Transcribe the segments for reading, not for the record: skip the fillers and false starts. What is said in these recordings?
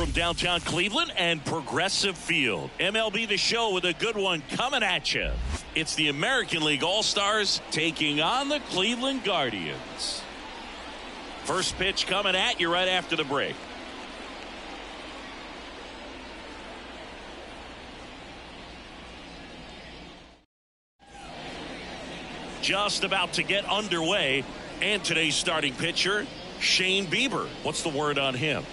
from downtown Cleveland and Progressive Field. MLB The Show with a good one coming at you. It's the American League All-Stars taking on the Cleveland Guardians. First pitch coming at you right after the break. Just about to get underway, and today's starting pitcher, Shane Bieber. What's the word on him?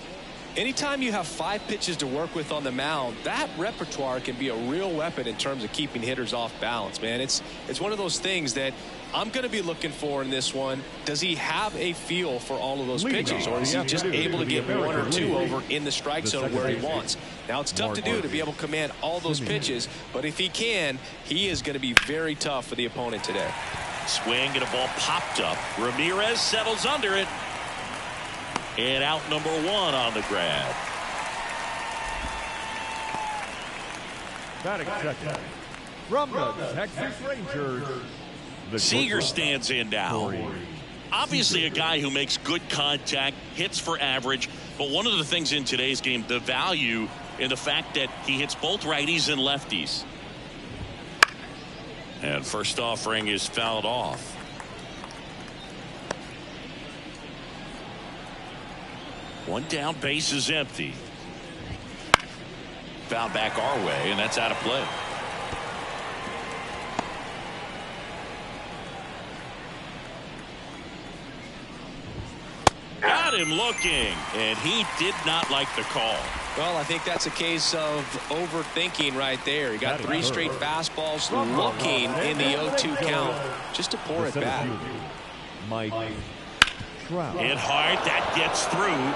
Anytime you have 5 pitches to work with on the mound, that repertoire can be a real weapon in terms of keeping hitters off balance, man. It's one of those things that I'm going to be looking for in this one. Does he have a feel for all of those pitches, or is he just able to get 1 or 2 over in the strike zone where he wants? Now, it's tough to do to be able to command all those pitches, but if he can, he is going to be very tough for the opponent today. Swing and a ball popped up. Ramirez settles under it. And out number 1 on the grab. Batting second from the Texas Rangers, Seager stands in now. Obviously a guy who makes good contact, hits for average, but one of the things in today's game, the value in the fact that he hits both righties and lefties. And first offering is fouled off. One down, base is empty. Foul back our way, and that's out of play. Got him looking, and he did not like the call. Well, I think that's a case of overthinking right there. He got 3 straight fastballs looking in the 0-2 count just to pour it back. Hit hard, that gets through.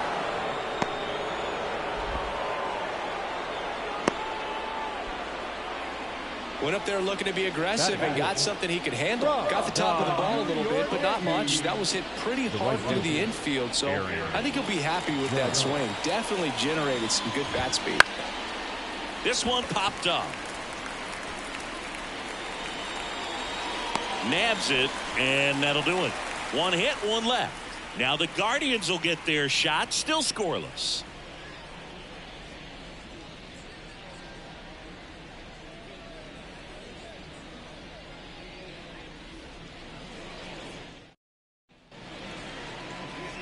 Went up there looking to be aggressive and got something he could handle. Got the top of the ball a little bit, but not much. That was hit pretty hard through the infield, so I think he'll be happy with that swing. Definitely generated some good bat speed. This one popped up. Nabs it, and that'll do it. 1 hit, 1 left. Now the Guardians will get their shot, still scoreless.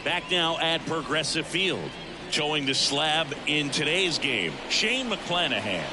Back now at Progressive Field. Showing the slab in today's game, Shane McClanahan.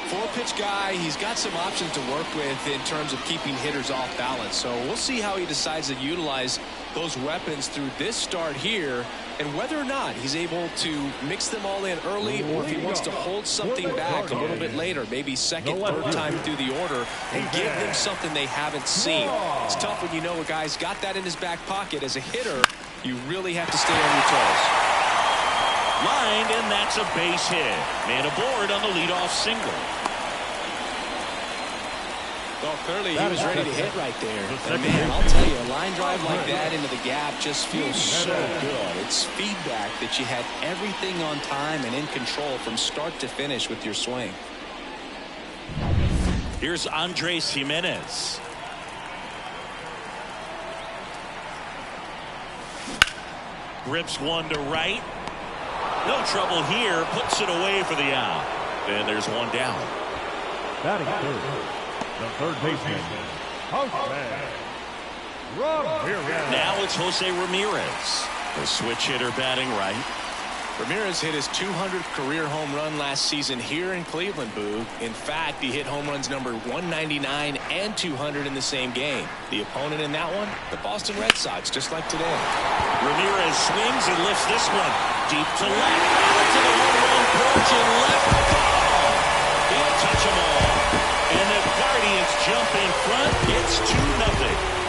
4-pitch guy. He's got some options to work with in terms of keeping hitters off balance. So we'll see how he decides to utilize those weapons through this start here, and whether or not he's able to mix them all in early, or if he wants to hold something back a little bit later, maybe second, third time through the order, and give them something they haven't seen. It's tough when you know a guy's got that in his back pocket. As a hitter, you really have to stay on your toes. Lined, and that's a base hit. Man aboard on the leadoff single. Well, clearly he was ready to hit right there. And man, I'll tell you, a line drive like that into the gap just feels so good. It's feedback that you had everything on time and in control from start to finish with your swing. Here's Andres Jimenez. Grips one to right. No trouble here. Puts it away for the out. And there's one down. Batting third, the third baseman, Ramirez. Now it's Jose Ramirez, the switch hitter batting right. Ramirez hit his 200th career home run last season here in Cleveland, Boo. In fact, he hit home runs number 199 and 200 in the same game. The opponent in that one, the Boston Red Sox, just like today. Ramirez swings and lifts this one deep to left. Out to the home run porch and left. Ball. He'll touch them all. And the Guardians jump in front. It's 2-0.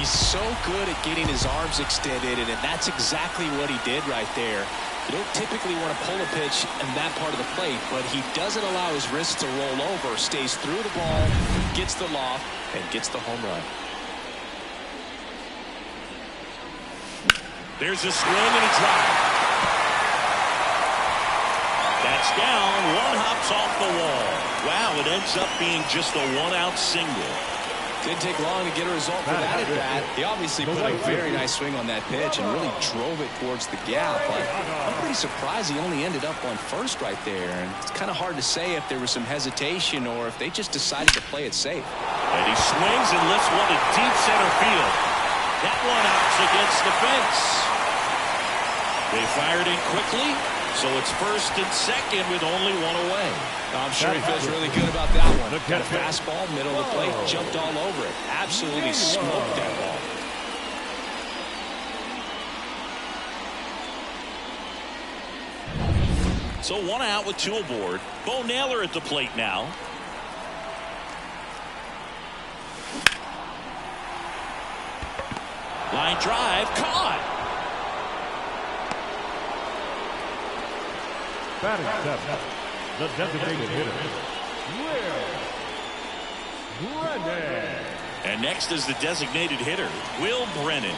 So good at getting his arms extended, and that's exactly what he did right there. You don't typically want to pull a pitch in that part of the plate, but he doesn't allow his wrist to roll over, stays through the ball, gets the loft, and gets the home run. There's a swing and a drive. That's down. One hops off the wall. Wow, it ends up being just a one-out single. Didn't take long to get a result for that at bat. He obviously put a very nice swing on that pitch and really drove it towards the gap. But I'm pretty surprised he only ended up on first right there. And it's kind of hard to say if there was some hesitation or if they just decided to play it safe. And he swings and lifts one to deep center field. That one outs against the fence. They fired in quickly, so it's first and second with only one away. I'm sure he feels really good about that one. Got a fastball, middle of the plate, jumped all over it. Absolutely smoked that ball. So one out with two aboard. Bo Naylor at the plate now. Line drive, caught. Batting seven, the designated hitter, Will Brennan. And next is the designated hitter, Will Brennan.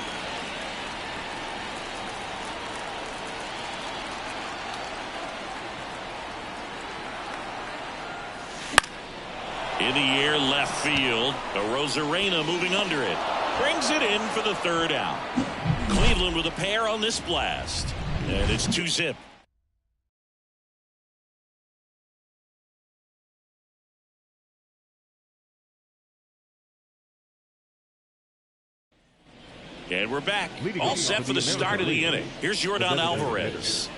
In the air, left field. Arozarena moving under it. Brings it in for the third out. Cleveland with a pair on this blast. And it's 2-zip. And we're back. All set for the start of the inning. Here's Yordan Alvarez.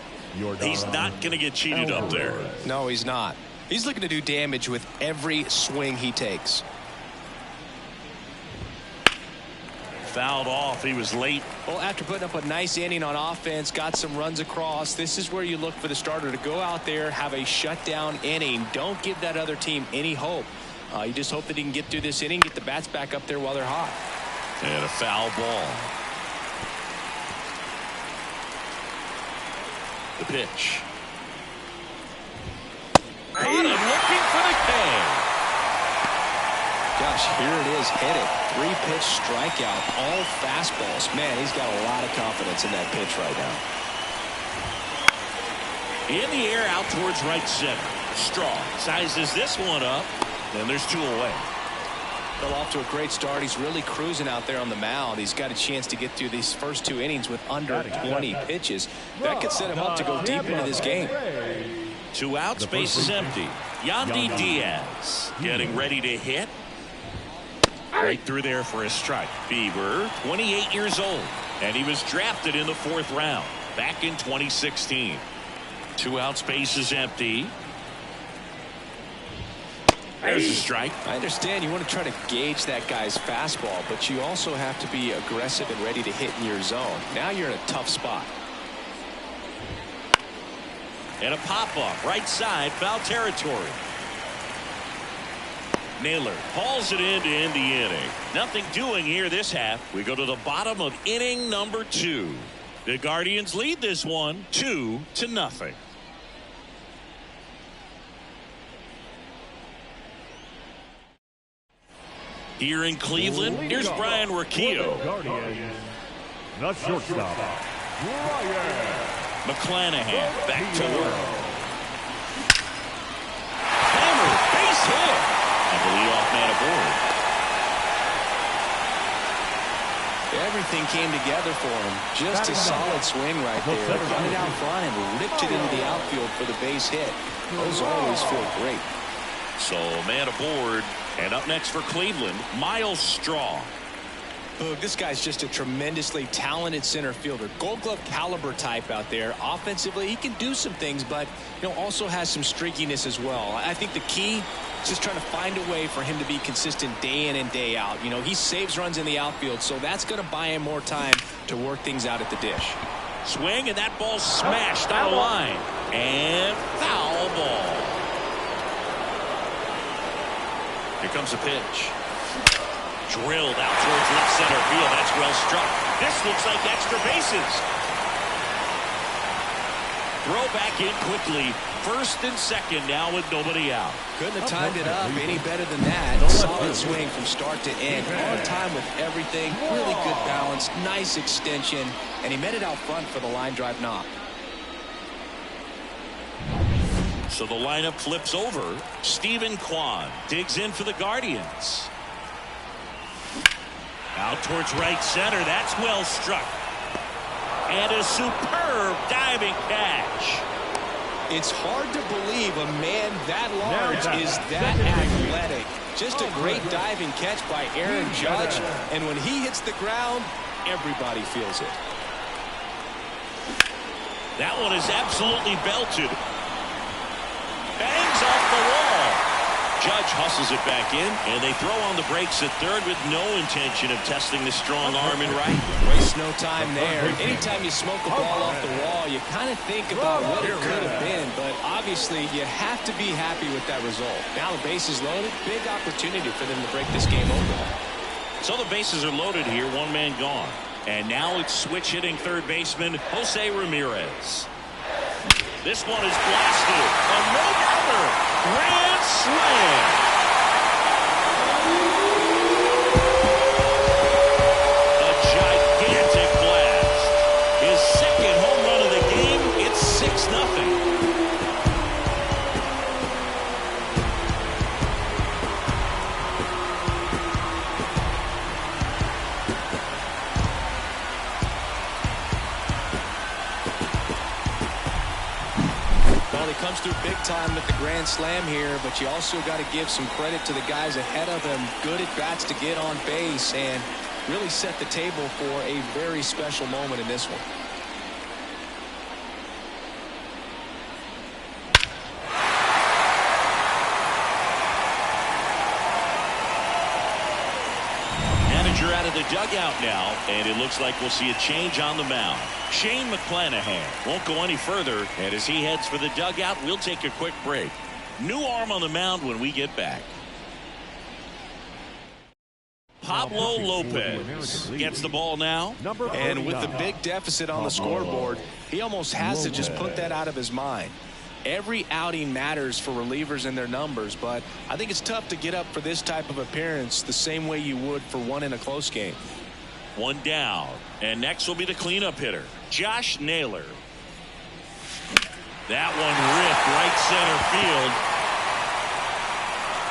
He's not going to get cheated up there. No, he's not. He's looking to do damage with every swing he takes. Fouled off. He was late. Well, after putting up a nice inning on offense, got some runs across, this is where you look for the starter to go out there, have a shutdown inning. Don't give that other team any hope. You just hope that he can get through this inning, get the bats back up there while they're hot. And a foul ball. The pitch. Caught him looking for the K. Gosh, here it is, hit it. 3-pitch strikeout, all fastballs. Man, he's got a lot of confidence in that pitch right now. In the air, out towards right center. Straw sizes this one up, and there's two away. Well, off to a great start. He's really cruising out there on the mound. He's got a chance to get through these first two innings with under 20 pitches. That could set him up to go deep into this game. 2 outs, base is empty. Yandy Diaz getting ready to hit. Right through there for a strike. Bieber, 28 years old, and he was drafted in the 4th round back in 2016. 2 outs, base is empty. There's a strike. I understand you want to try to gauge that guy's fastball, but you also have to be aggressive and ready to hit in your zone. Now you're in a tough spot. And a pop-up, right side, foul territory. Naylor hauls it in to end the inning. Nothing doing here this half. We go to the bottom of inning number 2. The Guardians lead this one 2-0. Here in Cleveland, here's Brian Rocchio. The shortstop, Brian McClanahan back to work. Hammer, base hit. And the leadoff man aboard. Everything came together for him. Just a solid swing right there. Got it out front and ripped it into the outfield for the base hit. Those always feel great. So man aboard. And up next for Cleveland, Miles Straw. Look, this guy's just a tremendously talented center fielder. Gold Glove caliber type out there. Offensively, he can do some things, but also has some streakiness as well. I think the key is just trying to find a way for him to be consistent day in and day out. He saves runs in the outfield, so that's going to buy him more time to work things out at the dish. Swing, and that ball smashed out of line. And foul ball. Here comes the pitch. Drilled out towards left center field. That's well struck. This looks like extra bases. Throw back in quickly. First and second now with nobody out. Couldn't have timed it up any better than that. Solid swing from start to end. On time with everything. Really good balance. Nice extension. And he met it out front for the line drive knock. So the lineup flips over. Stephen Kwan digs in for the Guardians. Out towards right center. That's well struck. And a superb diving catch. It's hard to believe a man that large is that athletic. Just a great diving catch by Aaron Judge. And when he hits the ground, everybody feels it. That one is absolutely belted. Bangs off the wall. Judge hustles it back in, and they throw on the brakes at third with no intention of testing the strong arm in right. Waste no time there. Anytime you smoke a ball off the wall, you kind of think about what it could have been, but obviously you have to be happy with that result. Now the bases loaded, big opportunity for them to break this game open. So the bases are loaded here, one man gone. And now it's switch hitting third baseman Jose Ramirez. This one is blasted. A no-doubter. Grand slam. A gigantic blast. His second home run of the game. It's 6-0. Comes through big time with the grand slam here, but you also got to give some credit to the guys ahead of him. Good at bats to get on base and really set the table for a very special moment in this one. Manager out of the dugout now, and it looks like we'll see a change on the mound. Shane McClanahan won't go any further, and as he heads for the dugout, we'll take a quick break. New arm on the mound when we get back. Pablo Lopez gets the ball now. And with the big deficit on the scoreboard, he almost has to just put that out of his mind. Every outing matters for relievers and their numbers, but I think it's tough to get up for this type of appearance the same way you would for one in a close game. One down, and next will be the cleanup hitter, Josh Naylor. That one ripped right center field.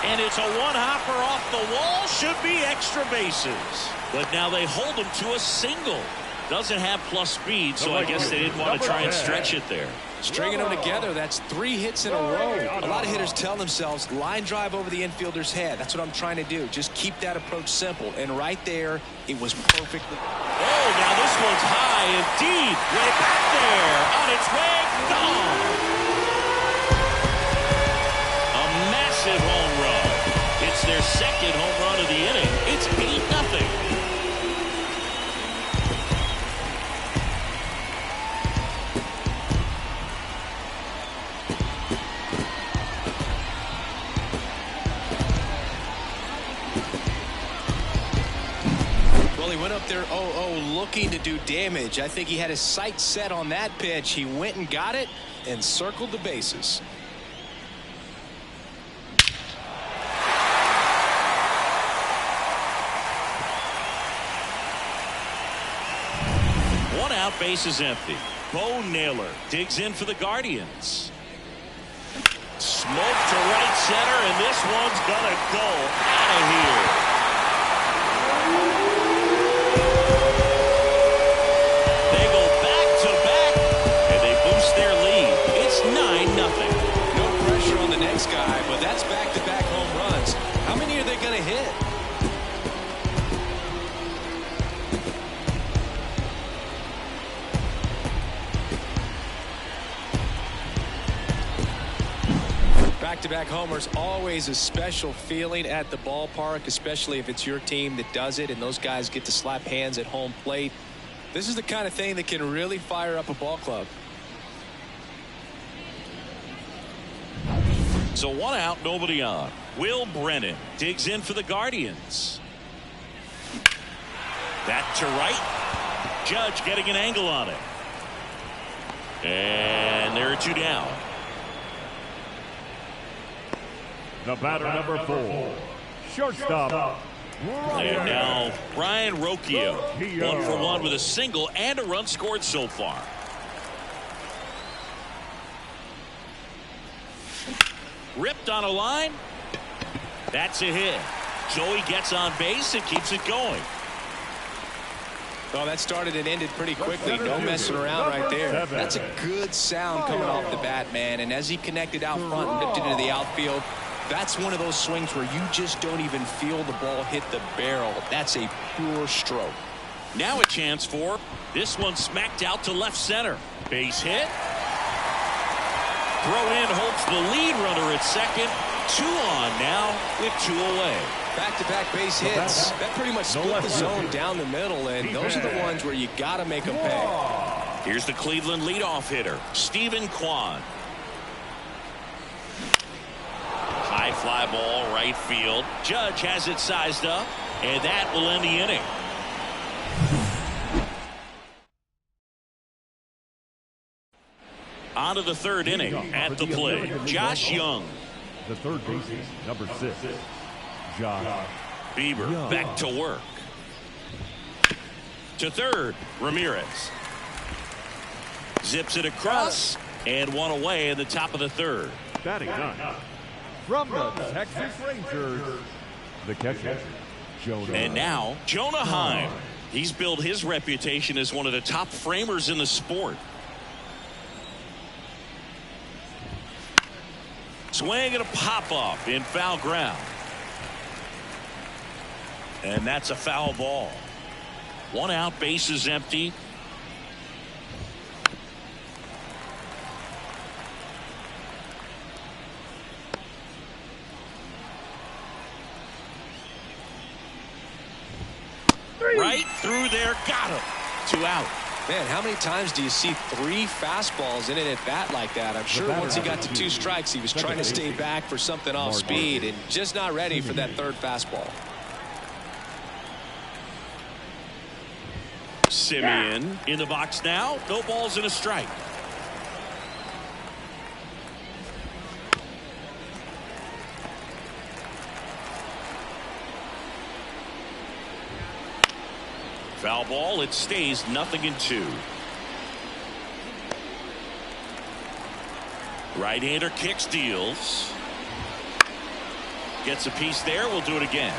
And it's a one-hopper off the wall. Should be extra bases. But now they hold him to a single. Doesn't have plus speed, so I guess they didn't want to try and stretch it there. Stringing them together, that's 3 hits in a row. A lot of hitters tell themselves, line drive over the infielder's head. That's what I'm trying to do. Just keep that approach simple. And right there, it was perfectly. Oh, now this one's high and deep. Way back there. On its way, gone. A massive home run. It's their second home run of the inning. It's 8-0. He went up there 0-0 looking to do damage. I think he had his sights set on that pitch. He went and got it and circled the bases. One out, base is empty. Bo Naylor digs in for the Guardians. Smoke to right center, and this one's gonna go out of here. Guy, but that's back-to-back home runs. How many are they going to hit? Back-to-back homers, always a special feeling at the ballpark, especially if it's your team that does it and those guys get to slap hands at home plate. This is the kind of thing that can really fire up a ball club. So one out, nobody on. Will Brennan digs in for the Guardians. That to right. Judge getting an angle on it. And there are 2 down. The batter, number 4, shortstop. And now Brian Rocchio, 1 for 1 with a single and a run scored so far. Ripped on a line. That's a hit. Joey gets on base and keeps it going. Well, that started and ended pretty quickly. No messing around right there. That's a good sound coming off the bat, man. And as he connected out front and ripped it into the outfield, that's one of those swings where you just don't even feel the ball hit the barrel. That's a pure stroke. Now a chance for this one, smacked out to left center. Base hit. Throw in hopes the lead runner at second. 2 on now with 2 away. Back-to-back base hits. That pretty much split the zone down the middle, and those are the ones where you got to make them pay. Here's the Cleveland leadoff hitter, Stephen Kwan. High fly ball, right field. Judge has it sized up, and that will end the inning. On to the third inning. At the plate, Josh Young. The third baseman, number 6, Josh Bieber Young. back to work. To third, Ramirez. Zips it across, and 1 away in the top of the third. Batting 9. From the Texas Rangers, the catcher, Jonah. And now, Jonah Heim. He's built his reputation as one of the top framers in the sport. Swing and a pop-off in foul ground. And that's a foul ball. 1 out, base is empty. Right through there, got him. 2 out. Man, how many times do you see 3 fastballs in an at-bat like that? I'm sure once he got to 2 strikes, he was trying to stay back for something off speed and just not ready for that 3rd fastball. Simeon in the box now. No balls and a strike. Foul ball. It stays 0-2. Right-hander kicks, deals. Gets a piece there. We'll do it again.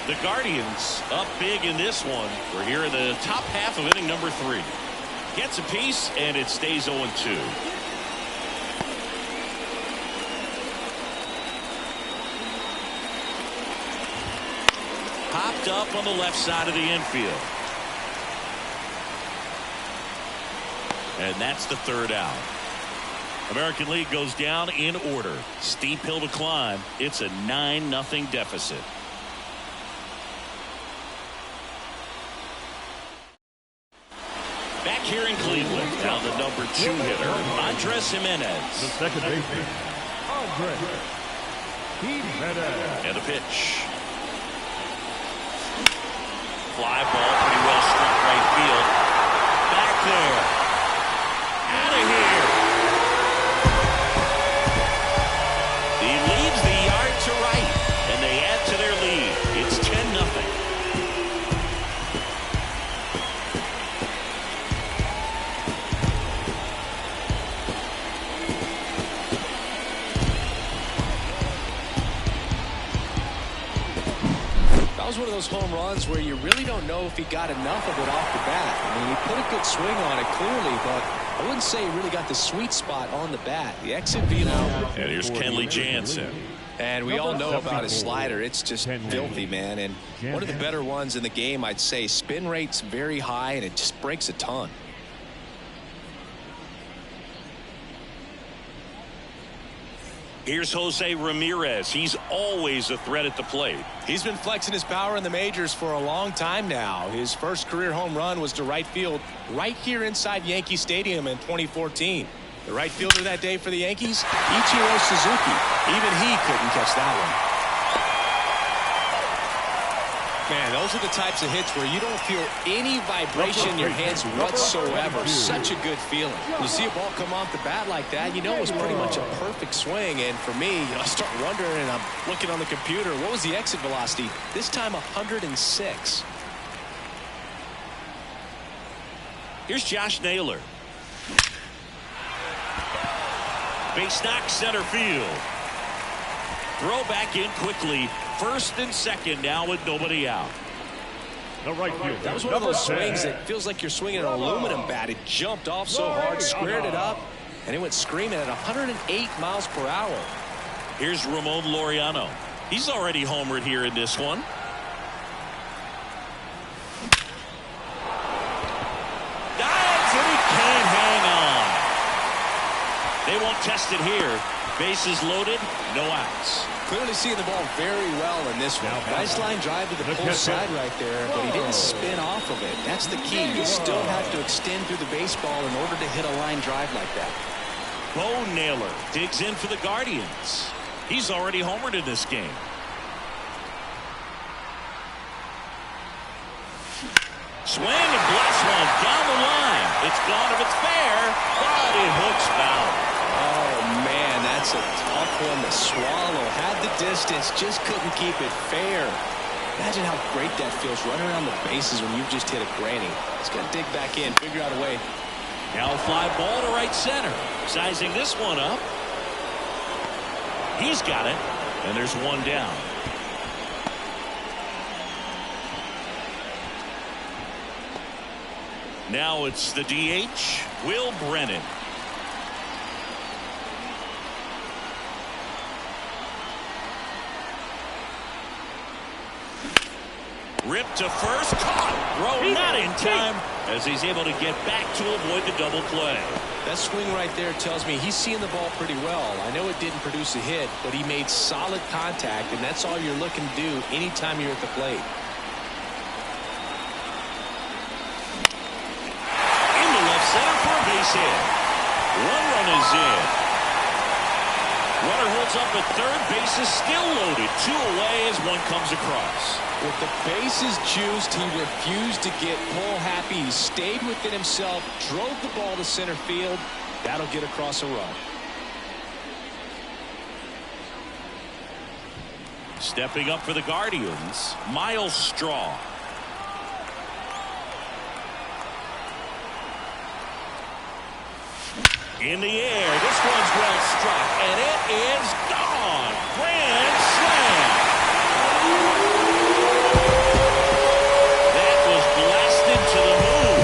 The Guardians up big in this one. We're here in the top half of inning number 3. Gets a piece, and it stays 0-2. Popped up on the left side of the infield. And that's the 3rd out. American League goes down in order. Steep hill to climb. It's a 9-0 deficit. Back here in Cleveland, now the number 2 hitter, Andres Jimenez. The second baseman, Andres Jimenez. And a pitch. Fly ball, pretty well struck right field. Back there. Out of here. He leads the yard to right, and they add to their lead. It's 10-0. That was one of those home runs where you really don't know if he got enough of it off the bat. I mean, he put a good swing on it clearly, but I wouldn't say he really got the sweet spot on the bat. The exit velo. And here's Kenley Jansen. And we all know about his slider. It's just filthy, man. And one of the better ones in the game, I'd say. Spin rate's very high, and it just breaks a ton. Here's Jose Ramirez. He's always a threat at the plate. He's been flexing his power in the majors for a long time now. His first career home run was to right field right here inside Yankee Stadium in 2014. The right fielder that day for the Yankees, Ichiro Suzuki. Even he couldn't catch that one. Man, those are the types of hits where you don't feel any vibration in your hands whatsoever. Such a good feeling. You see a ball come off the bat like that, you know it's pretty much a perfect swing. And for me, I start wondering, and I'm looking on the computer, what was the exit velocity? This time 106. Here's Josh Naylor. Base knock center field. Throw back in quickly. First and second now with nobody out. The right fielder. That was one of those swings that feels like you're swinging an aluminum bat. It jumped off so hard, squared it up, and it went screaming at 108 miles per hour. Here's Ramon Laureano. He's already homered here in this one. Dives, and he can't hang on. They won't test it here. Bases loaded, no outs. Clearly seeing the ball very well in this one. Nice line drive to the pull side right there, but he didn't spin off of it. That's the key. You still have to extend through the baseball in order to hit a line drive like that. Bo Naylor digs in for the Guardians. He's already homered in this game. Swing and blast one down the line. It's gone if it's fair, but it hooks foul. Oh, man, that's a tough one to swallow. Had the distance, just couldn't keep it fair. Imagine how great that feels running around the bases when you've just hit a granny. It's got to dig back in, figure out a way. Now fly ball to right center. Sizing this one up. He's got it, and there's one down. Now it's the DH, Will Brennan. Ripped to first, caught. Throw not in time as he's able to get back to avoid the double play. That swing right there tells me he's seeing the ball pretty well. I know it didn't produce a hit, but he made solid contact, and that's all you're looking to do anytime you're at the plate. Into left center for a base hit. One run is in. Runner holds up at third. Base is still loaded. Two away as one comes across. With the bases juiced, he refused to get pull happy. He stayed within himself, drove the ball to center field. That'll get across a run. Stepping up for the Guardians, Miles Straw. In the air, this one's well struck, and it is gone. Grand slam. That was blasted to the moon.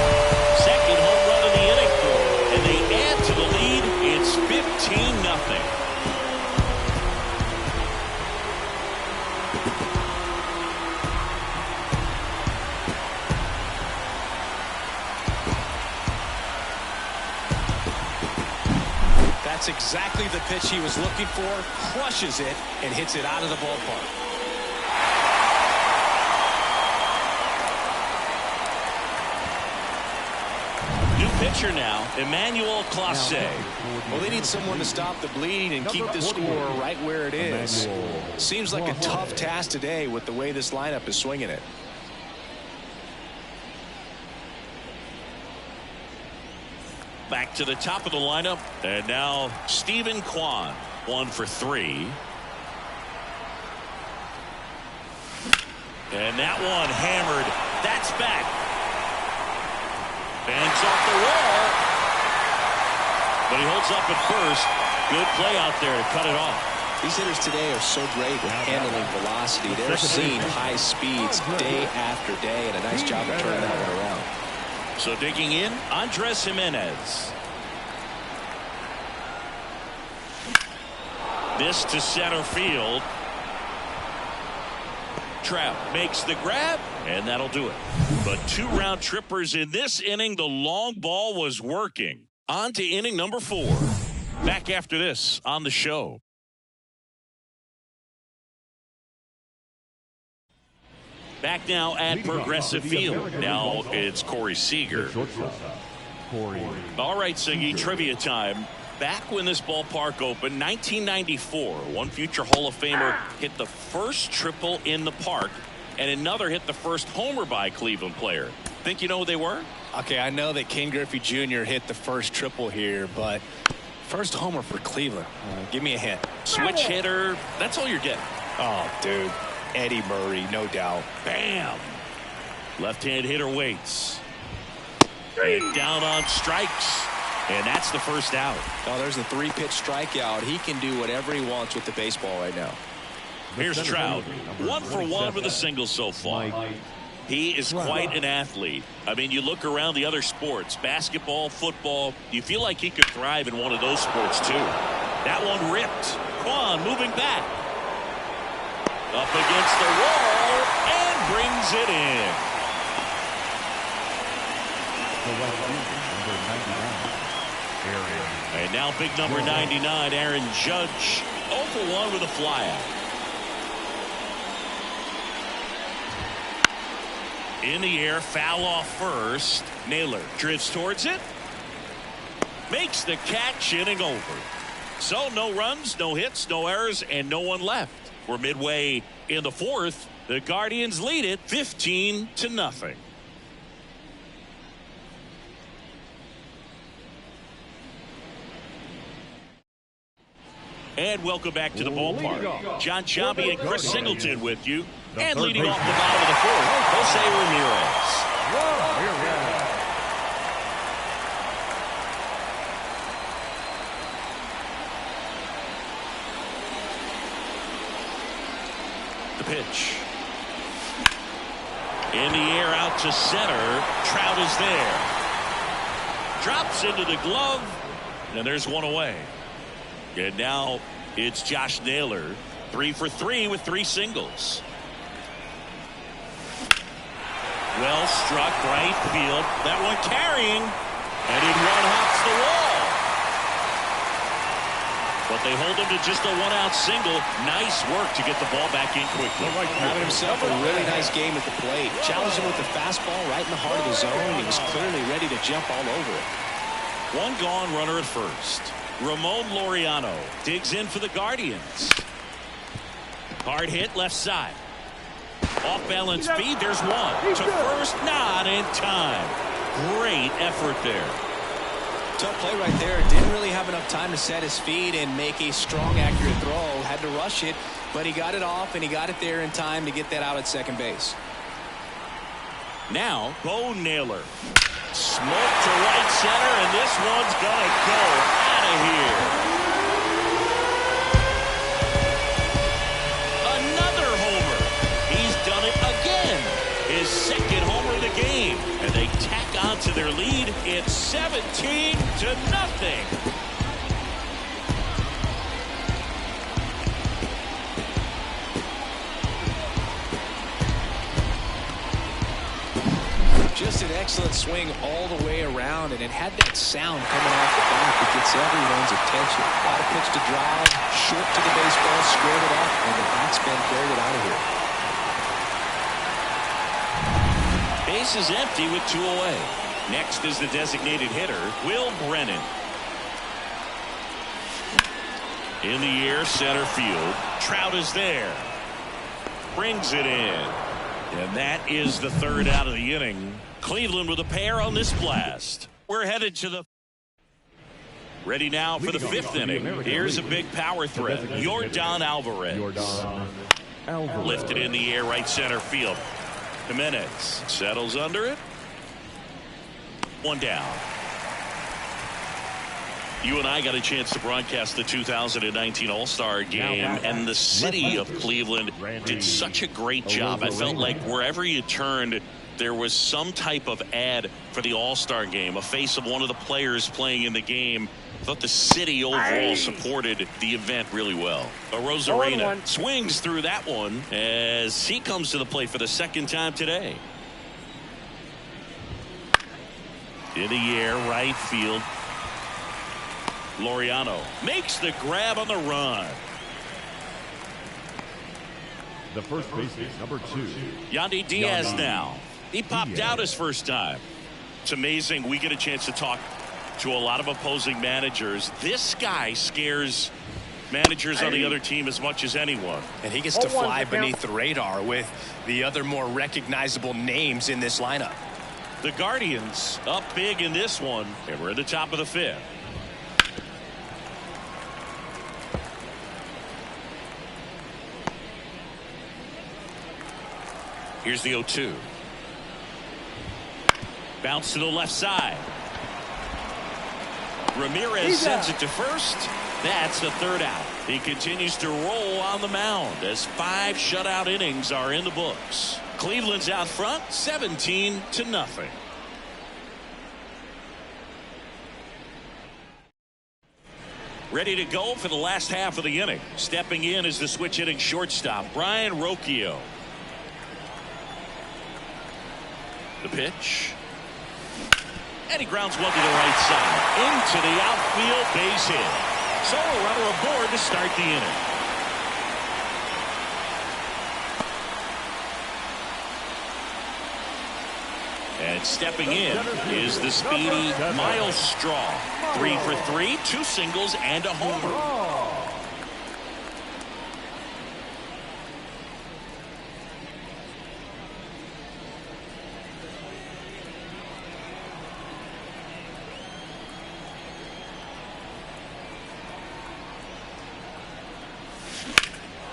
Second home run of the inning for him, and they add to the lead. It's 15-0. That's exactly the pitch he was looking for. Crushes it and hits it out of the ballpark. New pitcher now, Emmanuel Clase. Well, they need someone to stop the bleeding and keep the score right where it is. Seems like a tough task today with the way this lineup is swinging it. Back to the top of the lineup, and now Stephen Kwan, 1 for 3. And that one hammered. That's back. Banks off the wall. But he holds up at first. Good play out there to cut it off. These hitters today are so great with handling velocity. They're seeing high speeds day after day, and a nice job of turning that one around. So digging in, Andres Jimenez. This to center field. Trout makes the grab, and that'll do it. But 2 round trippers in this inning. The long ball was working. On to inning number 4. Back after this on the show. Back now at Progressive Field. Now it's Corey Seager. All right, Siggy, trivia time. Back when this ballpark opened, 1994, one future Hall of Famer hit the first triple in the park, and another hit the first homer by a Cleveland player. Think you know who they were? Okay, I know that Ken Griffey Jr. hit the first triple here, but first homer for Cleveland. Give me a hint. Switch hitter. That's all you're getting. Oh, dude. Eddie Murray, no doubt. Bam. Left-hand hitter waits. And down on strikes. And that's the first out. Oh, there's a 3-pitch strikeout. He can do whatever he wants with the baseball right now. Here's Trout. 1 for 1 with a single so far. He is quite an athlete. I mean, you look around the other sports, basketball, football, you feel like he could thrive in one of those sports too. That one ripped. Kwan moving back. Up against the wall and brings it in. And now big number 99, Aaron Judge, 0 for 1 with a flyout. In the air, foul off first. Naylor drifts towards it. Makes the catch, inning over. So no runs, no hits, no errors, and no one left. We're midway in the 4th. The Guardians lead it 15-0. And welcome back to the ballpark. John Sciambi and Chris Singleton with you. And leading off the bottom of the 4th, Jose Ramirez. The pitch. In the air out to center. Trout is there. Drops into the glove. And there's one away. And now it's Josh Naylor. 3 for 3 with 3 singles. Well struck, right field. That one carrying. And it one-hops the wall. But they hold him to just a 1-out single. Nice work to get the ball back in quickly. Having himself a really nice game at the plate. Challenged him with the fastball right in the heart of the zone. He was clearly ready to jump all over it. One gone runner at first. Ramon Laureano digs in for the Guardians. Hard hit left side. Off balance feed. There's one. To first, not in time. Great effort there. Tough play right there. Didn't really have enough time to set his feet and make a strong, accurate throw. Had to rush it, but he got it off and he got it there in time to get that out at second base. Now, Bo Naylor. Smoke to right center, and this one's gonna go out of here. Another homer. He's done it again. His second homer of the game. And they tack on to their lead. It's 17-0. Just an excellent swing all the way around, and it had that sound coming off the bat that gets everyone's attention. Got a pitch to drive, short to the baseball, squared it up, and the backspin carried it out of here. Base is empty with 2 away. Next is the designated hitter, Will Brennan. In the air, center field. Trout is there. Brings it in. And that is the 3rd out of the inning. Cleveland with a pair on this blast. We're headed to the... Ready now for the 5th inning. Here's a big power threat. Yordan Alvarez. Lifted in the air, right center field. Jimenez settles under it. One down. You and I got a chance to broadcast the 2019 All-Star Game, and the city of Cleveland did such a great job. I felt like wherever you turned, there was some type of ad for the All-Star Game, a face of one of the players playing in the game. I thought the city overall supported the event really well. Rosarena swings through that one as he comes to the plate for the 2nd time today. In the air, right field. Laureano makes the grab on the run. The first baseman, number 2. Yandy Diaz now. He popped out his first time. It's amazing. We get a chance to talk to a lot of opposing managers. This guy scares managers on the other team as much as anyone. And he gets to fly beneath the radar with the other more recognizable names in this lineup. The Guardians up big in this one, and we're at the top of the 5th. Here's the 0-2. Bounce to the left side. Ramirez sends it to first. That's the third out. He continues to roll on the mound as 5 shutout innings are in the books. Cleveland's out front 17-0. Ready to go for the last half of the inning. Stepping in is the switch hitting shortstop, Brian Rocchio. The pitch. And he grounds one to the right side. Into the outfield, base hit. So a runner aboard to start the inning. And stepping in is the speedy Miles Straw. 3 for 3, 2 singles and a homer.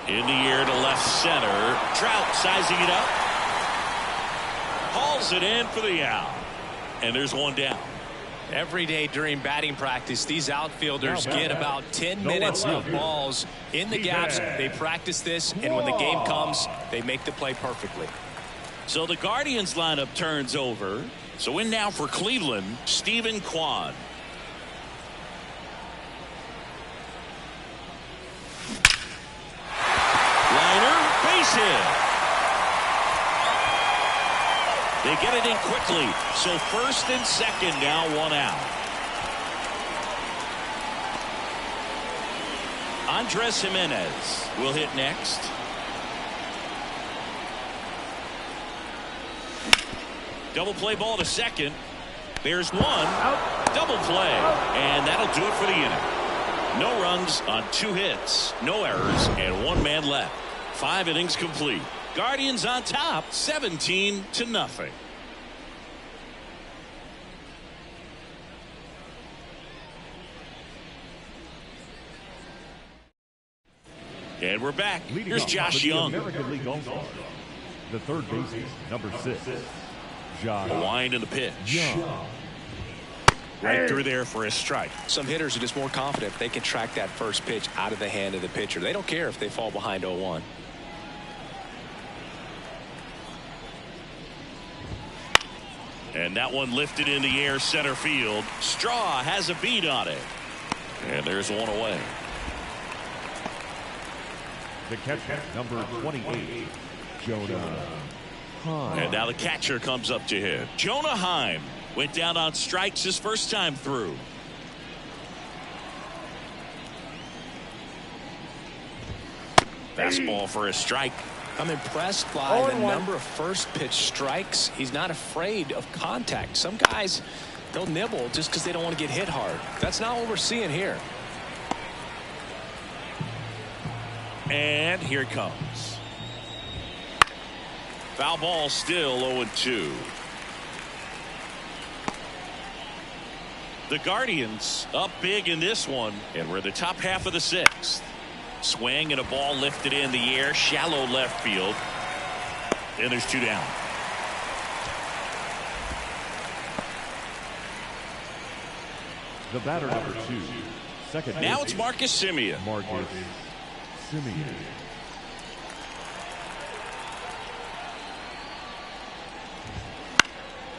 In the air to left center. Trout sizing it up. Hauls it in for the out. And there's one down. Every day during batting practice, these outfielders get about 10 minutes of balls in the gaps. They practice this, and when the game comes, they make the play perfectly. So the Guardians lineup turns over. So in now for Cleveland, Stephen Kwan. Liner, base hit. They get it in quickly. So first and second, now 1 out. Andres Jimenez will hit next. Double play ball to second. There's one. Double play. And that'll do it for the inning. No runs on 2 hits. No errors. And 1 man left. 5 innings complete. Guardians on top 17-0. And we're back. Here's Josh Young. American League All-Star, the third baseman, number 6, Josh. A wind in the pitch. Young. Right through there for a strike. Some hitters are just more confident they can track that first pitch out of the hand of the pitcher. They don't care if they fall behind 0-1. And that one lifted in the air center field. Straw has a beat on it. And there's one away. The catcher, number 28, Jonah Heim. And now the catcher comes up to him. Jonah Heim went down on strikes his first time through. Fastball for a strike. I'm impressed by the number of first pitch strikes. He's not afraid of contact. Some guys, they'll nibble just because they don't want to get hit hard. That's not what we're seeing here. And here it comes. Foul ball, still 0-2. The Guardians up big in this one, and we're the top half of the 6th. Swing and a ball lifted in the air, shallow left field. And there's 2 down. The batter, number 2, second. Now it's Marcus Semien. Marcus Semien.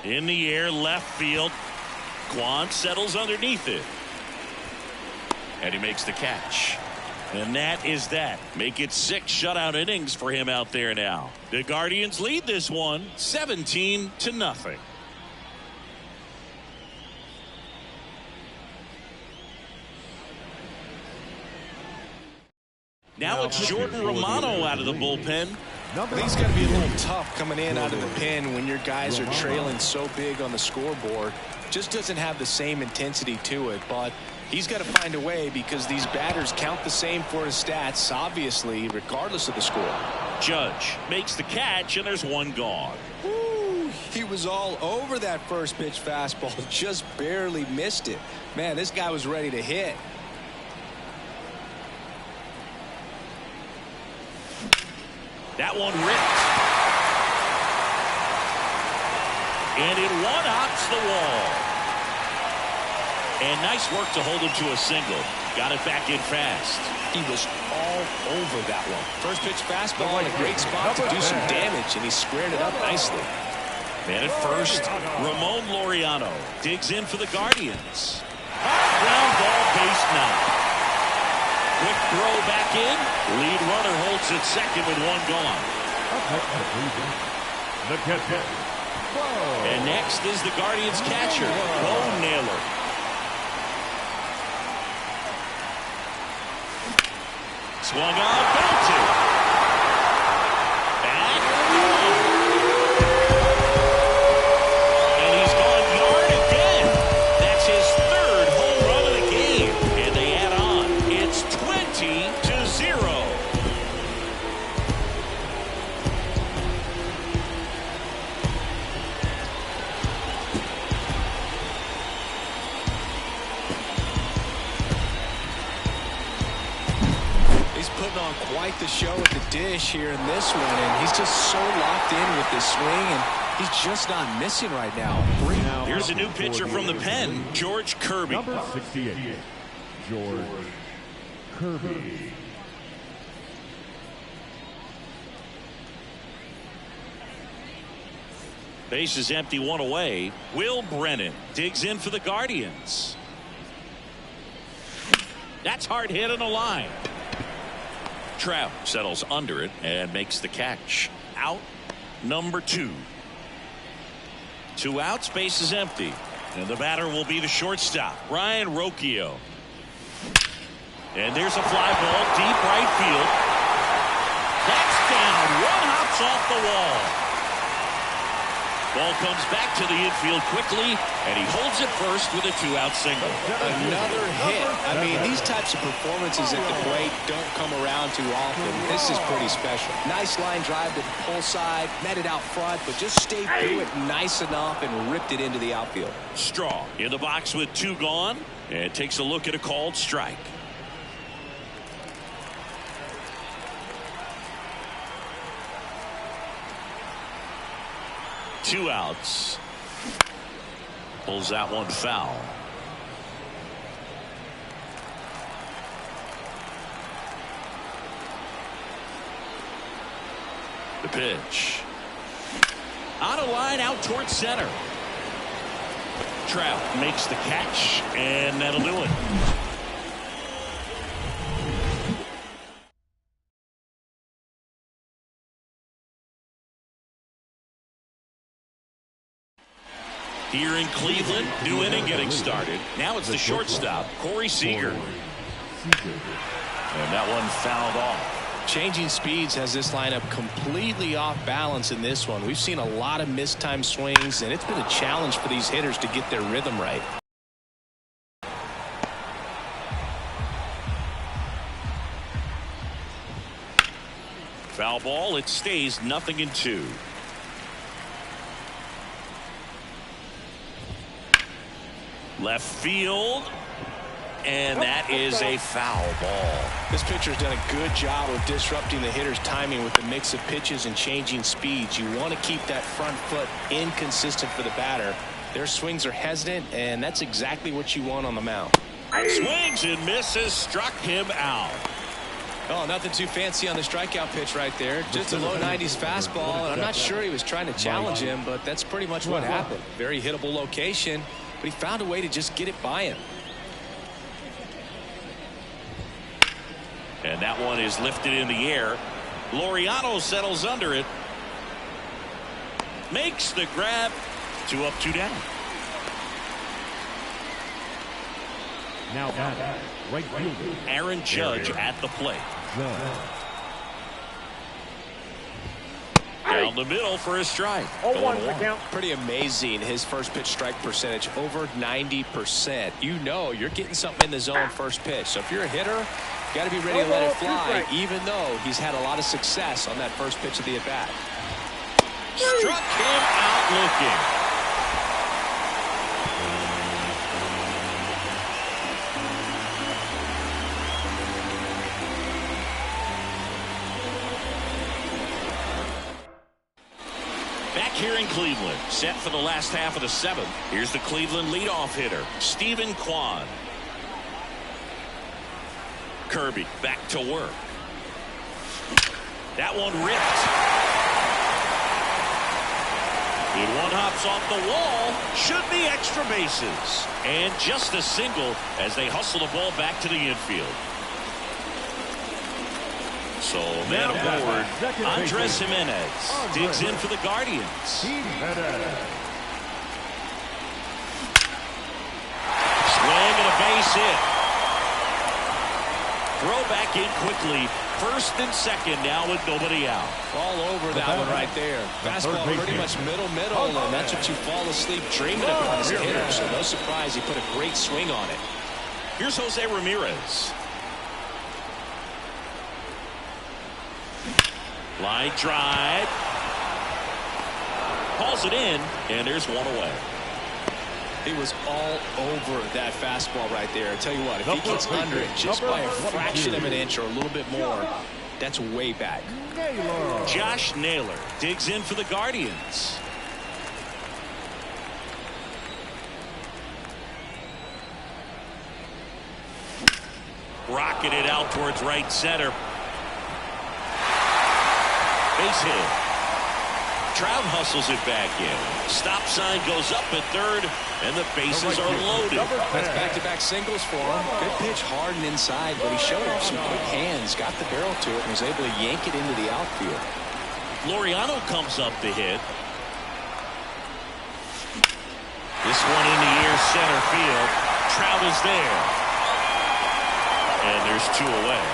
In the air, left field. Kwan settles underneath it. And he makes the catch. And that is that. Make it 6 shutout innings for him out there now. The Guardians lead this one 17-0. Now it's Jordan Romano out of the bullpen. I think it's going to be a little tough coming in out of the pen when your guys are trailing so big on the scoreboard. Just doesn't have the same intensity to it, but he's got to find a way because these batters count the same for his stats, obviously, regardless of the score. Judge makes the catch, and there's one gone. Woo, he was all over that first pitch fastball, just barely missed it. Man, this guy was ready to hit. That one ripped. And it one-hops the wall. And nice work to hold him to a single. Got it back in fast. He was all over that one. First pitch fastball in a great spot to do some damage, and he squared it up nicely. And at first, Ramon Laureano digs in for the Guardians. Ground ball, base knock. Quick throw back in. Lead runner holds at second with one gone. The catcher. And next is the Guardians catcher, Bo Naylor. Swung on, belted. Back. And he's gone yard again. That's his third home run of the game. And they add on. It's 20-0. Putting on quite the show at the dish here in this one, and he's just so locked in with this swing, and he's just not missing right now. Here's a new pitcher from the pen, George Kirby. Number 68, George Kirby. Base is empty, one away. Will Brennan digs in for the Guardians. That's hard hit on the line. Trout settles under it and makes the catch. Out number 2. 2 outs, base is empty. And the batter will be the shortstop, Ryan Rocchio. And there's a fly ball deep right field. That's down. One hops off the wall. Ball comes back to the infield quickly, and he holds it first with a 2-out single. Another hit. I mean, these types of performances at the plate don't come around too often. This is pretty special. Nice line drive to the pull side, met it out front, but just stayed through it nice enough and ripped it into the outfield. Straw in the box with 2 gone, and takes a look at a called strike. Two outs. Pulls that one foul. The pitch. Out of line, out towards center. Trout makes the catch, and that'll do it. Here in Cleveland, new inning getting started. Now it's the shortstop, Corey Seager. And that one fouled off. Changing speeds has this lineup completely off balance in this one. We've seen a lot of mistimed swings, and it's been a challenge for these hitters to get their rhythm right. Foul ball, it stays 0-2. Left field, and that is a foul ball. This pitcher's done a good job of disrupting the hitter's timing with the mix of pitches and changing speeds. You want to keep that front foot inconsistent for the batter. Their swings are hesitant, and that's exactly what you want on the mound. Swings and misses, struck him out. Oh, nothing too fancy on the strikeout pitch right there. Just a low 90s fastball, and I'm not sure he was trying to challenge him, but that's pretty much what happened. Very hittable location, but he found a way to just get it by him. And that one is lifted in the air. Laureano settles under it. Makes the grab. 2 up, 2 down. Now batting, right fielder Aaron Judge at the plate. Down the middle for a strike. 0-1 the count. Pretty amazing, his first pitch strike percentage, over 90%. You know you're getting something in the zone first pitch. So if you're a hitter, you got to be ready to let it fly, even though he's had a lot of success on that first pitch of the at-bat. Struck him out looking. Back here in Cleveland, set for the last half of the seventh. Here's the Cleveland leadoff hitter, Stephen Kwan. Kirby back to work. That one ripped. And one hops off the wall. Should be extra bases. And just a single as they hustle the ball back to the infield. So man aboard, Andres Jimenez digs in for the Guardians. Swing and a base hit. Throw back in quickly. First and second now with nobody out. All over that one right there. Fastball pretty much middle, and that's what you fall asleep dreaming about as a hitter. So no surprise he put a great swing on it. Here's Jose Ramirez. Line drive. Hauls it in, and there's one away. He was all over that fastball right there. I tell you what, if he gets under it just by a fraction of an inch or a little bit more, that's way back. Josh Naylor digs in for the Guardians. Rocketed out towards right center. Base hit. Trout hustles it back in. Stop sign goes up at third, and the bases are loaded. That's back-to-back singles for him. Good pitch, hard and inside, but he showed off some quick hands, got the barrel to it, and was able to yank it into the outfield. Laureano comes up to hit. This one in the air center field. Trout is there. And there's two away.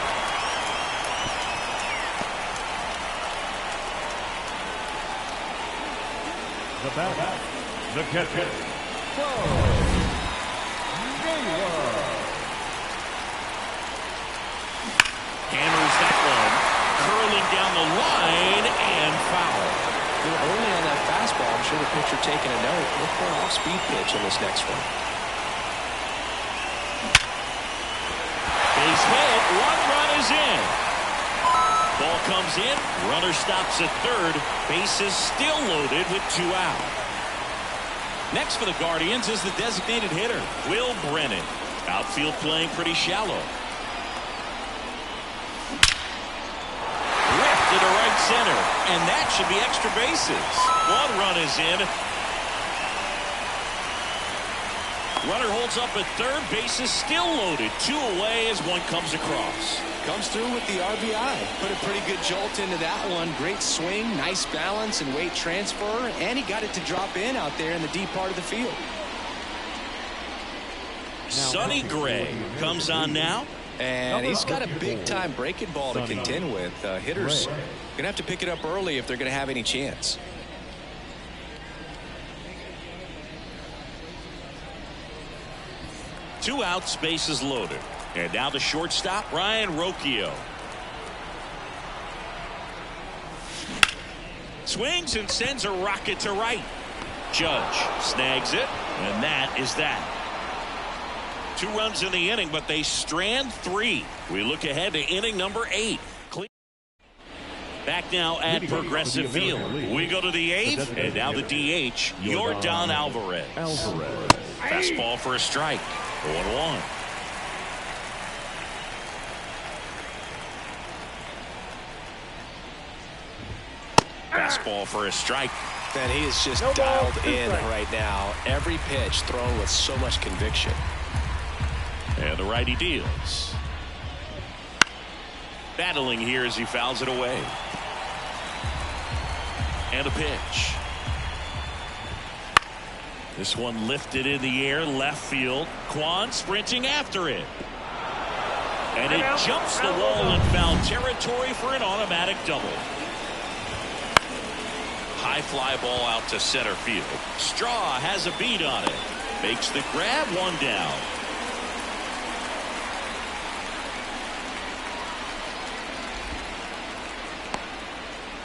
The batter, the catcher, Hammers that one, curling down the line and foul. Early on that fastball, I'm sure the pitcher taking a note. Look for an off-speed pitch in this next one. Base hit, one run is in. Ball comes in, runner stops at third, bases still loaded with two out. Next for the Guardians is the designated hitter, Will Brennan. Outfield playing pretty shallow. Ripped to right center, and that should be extra bases. One run is in. Runner holds up at third, bases still loaded. Two away as one comes across. Comes through with the RBI. Put a pretty good jolt into that one. Great swing, nice balance and weight transfer, and he got it to drop in out there in the deep part of the field. Sonny Gray comes on now. And he's got a big-time breaking ball to contend with. Hitters going to have to pick it up early if they're going to have any chance. Two outs, bases loaded. And now the shortstop, Ryan Rocchio. Swings and sends a rocket to right. Judge snags it, and that is that. 2 runs in the inning, but they strand 3. We look ahead to inning number 8. Back now at Progressive Field. We go to the 8th, and now the DH, Yordan Alvarez. Fastball for a strike. 0-1. Fastball for a strike. And he is just dialed in right now. Every pitch thrown with so much conviction. And the righty deals. Battling here as he fouls it away. And a pitch. This one lifted in the air, left field. Kwan sprinting after it. And it jumps the wall in foul territory for an automatic double. High fly ball out to center field. Straw has a beat on it. Makes the grab, one down.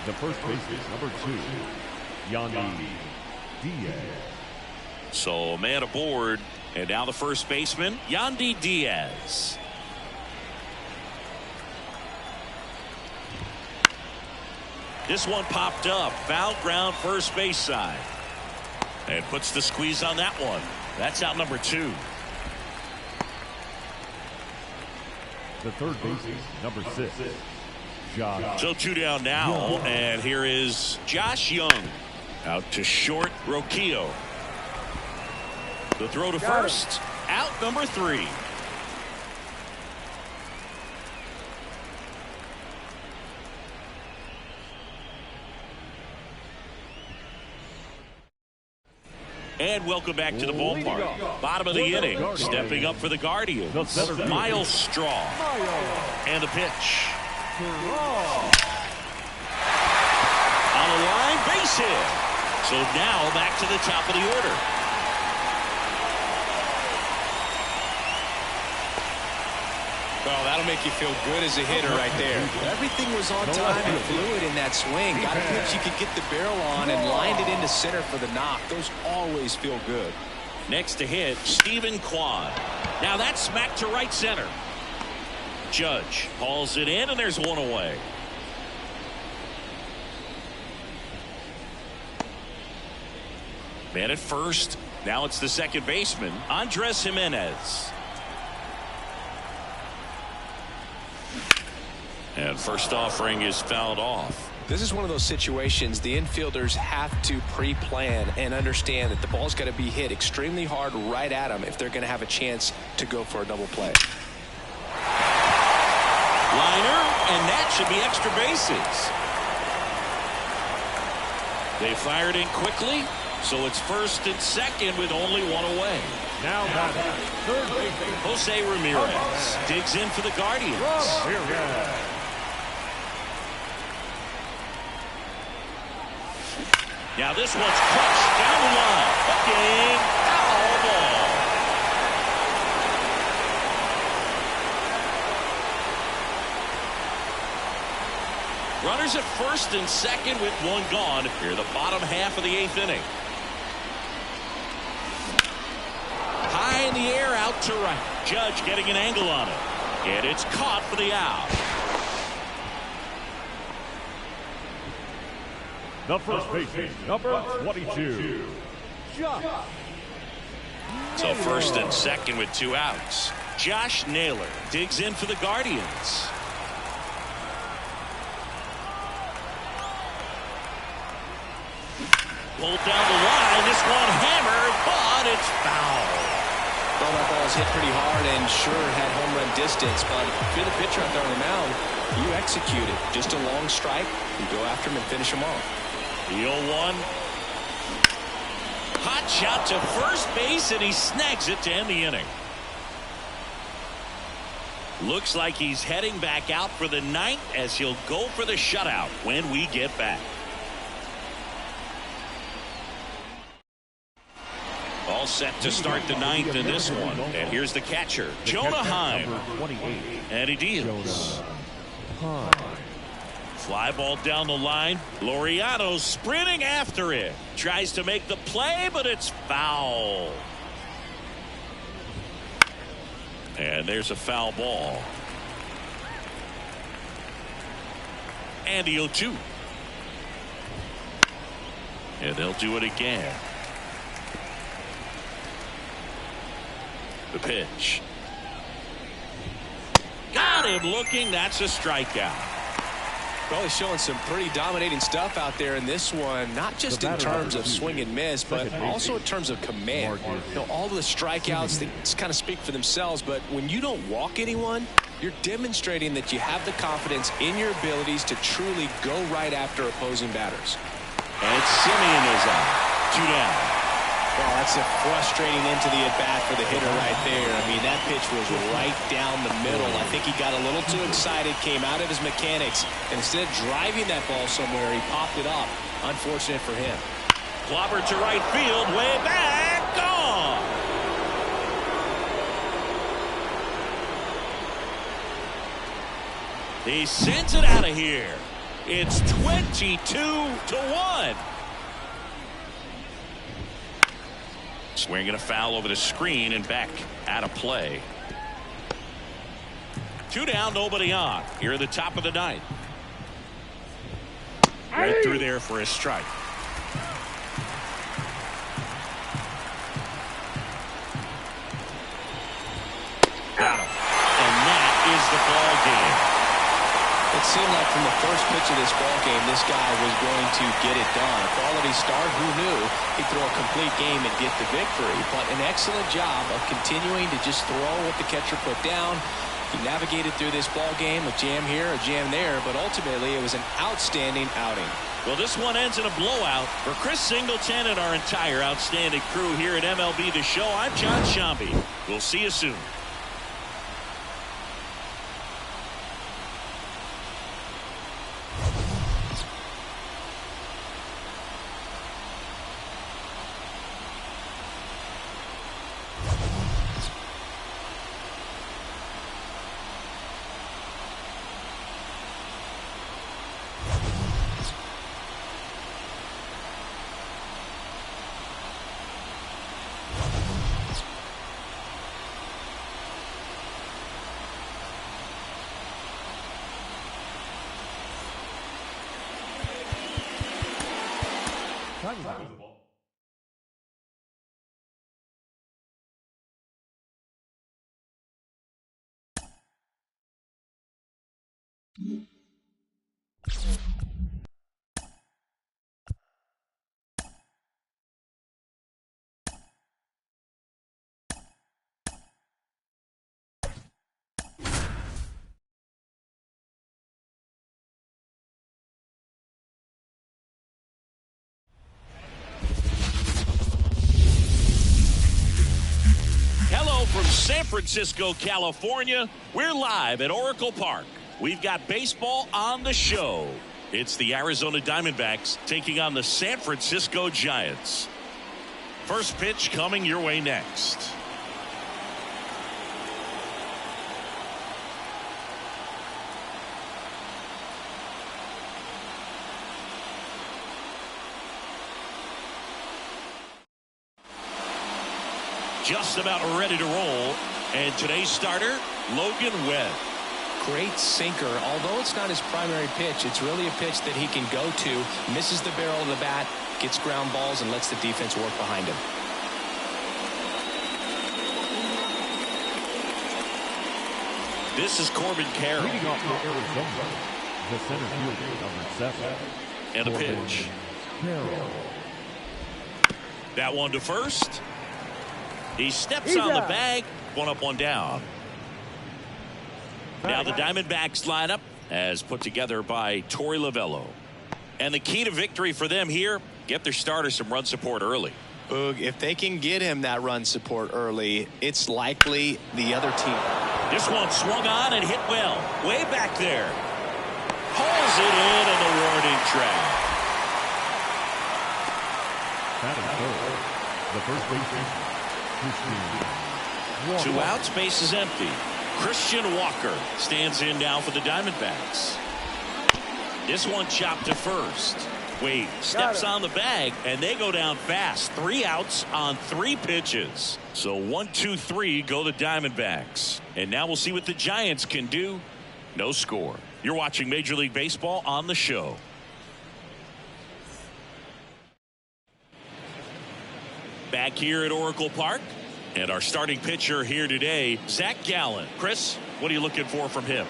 The first baseman, number 2, Yandy Diaz. So a man aboard, and now the first baseman, Yandy Diaz. This one popped up, foul ground first base side. And puts the squeeze on that one. That's out number 2. The third baseman, number 6, Josh. So 2 down now, and here is Josh Young. Out to short, Roquillo. The throw to first. Out number 3. And welcome back to the ballpark. Bottom of the inning. Stepping up for the Guardians. Miles Straw. And the pitch. On the line, base hit. So now back to the top of the order. Well, that'll make you feel good as a hitter right there. Everything was on time and fluid in that swing. Got a pitch you could get the barrel on and lined it into center for the knock. Those always feel good. Next to hit, Stephen Kwan. Now that's smacked to right center. Judge hauls it in, and there's one away. Man at first. Now it's the second baseman, Andres Jimenez. And first offering is fouled off. This is one of those situations the infielders have to pre-plan and understand that the ball's got to be hit extremely hard right at them if they're going to have a chance to go for a double play. Liner, and that should be extra bases. They fired in quickly, so it's first and second with only one away. Now batting, third baseman, Jose Ramirez digs in for the Guardians. Now this one's crushed down the line. Hooking, foul ball. Runners at first and second with one gone. Here the bottom half of the 8th inning. High in the air, out to right. Judge getting an angle on it. And it's caught for the out. The first baseman, number 22, Josh. So first and second with 2 outs. Josh Naylor digs in for the Guardians. Pulled down the line. This one hammered, but it's foul. Well, that ball was hit pretty hard and sure had home run distance, but if you're the pitcher out there on the mound, you execute it. Just a long strike. You go after him and finish him off. The 0-1. Hot shot to first base, and he snags it to end the inning. Looks like he's heading back out for the 9th as he'll go for the shutout when we get back. All set to start the 9th in this one. And here's the catcher, Jonah Heim. And he deals. Fly ball down the line. Laureano sprinting after it. Tries to make the play, but it's foul. And there's a foul ball. And the 0-2. And they'll do it again. The pitch. Got him looking. That's a strikeout. Well, he's showing some pretty dominating stuff out there in this one, not just in terms of swing and miss, but also in terms of command. You know, all of the strikeouts, they just kind of speak for themselves, but when you don't walk anyone, you're demonstrating that you have the confidence in your abilities to truly go right after opposing batters. And Simeon is out. 2 down. Well, that's a frustrating end to the at-bat for the hitter right there. I mean, that pitch was right down the middle. I think he got a little too excited, came out of his mechanics, and instead of driving that ball somewhere, he popped it up. Unfortunate for him. Clobber to right field, way back, gone. He sends it out of here. It's 22-1. Swinging a foul over the screen and back out of play. 2 down, nobody on. Here at the top of the 9th. Right through there for a strike. seemed like from the first pitch of this ball game, this guy was going to get it done. A quality start, who knew he'd throw a complete game and get the victory. But an excellent job of continuing to just throw what the catcher put down. He navigated through this ball game, a jam here, a jam there, but ultimately it was an outstanding outing. Well, this one ends in a blowout. For Chris Singleton and our entire outstanding crew here at MLB The Show, I'm John Shambi. We'll see you soon. From San Francisco, California, we're live at Oracle Park. We've got baseball on the show. It's the Arizona Diamondbacks taking on the San Francisco Giants. First pitch coming your way next. Just about ready to roll. And today's starter, Logan Webb. Great sinker. Although it's not his primary pitch, it's really a pitch that he can go to. Misses the barrel of the bat, gets ground balls, and lets the defense work behind him. This is Corbin Carroll. Leading off for Arizona, the center fielder, number 7. And a pitch. Carroll. That one to first. He steps on the bag. One up, one down. Now the Diamondbacks lineup as put together by Torey Lovello. And the key to victory for them here, get their starter some run support early. Boog, if they can get him that run support early, it's likely the other team. This one swung on and hit well. Way back there. Hauls it in on the warning track. That is the first baseman. 2 outs, base is empty. Christian Walker stands in now for the Diamondbacks. This one chopped to first. Wade steps on the bag and they go down fast. 3 outs on 3 pitches. So 1, 2, 3 go the Diamondbacks. And now we'll see what the Giants can do. No score. You're watching Major League Baseball on the show. Back here at Oracle Park, and our starting pitcher here today, Zach Gallen. Chris, what are you looking for from him?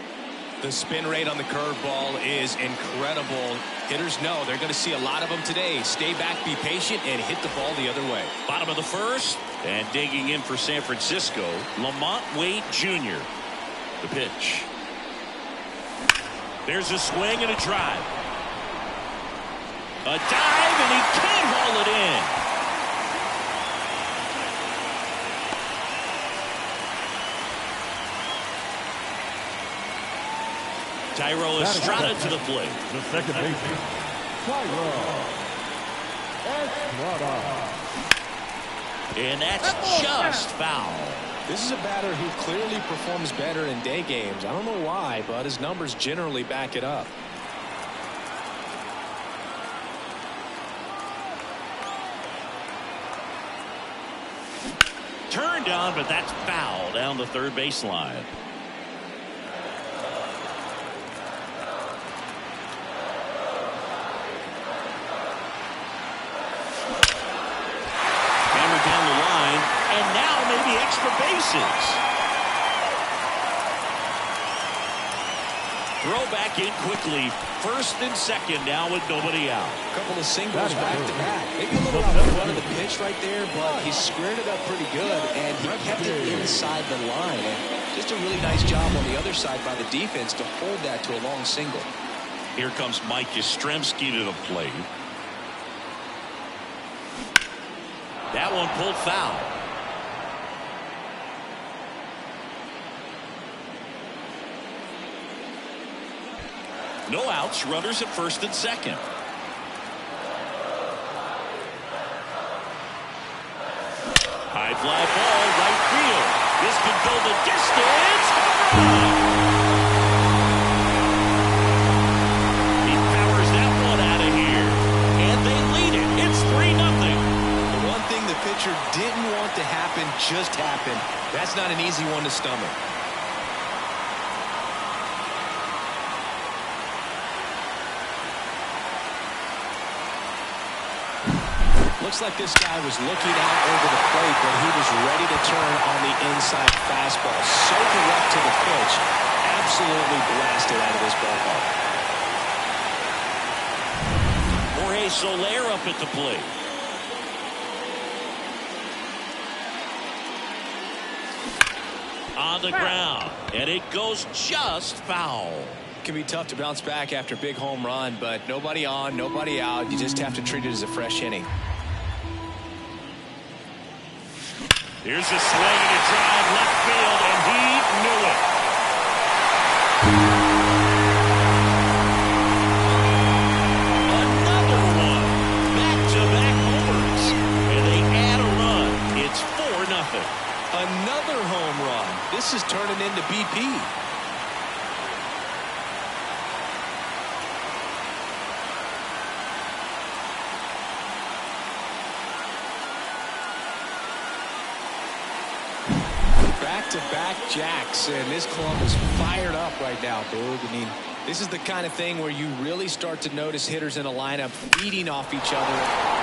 The spin rate on the curveball is incredible. Hitters know they're going to see a lot of them today. Stay back, be patient, and hit the ball the other way. Bottom of the first, and digging in for San Francisco, Lamont Wade Jr. The pitch. There's a swing and a drive. A dive, and he can't haul it in. Thairo Estrada to the plate. The second baseman, Thairo Estrada. And that's just foul. This is a batter who clearly performs better in day games. I don't know why, but his numbers generally back it up. Turned on, but that's foul down the third baseline. Extra bases. Throw back in quickly. First and second now with nobody out. A couple of singles back to back. Maybe a little out in front of the pitch right there, but he squared it up pretty good, and he kept it inside the line. And just a really nice job on the other side by the defense to hold that to a long single. Here comes Mike Yastrzemski to the plate. That one pulled foul. No outs, runners at first and second. High fly ball, right field. This could go the distance. He powers that one out of here. And they lead it. It's 3-0. The one thing the pitcher didn't want to happen just happened. That's not an easy one to stomach. Looks like this guy was looking out over the plate, but he was ready to turn on the inside fastball. So direct to the pitch. Absolutely blasted out of this ballpark. Jorge Soler up at the plate. On the ground, and it goes just foul. Can be tough to bounce back after a big home run, but nobody on, nobody out. You just have to treat it as a fresh inning. Here's a swing and a drive left field, and he knew it. Another one. Back-to-back homers. And they add a run. It's 4-0. Another home run. This is turning into BP. Back-to-back jacks, and this club is fired up right now, Boog. I mean, this is the kind of thing where you really start to notice hitters in a lineup feeding off each other.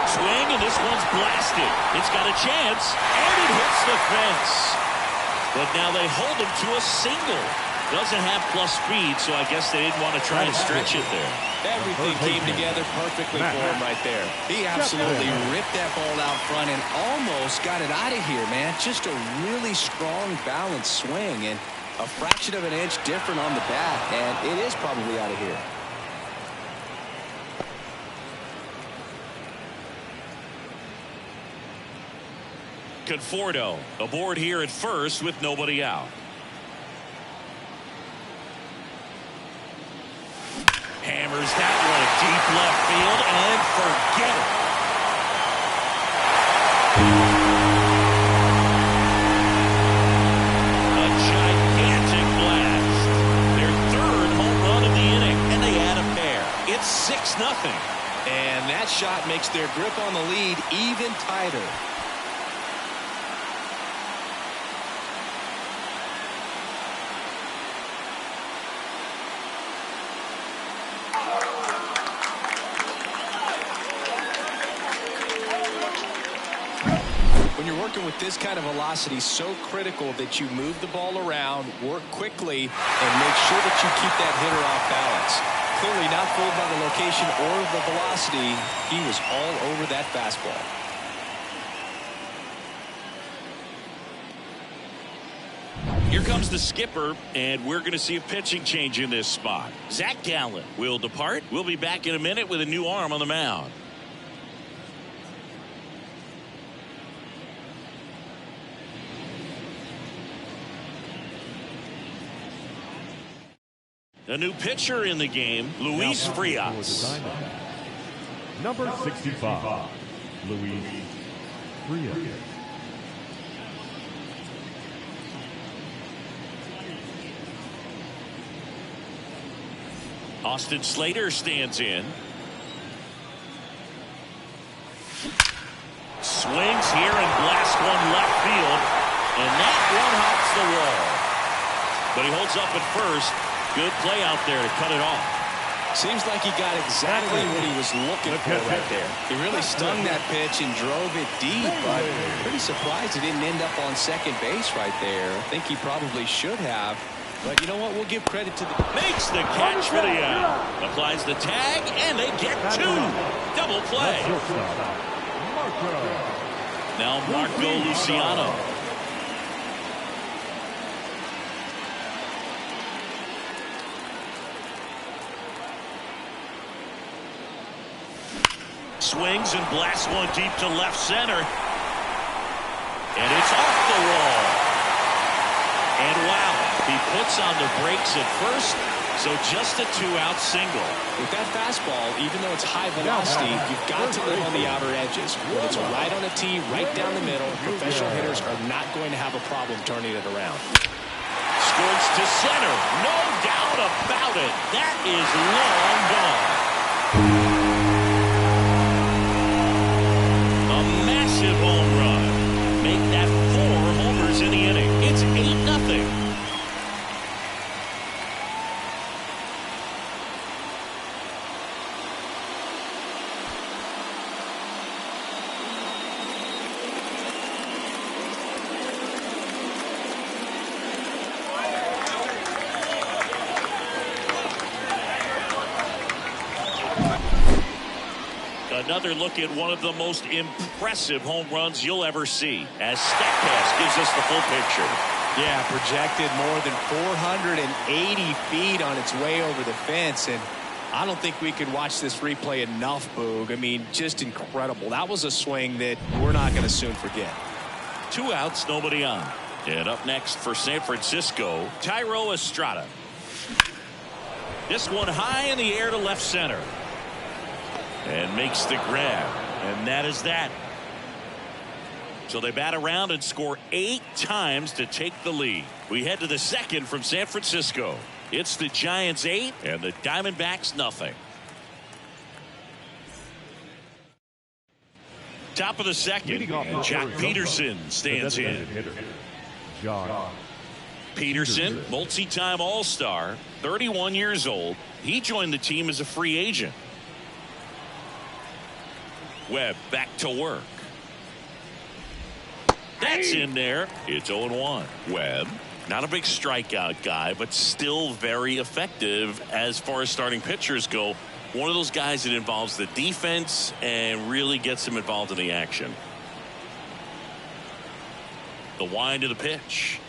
Swing, and this one's blasted. It's got a chance, and it hits the fence. But now they hold him to a single. Doesn't have plus speed, so I guess they didn't want to try and stretch it there. Everything came together perfectly for him right there. He absolutely ripped that ball out front and almost got it out of here, man. Just a really strong, balanced swing, and a fraction of an inch different on the bat, and it is probably out of here. Conforto aboard here at first with nobody out. Hammers that one deep left field and forget it. A gigantic blast. Their third home run of the inning, and they add a pair. It's 6-0. And that shot makes their grip on the lead even tighter. When you're working with this kind of velocity, so critical that you move the ball around, work quickly, and make sure that you keep that hitter off balance. Clearly not fooled by the location or the velocity. He was all over that fastball. Here comes the skipper, and we're going to see a pitching change in this spot. Zach Gallen will depart. We'll be back in a minute with a new arm on the mound. A new pitcher in the game, Luis Frias. Number 65, Luis Frias. Austin Slater stands in. Swings here and blasts one left field. And that one hops the wall. But he holds up at first. Good play out there to cut it off. Seems like he got exactly what he was looking for right there. He really stung that pitch and drove it deep, but pretty surprised he didn't end up on second base right there. I think he probably should have. But you know what? We'll give credit to the... Makes the catch for the out. Applies the tag, and they get two. Double play. Now Marco Luciano. Swings and blasts one deep to left center. And it's off the wall. And wow, he puts on the brakes at first, so just a two-out single. With that fastball, even though it's high velocity, you've got to live on the outer edges. When it's right on a tee, right down the middle, professional hitters are not going to have a problem turning it around. Squirts to center. No doubt about it. That is long gone. A massive home run. Make that 4 homers in the inning. It's 8-0. Another look at one of the most impressive home runs you'll ever see, as StatCast gives us the full picture. Yeah, projected more than 480 feet on its way over the fence, and I don't think we could watch this replay enough, Boog. I mean, just incredible. That was a swing that we're not going to soon forget. 2 outs, nobody on. And up next for San Francisco, Thairo Estrada. This one high in the air to left center. And makes the grab. And that is that. So they bat around and score 8 times to take the lead. We head to the second from San Francisco. It's the Giants 8 and the Diamondbacks nothing. Top of the second, and Jack Peterson stands in. Peterson, multi-time All-Star, 31 years old. He joined the team as a free agent. Webb back to work. That's in there. It's 0-1. Webb, not a big strikeout guy, but still very effective as far as starting pitchers go. One of those guys that involves the defense and really gets them involved in the action. The wind of the pitch.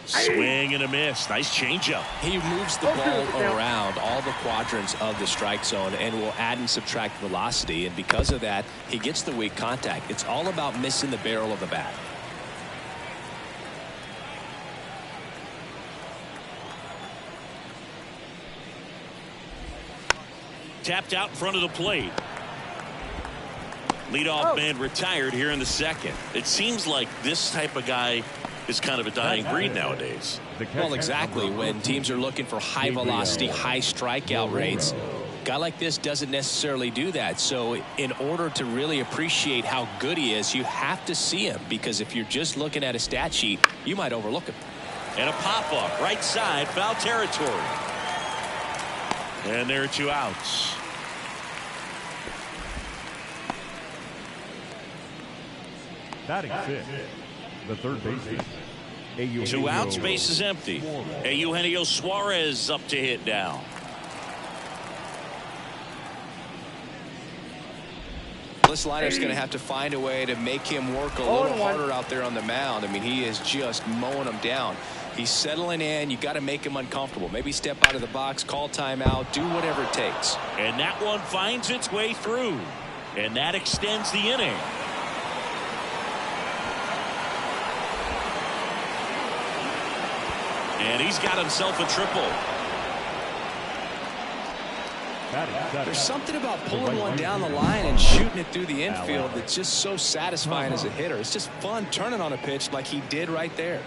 Swing and a miss. Nice changeup. He moves the ball around all the quadrants of the strike zone and will add and subtract velocity. And because of that, he gets the weak contact. It's all about missing the barrel of the bat. Tapped out in front of the plate. Leadoff man retired here in the second. It seems like this type of guy is kind of a dying breed nowadays. Well, exactly. When teams are looking for high velocity, high strikeout rates, a guy like this doesn't necessarily do that. So in order to really appreciate how good he is, you have to see him, because if you're just looking at a stat sheet, you might overlook him. And a pop-up right side, foul territory. And there are 2 outs. Batting 6th, the third baseman. 2 outs, base is empty. Eugenio Suarez up to hit now. This liner's going to have to find a way to make him work a little harder out there on the mound. I mean, he is just mowing them down. He's settling in. You got to make him uncomfortable. Maybe step out of the box, call timeout, do whatever it takes. And that one finds its way through. And that extends the inning. And he's got himself a triple. There's something about pulling one down the line and shooting it through the infield that's just so satisfying as a hitter. It's just fun turning on a pitch like he did right there.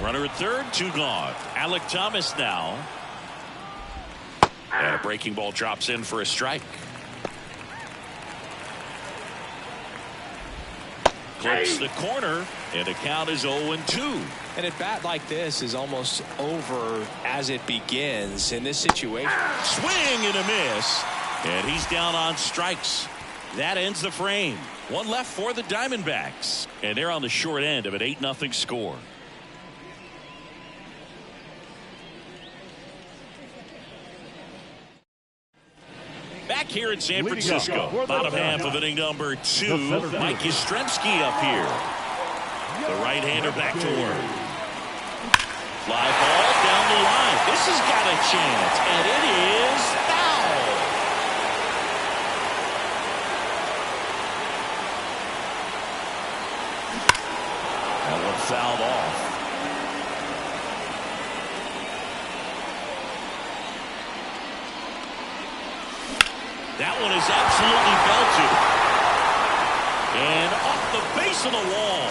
Runner at third, 2 gone. Alec Thomas now. And a breaking ball drops in for a strike. Clips the corner, and the count is 0-2. And a bat like this is almost over as it begins in this situation. Swing and a miss, and he's down on strikes. That ends the frame. One left for the Diamondbacks. And they're on the short end of an 8-0 score. Back here in San Francisco, bottom half of inning number 2, Mike Yastrzemski up here. The right-hander back to work. Fly ball down the line. This has got a chance, and it is foul. That one fouled off. That one is absolutely belted. And off the base of the wall.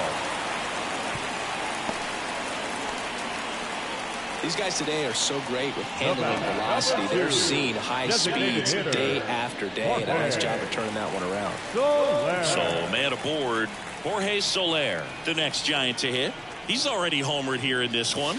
These guys today are so great with handling velocity. They're seeing high speeds day after day. And a nice job of turning that one around. So, man aboard, Jorge Soler, the next Giant to hit. He's already homered here in this one.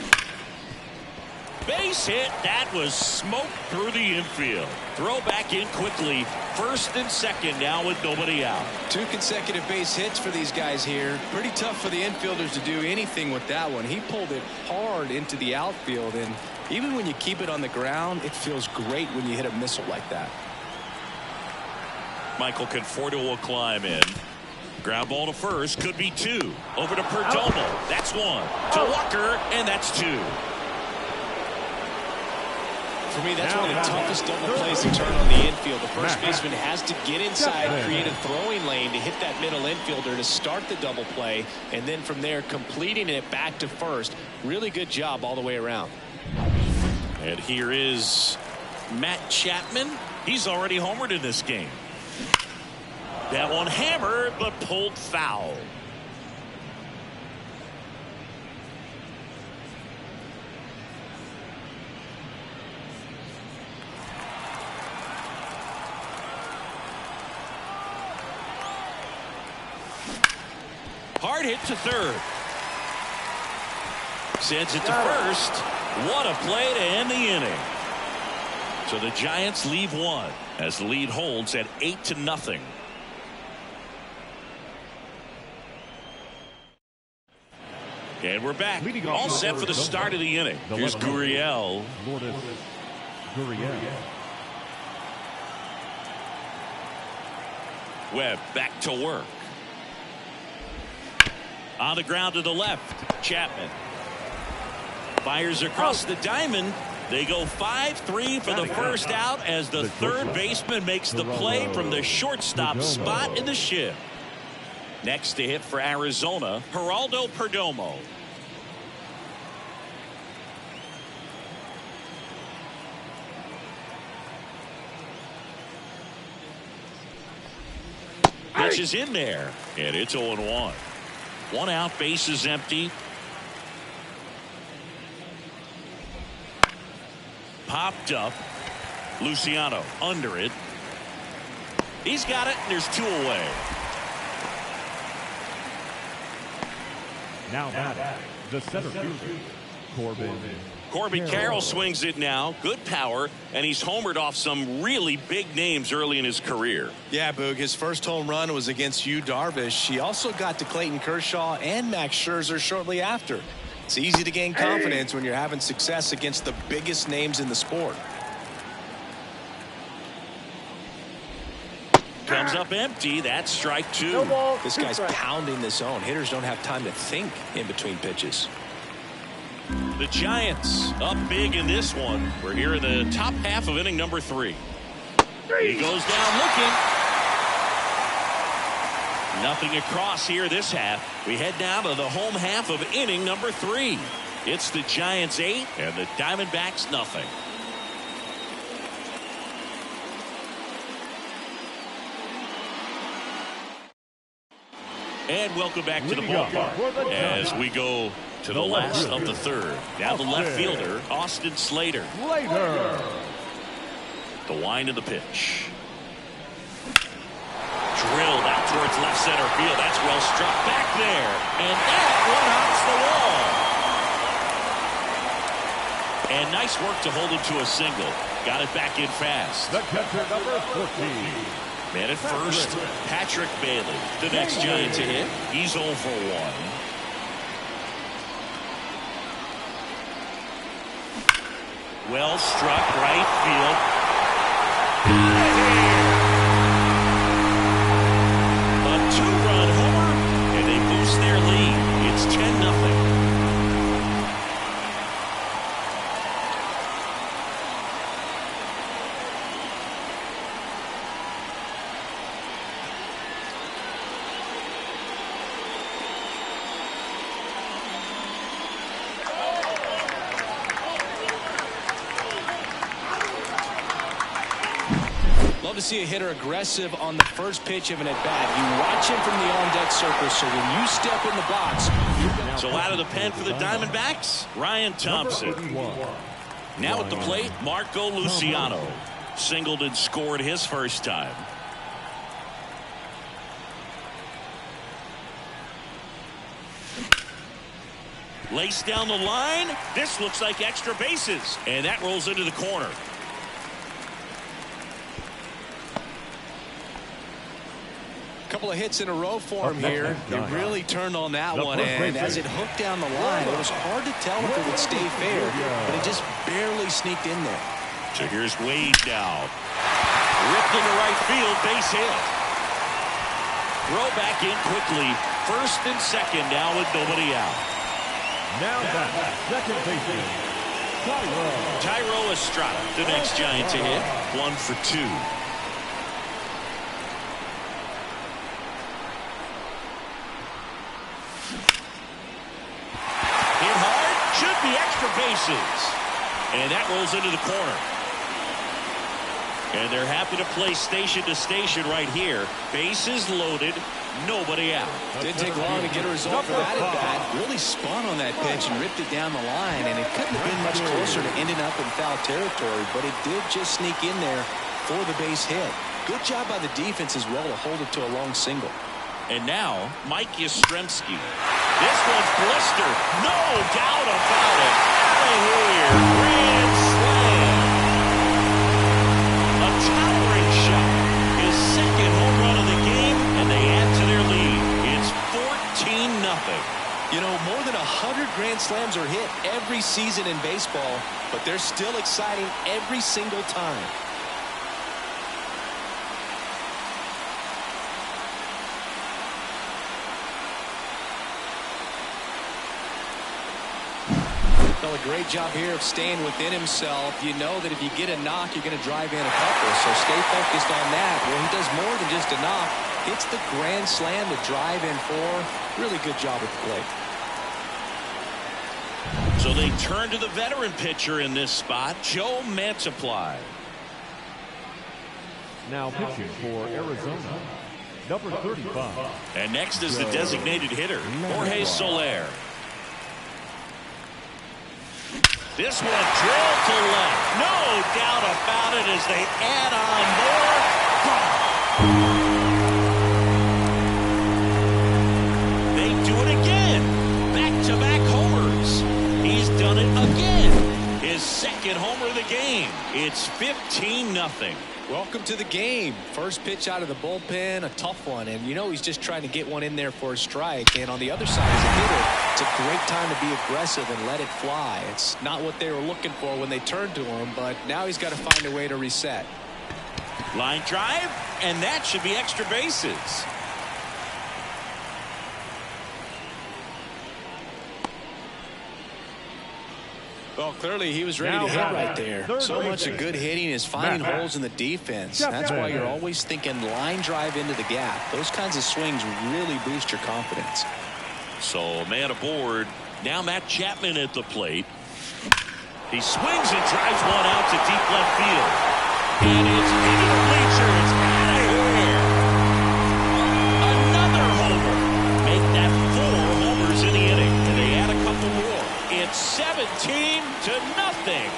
Base hit. That was smoked through the infield. Throw back in quickly. First and second now with nobody out. 2 consecutive base hits for these guys here. Pretty tough for the infielders to do anything with that one. He pulled it hard into the outfield, and even when you keep it on the ground, it feels great when you hit a missile like that. Michael Conforto will climb in. Ground ball to first. Could be 2. Over to Perdomo. That's 1. To Walker, and that's 2. For me, that's one of the toughest double plays to turn on the infield. The first baseman has to get inside, create a throwing lane to hit that middle infielder to start the double play, and then from there completing it back to first. Really good job all the way around. And here is Matt Chapman. He's already homered in this game. That one hammered but pulled foul. Hard hit to third. Sends it to first. What a play to end the inning. So the Giants leave 1 as the lead holds at 8-0. And we're back. All set for the start of the inning. Here's Gurriel. Webb back to work. On the ground to the left. Chapman fires across the diamond. They go 5-3 for the first out as the third baseman makes the play from the shortstop spot in the shift. Next to hit for Arizona, Geraldo Perdomo. Pitch is in there, and it's 0-1. 1 out, base is empty. Popped up. Luciano under it. He's got it, and there's 2 away. Now batting, the center fielder, Corbin Carroll swings it now. Good power, and he's homered off some really big names early in his career. Yeah, Boog, his first home run was against Yu Darvish. He also got to Clayton Kershaw and Max Scherzer shortly after. It's easy to gain confidence when you're having success against the biggest names in the sport. Comes up empty. That's strike 2. This guy's pounding the zone. Hitters don't have time to think in between pitches. The Giants up big in this one. We're here in the top half of inning number 3. He goes down looking. Nothing across here this half. We head down to the home half of inning number 3. It's the Giants 8 and the Diamondbacks nothing. And welcome back to the ballpark as we go to the last of the third. Now the left fielder, Austin Slater. The wind of the pitch. Drilled out towards left center field. That's well struck back there. And that one hops the wall. And nice work to hold him to a single. Got it back in fast. The catcher, number 14, Man at first, Patrick Bailey, the next Giant to hit. He's 0 for 1. Well struck, right field. A 2-run homer, and they boost their lead. It's 10-0. Love to see a hitter aggressive on the first pitch of an at-bat. You watch him from the on-deck circle, so when you step in the box. So out of the pen for the Diamondbacks, Ryan Thompson. Now at the plate, Marco Luciano. Singled and scored his first time. Laced down the line. This looks like extra bases. And that rolls into the corner. Couple of hits in a row for him here. He really turned on that one, and as it hooked down the line, it was hard to tell if it would stay fair, but it just barely sneaked in there. So here's Wade now. Ripped into right field, base hit. Throw back in quickly. First and second now with nobody out. Now back, second baseman, Tyro Estrada, the next Giant to hit. 1 for 2. Hit hard, should be extra bases. And that rolls into the corner. And they're happy to play station to station right here. Bases loaded, nobody out. Didn't take long to get a result for that at bat. Really spun on that pitch and ripped it down the line, and it couldn't have been much closer to ending up in foul territory, but it did just sneak in there for the base hit. Good job by the defense as well to hold it to a long single. And now, Mike Yastrzemski. This one's blistered. No doubt about it. Out of here. Grand slam. A towering shot. His second home run of the game, and they add to their lead. It's 14-0. You know, more than 100 grand slams are hit every season in baseball, but they're still exciting every single time. Well, a great job here of staying within himself. You know that if you get a knock, you're going to drive in a couple. So stay focused on that. Well, he does more than just a knock. Hits the grand slam to drive in 4. Really good job at the plate. So they turn to the veteran pitcher in this spot, Joe Mantiply. now pitching for Arizona, number 35. And next is the designated hitter, Jorge Soler. This one drilled to left. No doubt about it as they add on more. They do it again. Back-to-back homers. He's done it again. His second homer of the game. It's 15-0. Welcome to the game. First pitch out of the bullpen, a tough one, and you know he's just trying to get one in there for a strike. And on the other side as a hitter, it's a great time to be aggressive and let it fly. It's not what they were looking for when they turned to him, but now he's got to find a way to reset. Line drive, and that should be extra bases. Well, clearly he was ready to hit right there. So much of good hitting is finding holes in the defense. That's why you're always thinking line drive into the gap. Those kinds of swings really boost your confidence. So man aboard. Now Matt Chapman at the plate. He swings and drives one out to deep left field. And it's into the bleachers. Out of here. Another homer. Make that 4 homers in the inning. And they add a couple more. It's 17-0.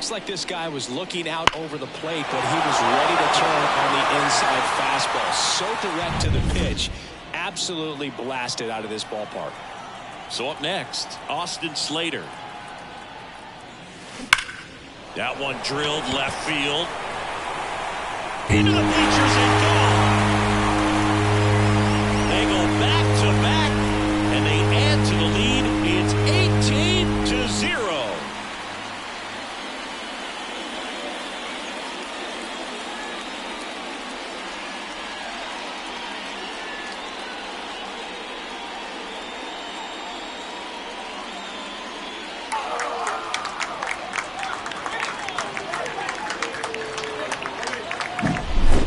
Looks like this guy was looking out over the plate, but he was ready to turn on the inside fastball. So direct to the pitch. Absolutely blasted out of this ballpark. So up next, Austin Slater. That one drilled left field. Into the bleachers and gone. They go back to back, and they add to the lead. It's 18-0.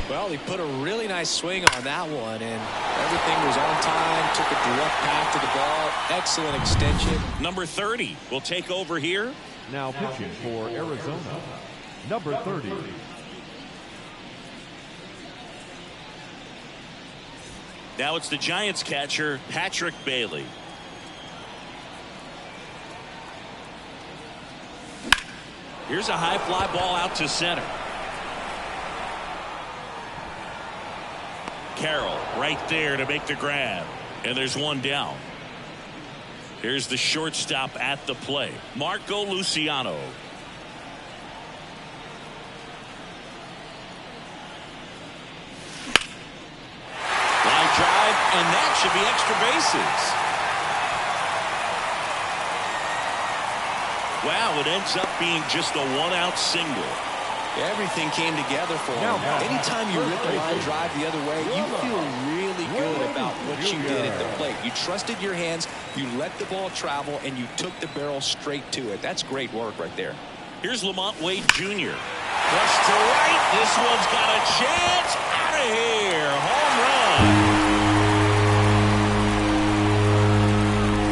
Well, he put a really nice swing on that one, and everything was on time. Took a direct path to the ball. Excellent extension. Number 30 will take over here. Now pitching for Arizona, number 30. Now it's the Giants catcher, Patrick Bailey. Here's a high fly ball out to center. Carroll right there to make the grab. And there's one down. Here's the shortstop at the plate, Marco Luciano. Line drive, and that should be extra bases. Wow, it ends up being just a one-out single. Everything came together for him. Anytime you rip a line drive the other way, you feel really good about what you did at the plate. You trusted your hands, you let the ball travel, and you took the barrel straight to it. That's great work right there. Here's Lamont Wade Jr. Push to right. This one's got a chance. Out of here. Home run.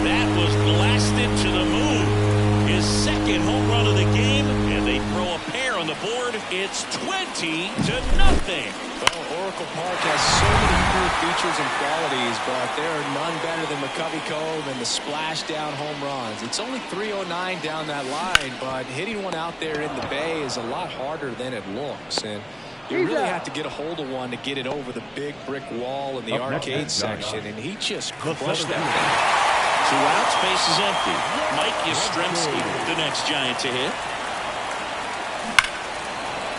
That was blasted to the moon. His second home run of the game, and they throw a pair on the board. It's 20-0. Well, Oracle Park has so many cool features and qualities, but there are none better than McCovey Cove and the splash-down home runs. It's only 309 down that line, but hitting one out there in the bay is a lot harder than it looks. And you really have to get a hold of one to get it over the big brick wall in the arcade section, and he just crushed that thing. 2 outs, base is empty. Mike Yastrzemski, the next Giant to hit.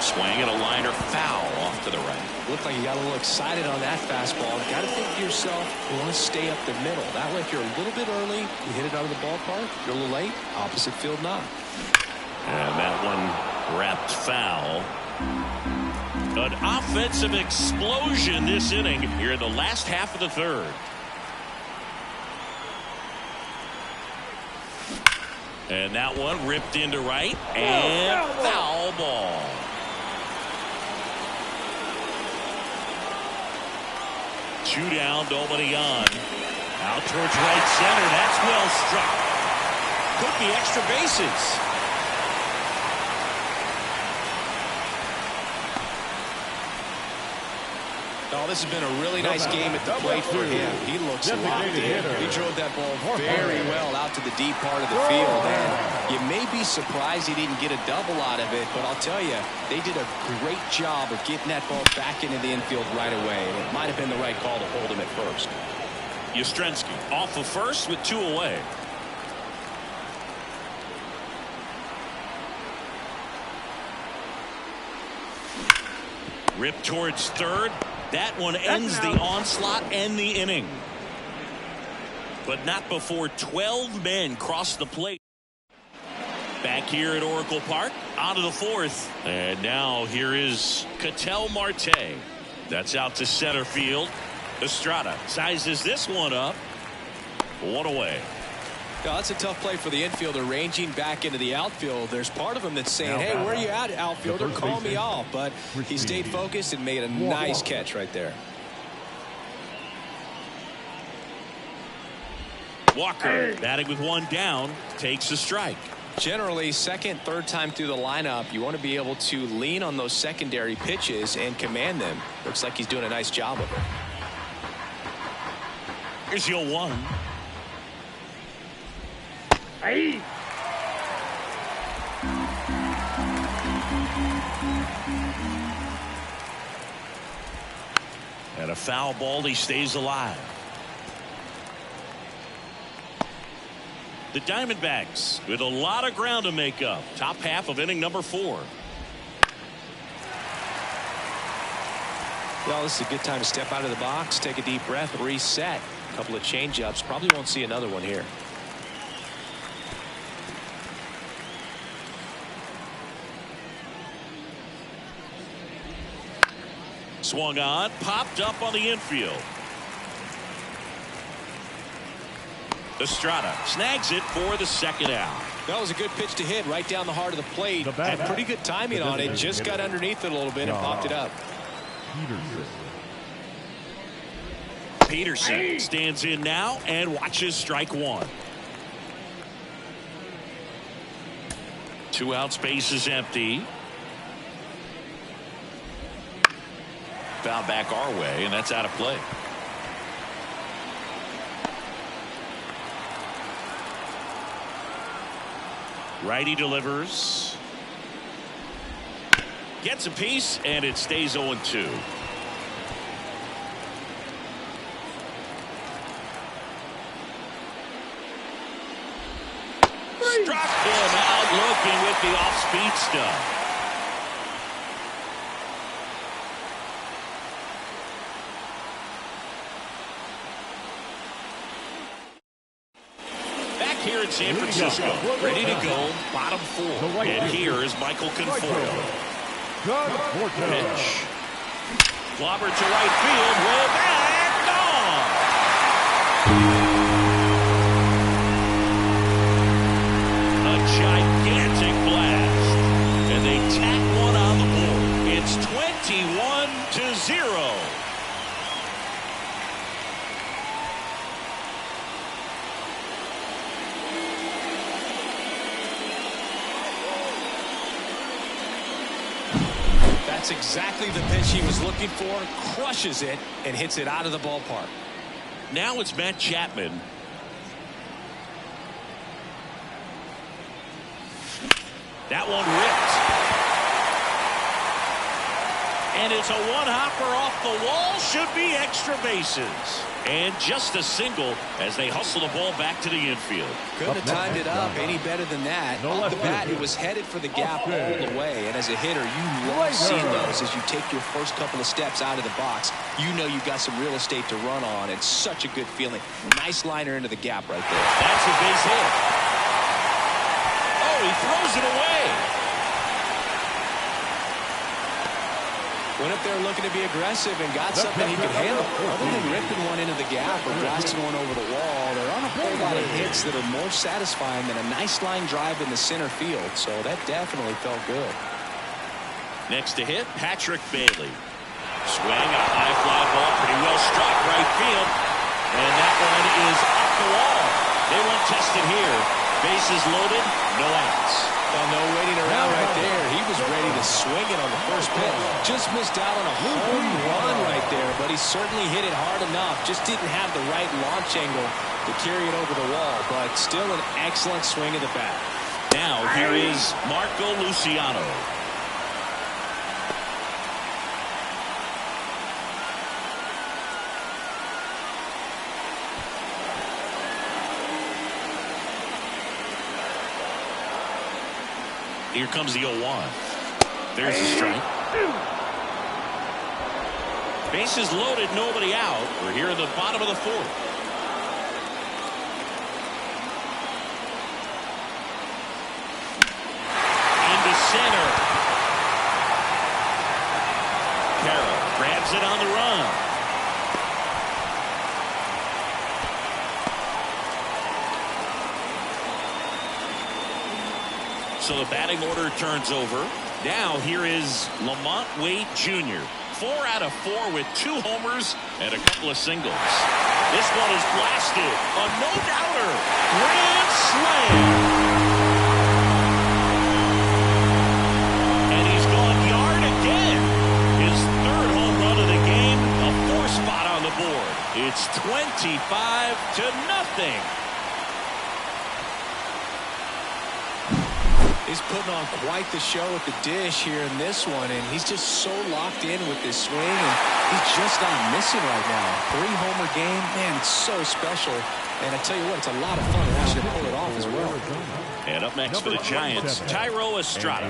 Swing and a liner foul off to the right. Looked like you got a little excited on that fastball. Got to think to yourself, you want to stay up the middle. That way, if you're a little bit early, you hit it out of the ballpark. If you're a little late, opposite field knock. And that one wrapped foul. An offensive explosion this inning here in the last half of the third. And that one ripped into right and foul ball. Two down, nobody on. Out towards right center. That's well struck. Could be extra bases. Oh, this has been a really nice game at the plate for him. He looks locked in. He drove that ball very well out to the deep part of the field. And you may be surprised he didn't get a double out of it, but I'll tell you, they did a great job of getting that ball back into the infield right away. And it might have been the right call to hold him at first. Yastrzemski off of first with 2 away. Rip towards third. That one ends the onslaught and the inning. But not before 12 men cross the plate. Back here at Oracle Park, out of the fourth. And now here is Ketel Marte. That's out to center field. Estrada sizes this one up. 1 away. Now, that's a tough play for the infielder ranging back into the outfield. There's part of him that's saying, hey, where are you at, outfielder? Call me off. But he stayed focused and made a nice catch right there. Walker batting with 1 down, takes a strike. Generally, second, third time through the lineup, you want to be able to lean on those secondary pitches and command them. Looks like he's doing a nice job of it. Here's your 1. And a foul ball, he stays alive. The Diamondbacks with a lot of ground to make up. Top half of inning number 4. Well, this is a good time to step out of the box, take a deep breath, reset. A couple of change-ups. Probably won't see another one here. Swung on, popped up on the infield. Estrada snags it for the second out. That was a good pitch to hit right down the heart of the plate. And pretty good timing on it. Just got underneath it a little bit and popped it up. Peterson stands in now and watches strike 1. 2 outs, base is empty. Foul back our way, and that's out of play. Righty delivers. Gets a piece, and it stays 0-2. Struck him out looking with the off-speed stuff. Here in San Francisco, ready to go, bottom 4. And here is Michael Conforto. Pitch. Clobber to right field, way back, gone. A gigantic blast. And they tack one on the board. It's 21-0. That's exactly the pitch he was looking for. Crushes it and hits it out of the ballpark. Now it's Matt Chapman. That one ripped. And it's a one-hopper off the wall. Should be extra bases. And just a single as they hustle the ball back to the infield. Couldn't have timed it up any better than that. Off the bat, it was headed for the gap all the way. And as a hitter, you love seeing those as you take your first couple of steps out of the box. You know you've got some real estate to run on. It's such a good feeling. Nice liner into the gap right there. That's a base hit. Oh, he throws it away. Went up there looking to be aggressive and got something he could handle. Other than ripping one into the gap or blasting one over the wall, there aren't a whole lot of hits that are more satisfying than a nice line drive in the center field. So that definitely felt good. Next to hit, Patrick Bailey. Swing, a high fly ball, pretty well struck right field. And that one is up the wall. They won't test it here. Bases loaded, no outs. Well, no waiting around right there. He was ready to swing it on the first pitch. Just missed out on a home run right there, but he certainly hit it hard enough. Just didn't have the right launch angle to carry it over the wall, but still an excellent swing of the bat. Now here is Marco Luciano. Here comes the 0-1. There's the strike. Bases loaded, nobody out. We're here in the bottom of the 4th. Into center. Carroll grabs it on the run. So the batting order turns over. Now here is Lamont Wade Jr. 4 out of 4 with 2 homers and a couple of singles. This one is blasted. A no-doubter. Grand slam. And he's gone yard again. His 3rd home run of the game. A 4-spot on the board. It's 25-0. He's putting on quite the show with the dish here in this one, and he's just so locked in with this swing, and he's just not missing right now. 3-homer game, man, it's so special. And I tell you what, it's a lot of fun watching him pull it off as well. And up next for the Giants, Thairo Estrada.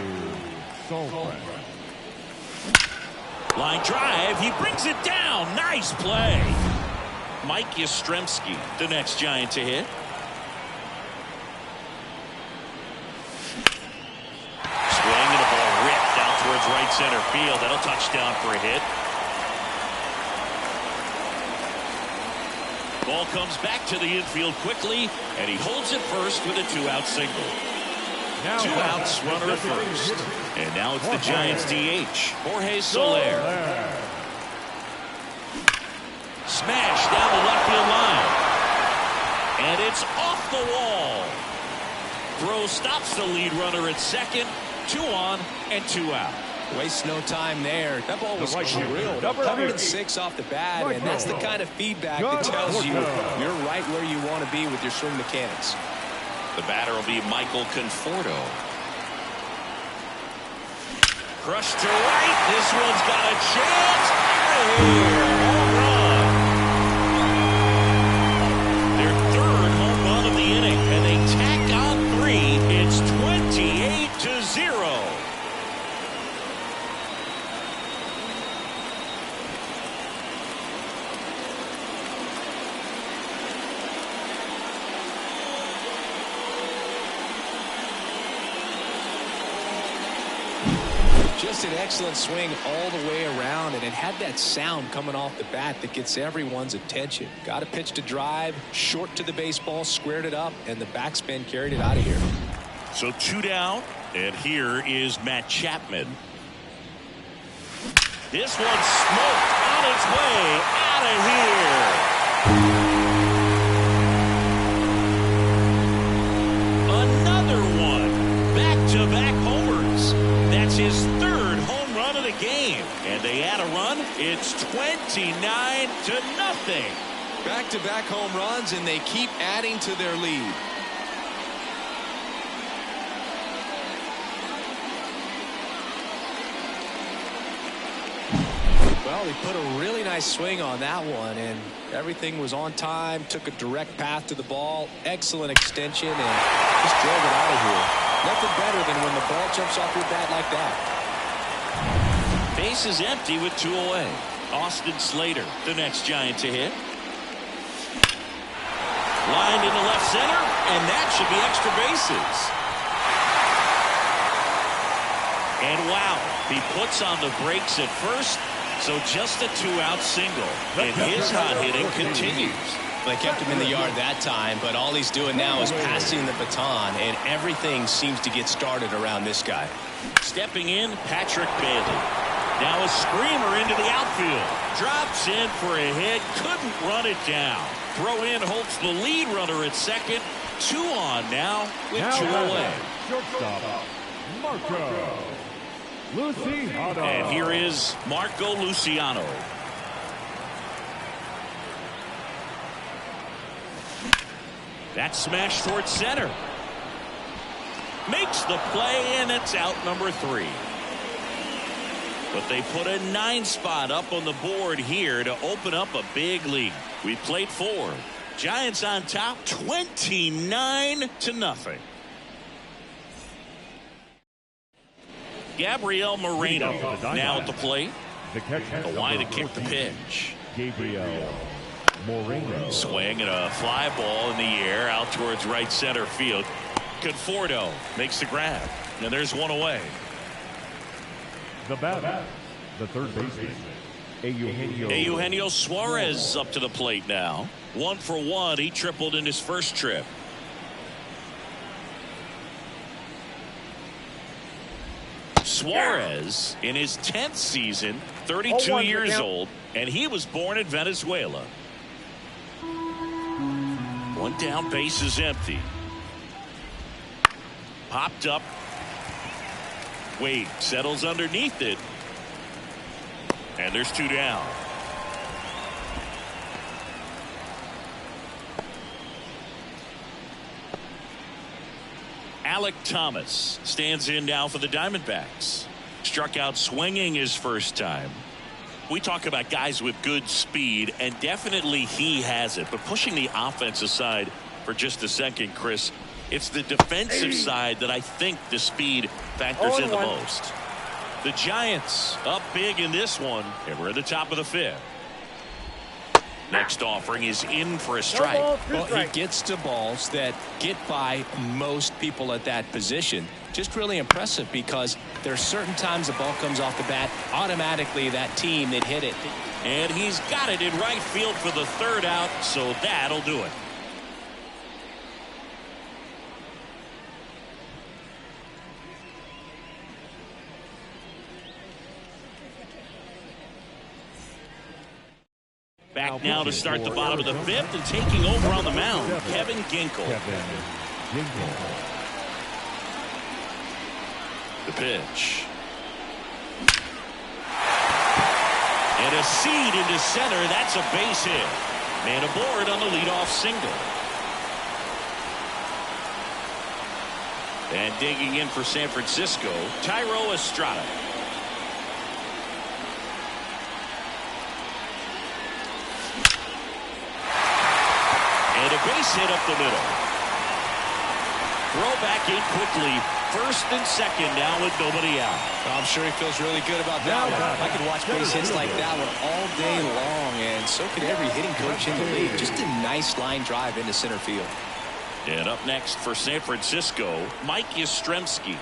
Line drive, he brings it down. Nice play. Mike Yastrzemski, the next Giant to hit. Swing and a ball ripped down towards right center field. That'll touch down for a hit. Ball comes back to the infield quickly, and he holds it first with a 2-out single. 2 outs, runner at first. And now it's the Giants DH, Jorge Soler. Smash down the left field line. And it's off the wall. Throw stops the lead runner at second. 2 on and 2 out. Waste no time there. That ball was drilled. 106 off the bat, and that's the kind of feedback that tells you you're right where you want to be with your swing mechanics. The batter will be Michael Conforto. Crushed to right. This one's got a chance. Out of here. Home run. Their 3rd home run of the inning, and they tack on 3. It's 28-0. Just an excellent swing all the way around, and it had that sound coming off the bat that gets everyone's attention. Got a pitch to drive, short to the baseball, squared it up, and the backspin carried it out of here. So 2 down, and here is Matt Chapman. This one's smoked on its way out of here. Another one. Back-to-back homers. That's his 3rd home run of the game. And they add a run. It's 29-0. Back-to-back home runs, and they keep adding to their lead. Well, he put a really nice swing on that one, and everything was on time. Took a direct path to the ball. Excellent extension, and just drove it out of here. Nothing better than when the ball jumps off your bat like that. Base is empty with 2 away. Austin Slater, the next Giant to hit. Lined into left center, and that should be extra bases. And wow, he puts on the brakes at first, so just a 2-out single. And his hot hitting continues. They kept him in the yard that time, but all he's doing now is passing the baton, and everything seems to get started around this guy. Stepping in, Patrick Bailey. Now a screamer into the outfield. Drops in for a hit. Couldn't run it down. Throw in holds the lead runner at second. 2 on now with 2 away. Shortstop, Marco Luciano. And here is Marco Luciano. That smash towards center. Makes the play, and it's out number 3. But they put a 9 spot up on the board here to open up a big lead. We played 4. Giants on top 29-0. Gabriel Moreno now at the plate. The line to kick the pitch. Gabriel Moreno. Swing and a fly ball in the air out towards right center field. Conforto makes the grab. And there's 1 away. The batter, the third baseman, Eugenio Suarez up to the plate now. 1 for 1. He tripled in his first trip. Suarez in his 10th season, 32 years old, and he was born in Venezuela. 1 down, base is empty. Popped up. Wade settles underneath it. And there's 2 down. Alec Thomas stands in now for the Diamondbacks. Struck out swinging his first time. We talk about guys with good speed, and definitely he has it. But pushing the offense aside for just a second, Chris, it's the defensive side that I think the speed factors in the most. The Giants up big in this one, and we're at the top of the fifth. Next offering is in for a strike. Well, he gets to balls that get by most people at that position. Just really impressive because there's certain times the ball comes off the bat, automatically that team that hit it. And he's got it in right field for the third out, so that'll do it. Back now to start the bottom of the fifth, and taking over on the mound, Kevin Ginkel. The pitch. And a seed into center. That's a base hit. Man aboard on the leadoff single. And digging in for San Francisco, Thairo Estrada. And a base hit up the middle. Throw back in quickly. First and second now with nobody out. Well, I'm sure he feels really good about that one. I could watch base hits like that one all day long, and so could every hitting coach in the league. Just a nice line drive into center field. And up next for San Francisco, Mike Yastrzemski.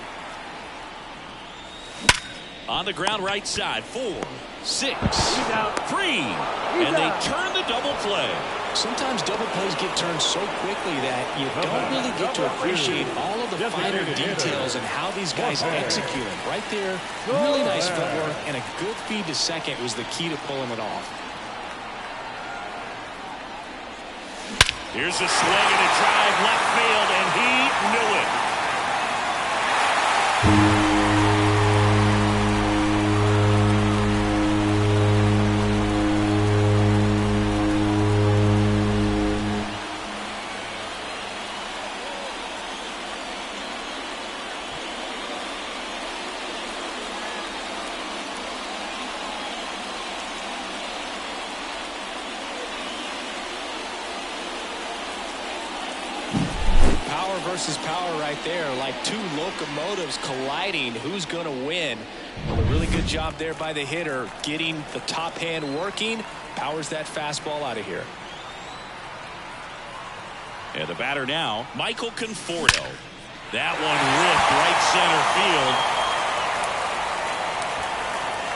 On the ground right side, 4, 6, 3, and they turn the double play. Sometimes double plays get turned so quickly that you don't really get to appreciate all of the finer details and how these guys execute them. Right there, really nice footwork, and a good feed to second was the key to pulling it off. Here's a swing and a drive left field, and he knew it. Versus power right there, like two locomotives colliding. Who's going to win? Well, a really good job there by the hitter, getting the top hand working. Powers that fastball out of here. And the batter now, Michael Conforto. That one ripped right center field.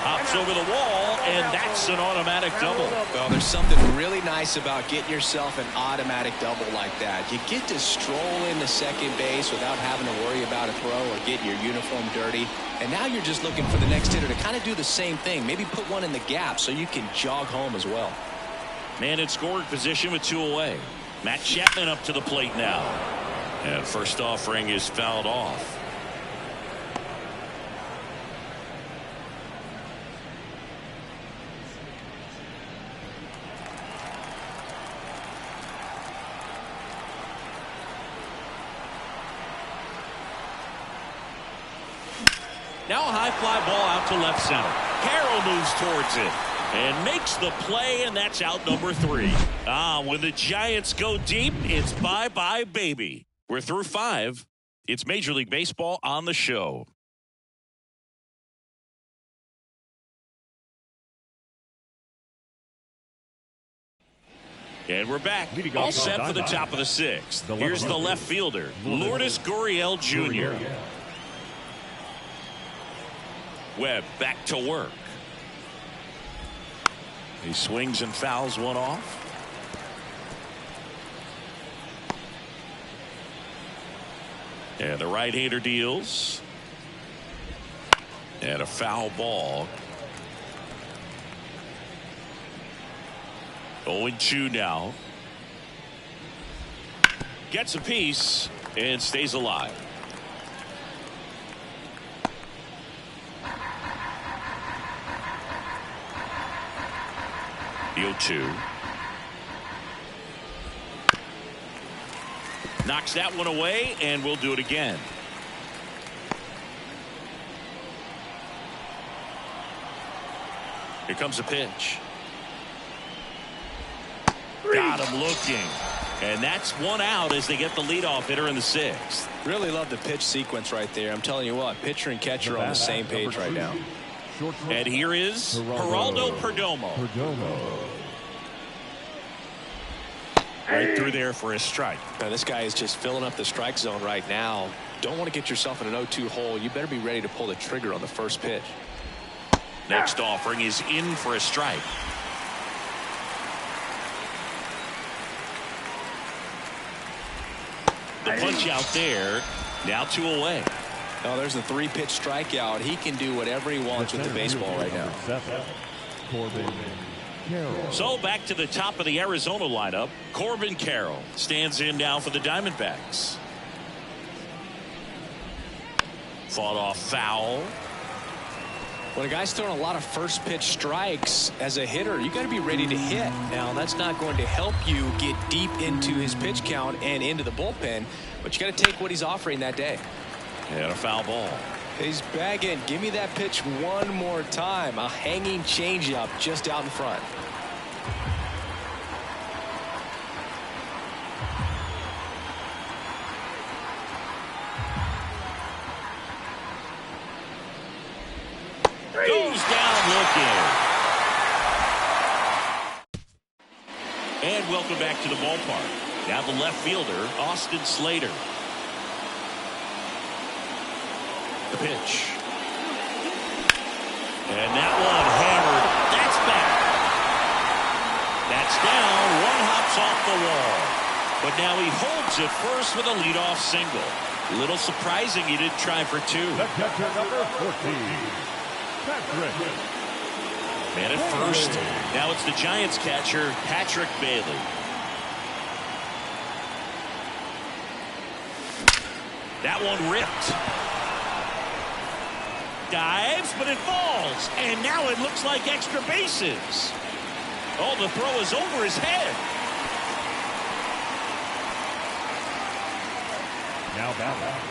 Hops over the wall, and that's an automatic double. Well, there's something really nice about getting yourself an automatic double like that. You get to stroll into second base without having to worry about a throw or getting your uniform dirty. And now you're just looking for the next hitter to kind of do the same thing. Maybe put one in the gap so you can jog home as well. Man in scoring position with 2 away. Matt Chapman up to the plate now. And first offering is fouled off. Now a high fly ball out to left center. Carroll moves towards it and makes the play, and that's out number 3. When the Giants go deep, it's bye-bye, baby. We're through 5. It's Major League Baseball on the show. And we're back. All set for the top of the 6th. Here's the left fielder, Lourdes Gurriel Jr. Webb back to work. He swings and fouls one off. And the right-hander deals. And a foul ball. 0-2 now. Gets a piece and stays alive. The 0-2. Knocks that one away, and we'll do it again. Here comes a pitch. Got him looking. And that's one out as they get the leadoff hitter in the sixth. Really love the pitch sequence right there. I'm telling you what, pitcher and catcher are on the same page right now. And here is Geraldo Perdomo. Right through there for a strike. Now, this guy is just filling up the strike zone right now. Don't want to get yourself in an 0-2 hole. You better be ready to pull the trigger on the first pitch. Next offering is in for a strike. The punch out there. Now 2 away. Oh, there's a 3-pitch strikeout. He can do whatever he wants with the baseball right now. So back to the top of the Arizona lineup. Corbin Carroll stands in now for the Diamondbacks. Fought off foul. When a guy's throwing a lot of first pitch strikes as a hitter, you got to be ready to hit. Now, that's not going to help you get deep into his pitch count and into the bullpen, but you got to take what he's offering that day. And a foul ball. He's bagging. Give me that pitch one more time. A hanging changeup just out in front. Goes down looking. And welcome back to the ballpark. Now the left fielder, Austin Slater. The pitch. And that one hammered. That's back. That's down. One hops off the wall. But now he holds it first with a leadoff single. Little surprising he didn't try for 2. The catcher, number 14. Man at first. Now it's the Giants catcher, Patrick Bailey. That one ripped. Dives, but it falls. And now it looks like extra bases. Oh, the throw is over his head. Now back.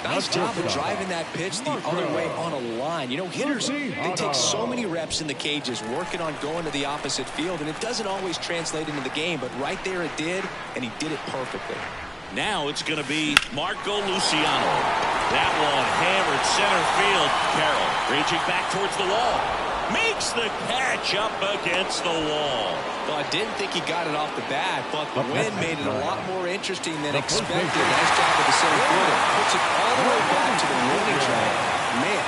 Nice job of driving that pitch the other way on a line. You know, hitters, they take so many reps in the cages working on going to the opposite field, and it doesn't always translate into the game, but right there it did, and he did it perfectly. Now it's going to be Marco Luciano. That one hammered center field. Carroll reaching back towards the wall. Makes the catch up against the wall. Well, I didn't think he got it off the bat, but the wind made it a lot more interesting than expected. Nice job of the center fielder. Puts it all the way back to the warning track. Man.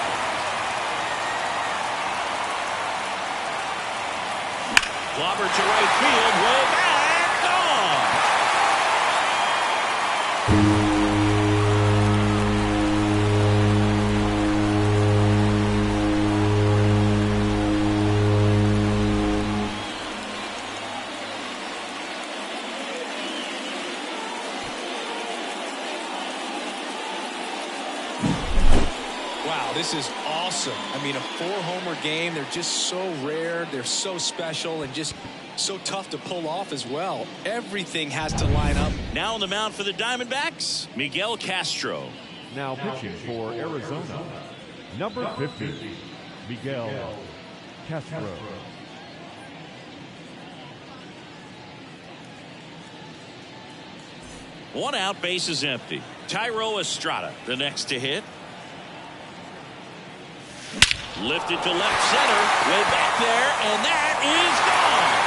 Clobber to right field. Way back. Gone. Wow, this is awesome. I mean, a 4-homer game. They're just so rare. They're so special and just so tough to pull off as well. Everything has to line up. Now on the mound for the Diamondbacks, Miguel Castro. Now pitching for Arizona, number 50, Miguel Castro. One out, base is empty. Thairo Estrada, the next to hit. Lifted to left center, way back there, and that is gone.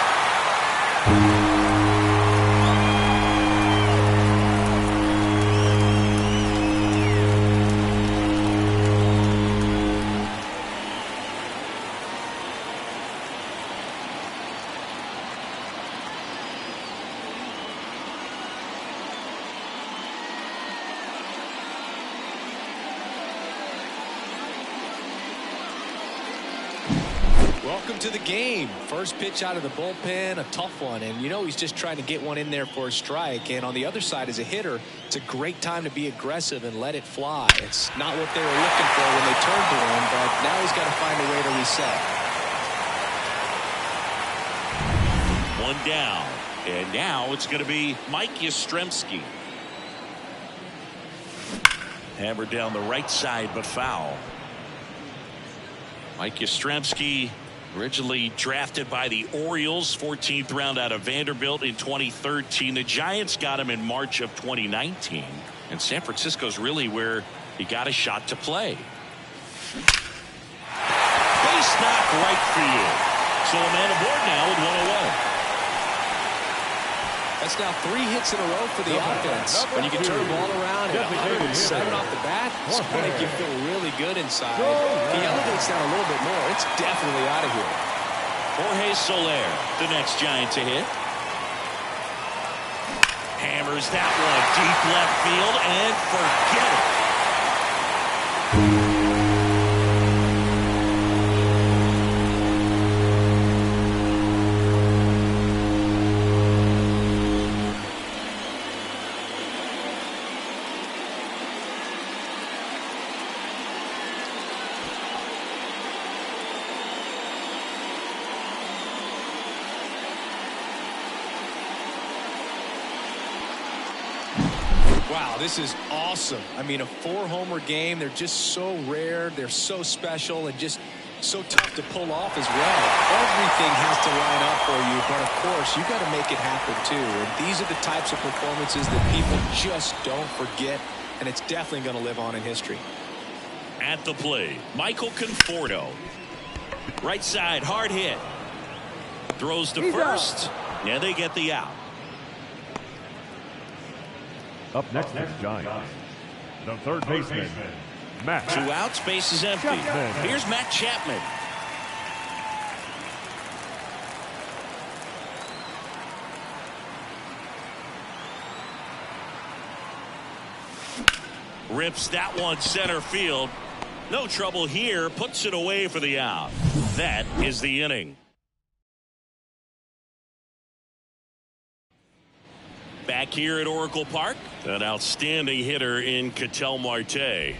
Welcome to the game. First pitch out of the bullpen, a tough one, and you know he's just trying to get one in there for a strike. And on the other side, as a hitter, it's a great time to be aggressive and let it fly. It's not what they were looking for when they turned to him, but now he's got to find a way to reset. One down, and now it's going to be Mike Yastrzemski. Hammered down the right side, but foul. Mike Yastrzemski Originally drafted by the Orioles, 14th round out of Vanderbilt in 2013. The Giants got him in March of 2019. And San Francisco's really where he got a shot to play. Base knock right field. So a man aboard now with one away. That's now 3 hits in a row for the offense. When you can turn the ball around and 107 off the bat, it's going to make you feel really good inside. If he elevates down a little bit more, it's definitely out of here. Jorge Soler, the next Giant to hit. Hammers that one deep left field and forget it. Wow, this is awesome. I mean, a 4-homer game. They're just so rare. They're so special and just so tough to pull off as well. Everything has to line up for you, but of course, you got to make it happen too. And these are the types of performances that people just don't forget, and it's definitely going to live on in history. At the plate, Michael Conforto. Right side, hard hit. Throws to first, and they get the out. Up next is Giants. The third baseman, Matt. 2 outs, base is empty. Chapman. Here's Matt Chapman. Rips that one center field. No trouble here. Puts it away for the out. That is the inning. Back here at Oracle Park, an outstanding hitter in Ketel Marte. And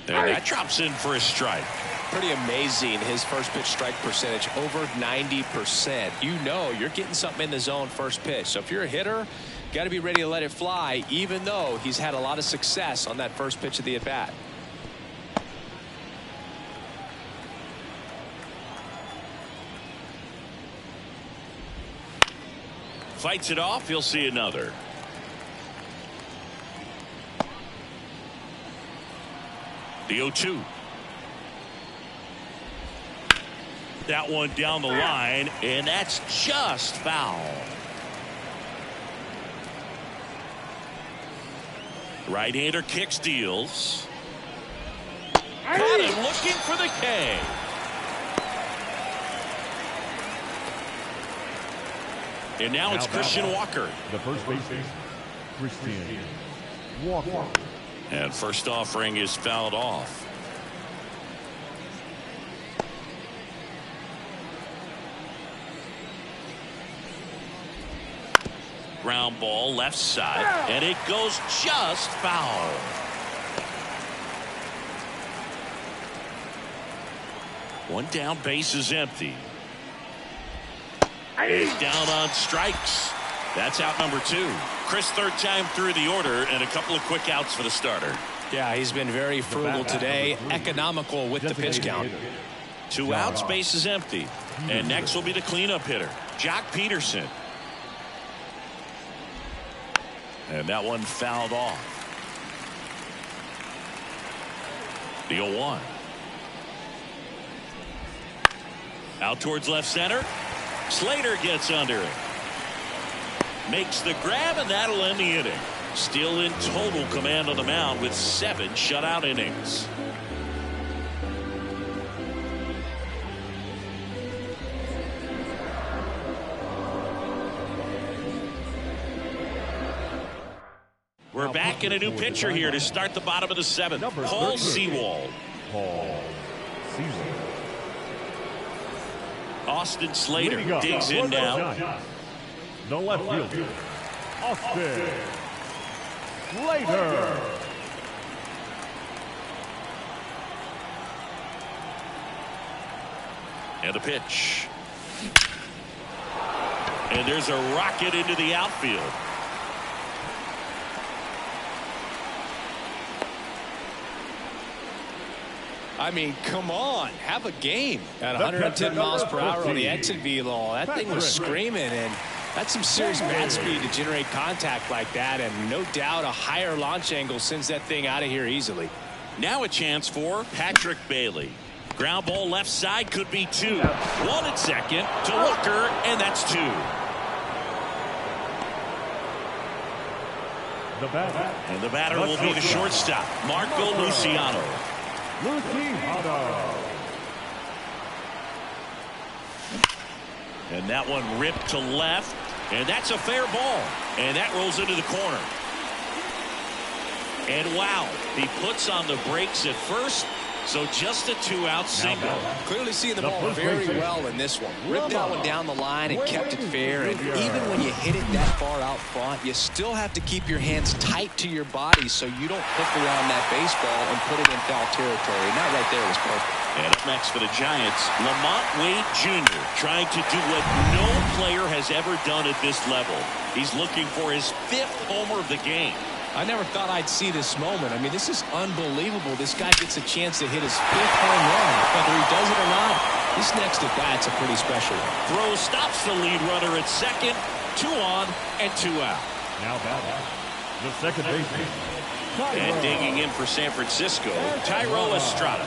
that drops in for a strike. Pretty amazing, his first pitch strike percentage, over 90%. You know you're getting something in the zone first pitch. So if you're a hitter, got to be ready to let it fly, even though he's had a lot of success on that first pitch of the at-bat. Fights it off. He'll see another. The 0-2. That one down the line, and that's just foul. Right-hander kicks, deals. Got him looking for the K. And now it's Christian Walker. The first baseman, Christian Walker. And first offering is fouled off. Ground ball left side, and it goes just foul. One down, base is empty. He's down on strikes. That's out number 2. Chris, third time through the order, and a couple of quick outs for the starter. Yeah, he's been very frugal today, economical with the pitch count. 2 outs, base is empty. And next will be the cleanup hitter, Jock Peterson. And that one fouled off. The 0-1. Out towards left center. Slater gets under it. Makes the grab, and that'll end the inning. Still in total command on the mound with 7 shutout innings. We're back in a new pitcher here to start the bottom of the 7th. Paul Sewald. Paul Sewald. Austin Slater digs in now. The left fielder, Austin Slater. And a pitch. And there's a rocket into the outfield. I mean, come on, have a game. At 110 miles per hour on the exit velo, that thing was screaming, and that's some serious bat speed to generate contact like that, and no doubt a higher launch angle sends that thing out of here easily. Now a chance for Patrick Bailey. Ground ball left side, could be 2. 1 at second to Looker, and that's 2. And the batter will be the shortstop, Marco Luciano. And that one ripped to left, and that's a fair ball, and that rolls into the corner. And wow, he puts on the brakes at first, so just a 2-out single. Clearly seeing the ball very well in this one. Ripped that one down the line and kept it fair, and even when you hit it that far out front, you still have to keep your hands tight to your body so you don't hook around that baseball and put it in foul territory. And that right there was perfect. And up next for the Giants, Lamont Wade Jr. trying to do what no player has ever done at this level. He's looking for his 5th homer of the game. I never thought I'd see this moment. I mean, this is unbelievable. This guy gets a chance to hit his 5th home run. Whether he does it or not, this next at bat's a pretty special one. Throw stops the lead runner at second. 2 on and 2 out. Now batting, the second baseman. And digging in for San Francisco, Thairo Estrada.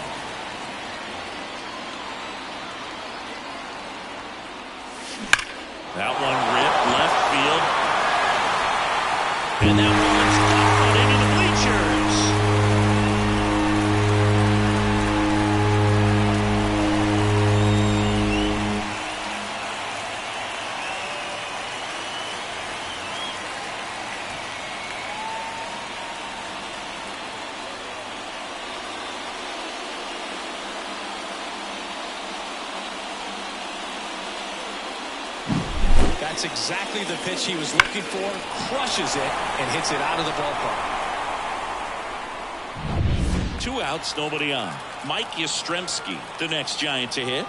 That one ripped left field. And that one's caught into the bleachers. That's exactly the pitch he was looking for. Crushes it and hits it out of the ballpark. 2 outs, nobody on. Mike Yastrzemski, the next Giant to hit.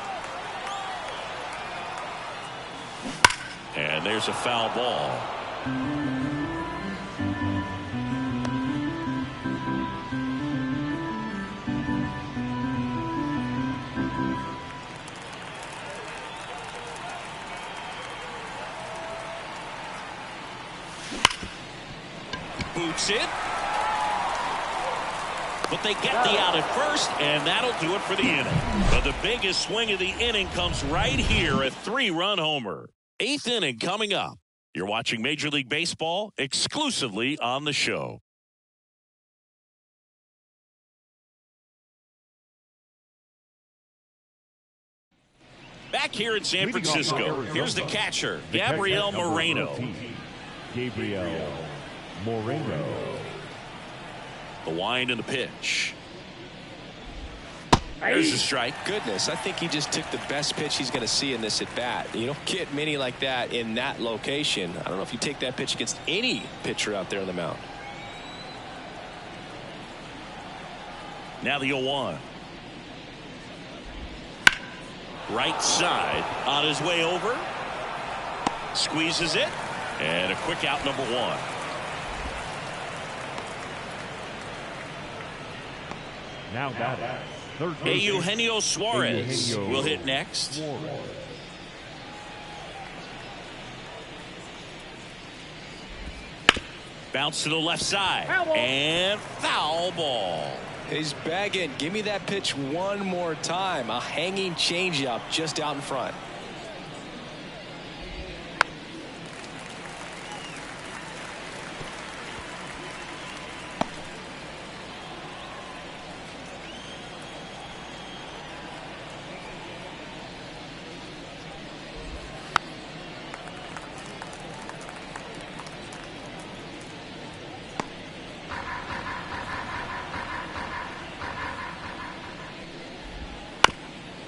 And there's a foul ball. Boots it. But they get the out at first, and that'll do it for the inning. But the biggest swing of the inning comes right here, a 3-run homer. 8th inning coming up. You're watching Major League Baseball exclusively on the show. Back here in San Francisco, here's the catcher, Gabriel Moreno. Gabriel Moreno. The wind and the pitch. There's a strike. Goodness, I think he just took the best pitch he's going to see in this at bat. You don't get many like that in that location. I don't know if you take that pitch against any pitcher out there on the mound. Now the 0-1. Right side on his way over. Squeezes it. And a quick out, number 1. Now batting, Eugenio Suarez will hit next. Bounce to the left side. And foul ball. He's begging. Give me that pitch one more time. A hanging changeup just out in front.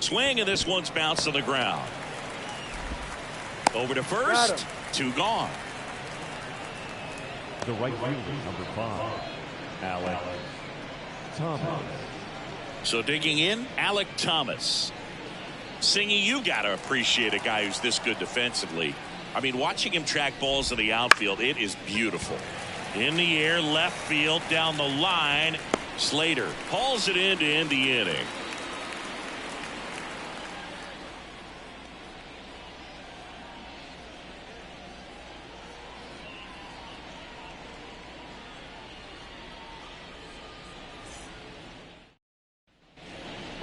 Swing, and this one's bounced to the ground. Over to first. 2 gone. The right fielder, number 5, Alec Thomas. So digging in, Alec Thomas. Singy, you got to appreciate a guy who's this good defensively. I mean, watching him track balls in the outfield, it is beautiful. In the air, left field, down the line. Slater hauls it in to end the inning.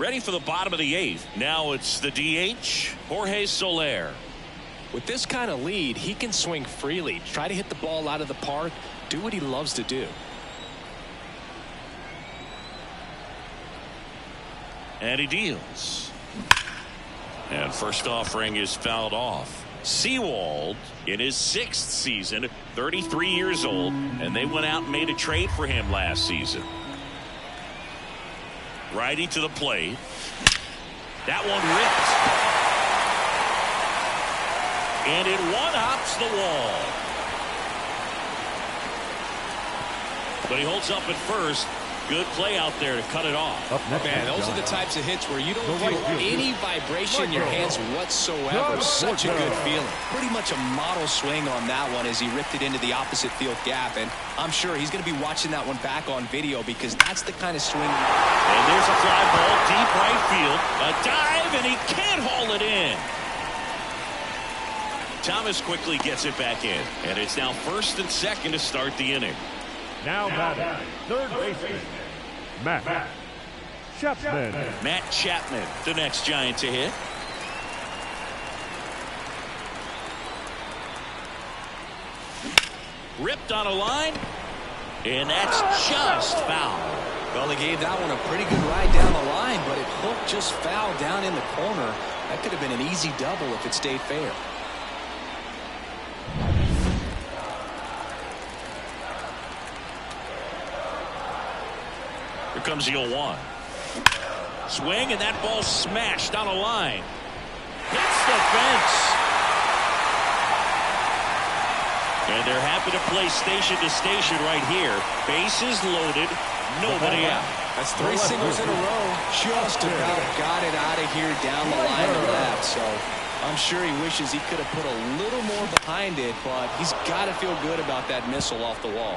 Ready for the bottom of the 8th. Now it's the DH, Jorge Soler. With this kind of lead, he can swing freely, try to hit the ball out of the park, do what he loves to do. And he deals. And first offering is fouled off. Sewald in his 6th season, 33 years old, and they went out and made a trade for him last season. Righty to the plate. That one ripped. And it one-hops the wall. But he holds up at first. Good play out there to cut it off. Man, those are the types of hits where you don't feel any vibration in your hands whatsoever. Such a good feeling. Pretty much a model swing on that one as he ripped it into the opposite field gap. And I'm sure he's going to be watching that one back on video because that's the kind of swing. And there's a fly ball deep right field. A dive, and he can't haul it in. Thomas quickly gets it back in. And it's now 1st and 2nd to start the inning. Now batting, third baseman, Matt Chapman. Matt Chapman, the next Giant to hit. Ripped on a line, and that's just foul. Well, they gave that one a pretty good ride down the line, but it hooked just foul down in the corner. That could have been an easy double if it stayed fair. Here comes the 0-1. Swing, and that ball smashed on a line. Hits the fence. And they're happy to play station to station right here. Bases loaded, nobody out. That's 3 singles in a row. Just about got it out of here down the line to left. So I'm sure he wishes he could have put a little more behind it, but he's got to feel good about that missile off the wall.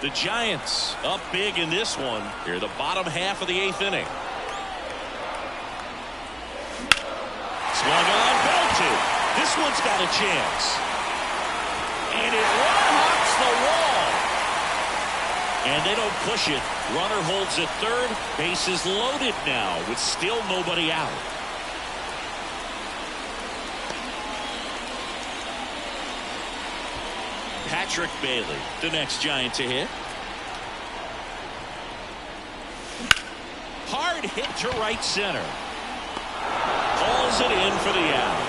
The Giants up big in this one. Here, the bottom half of the 8th inning. Swung on, belted. This one's got a chance. And it one-hops the wall. And they don't push it. Runner holds at third. Bases loaded now with still nobody out. Patrick Bailey, the next Giant to hit. Hard hit to right center. Calls it in for the out.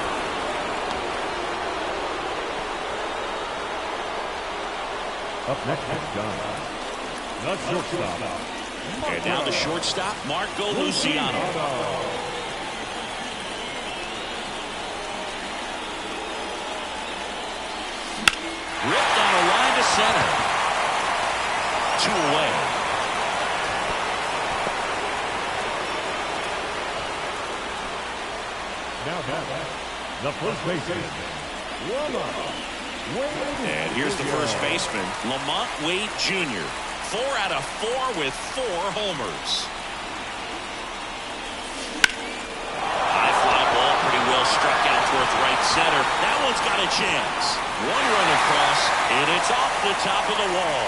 Up next is John. The shortstop. And now the shortstop, Marco Luciano. Ripped on a line to center. 2 away. Now the first baseman, And here's the first baseman, Lamont Wade Jr. 4 out of 4 with 4 homers. High fly ball, pretty well struck out towards right center. That one's got a chance. 1 run across, and it's off the top of the wall.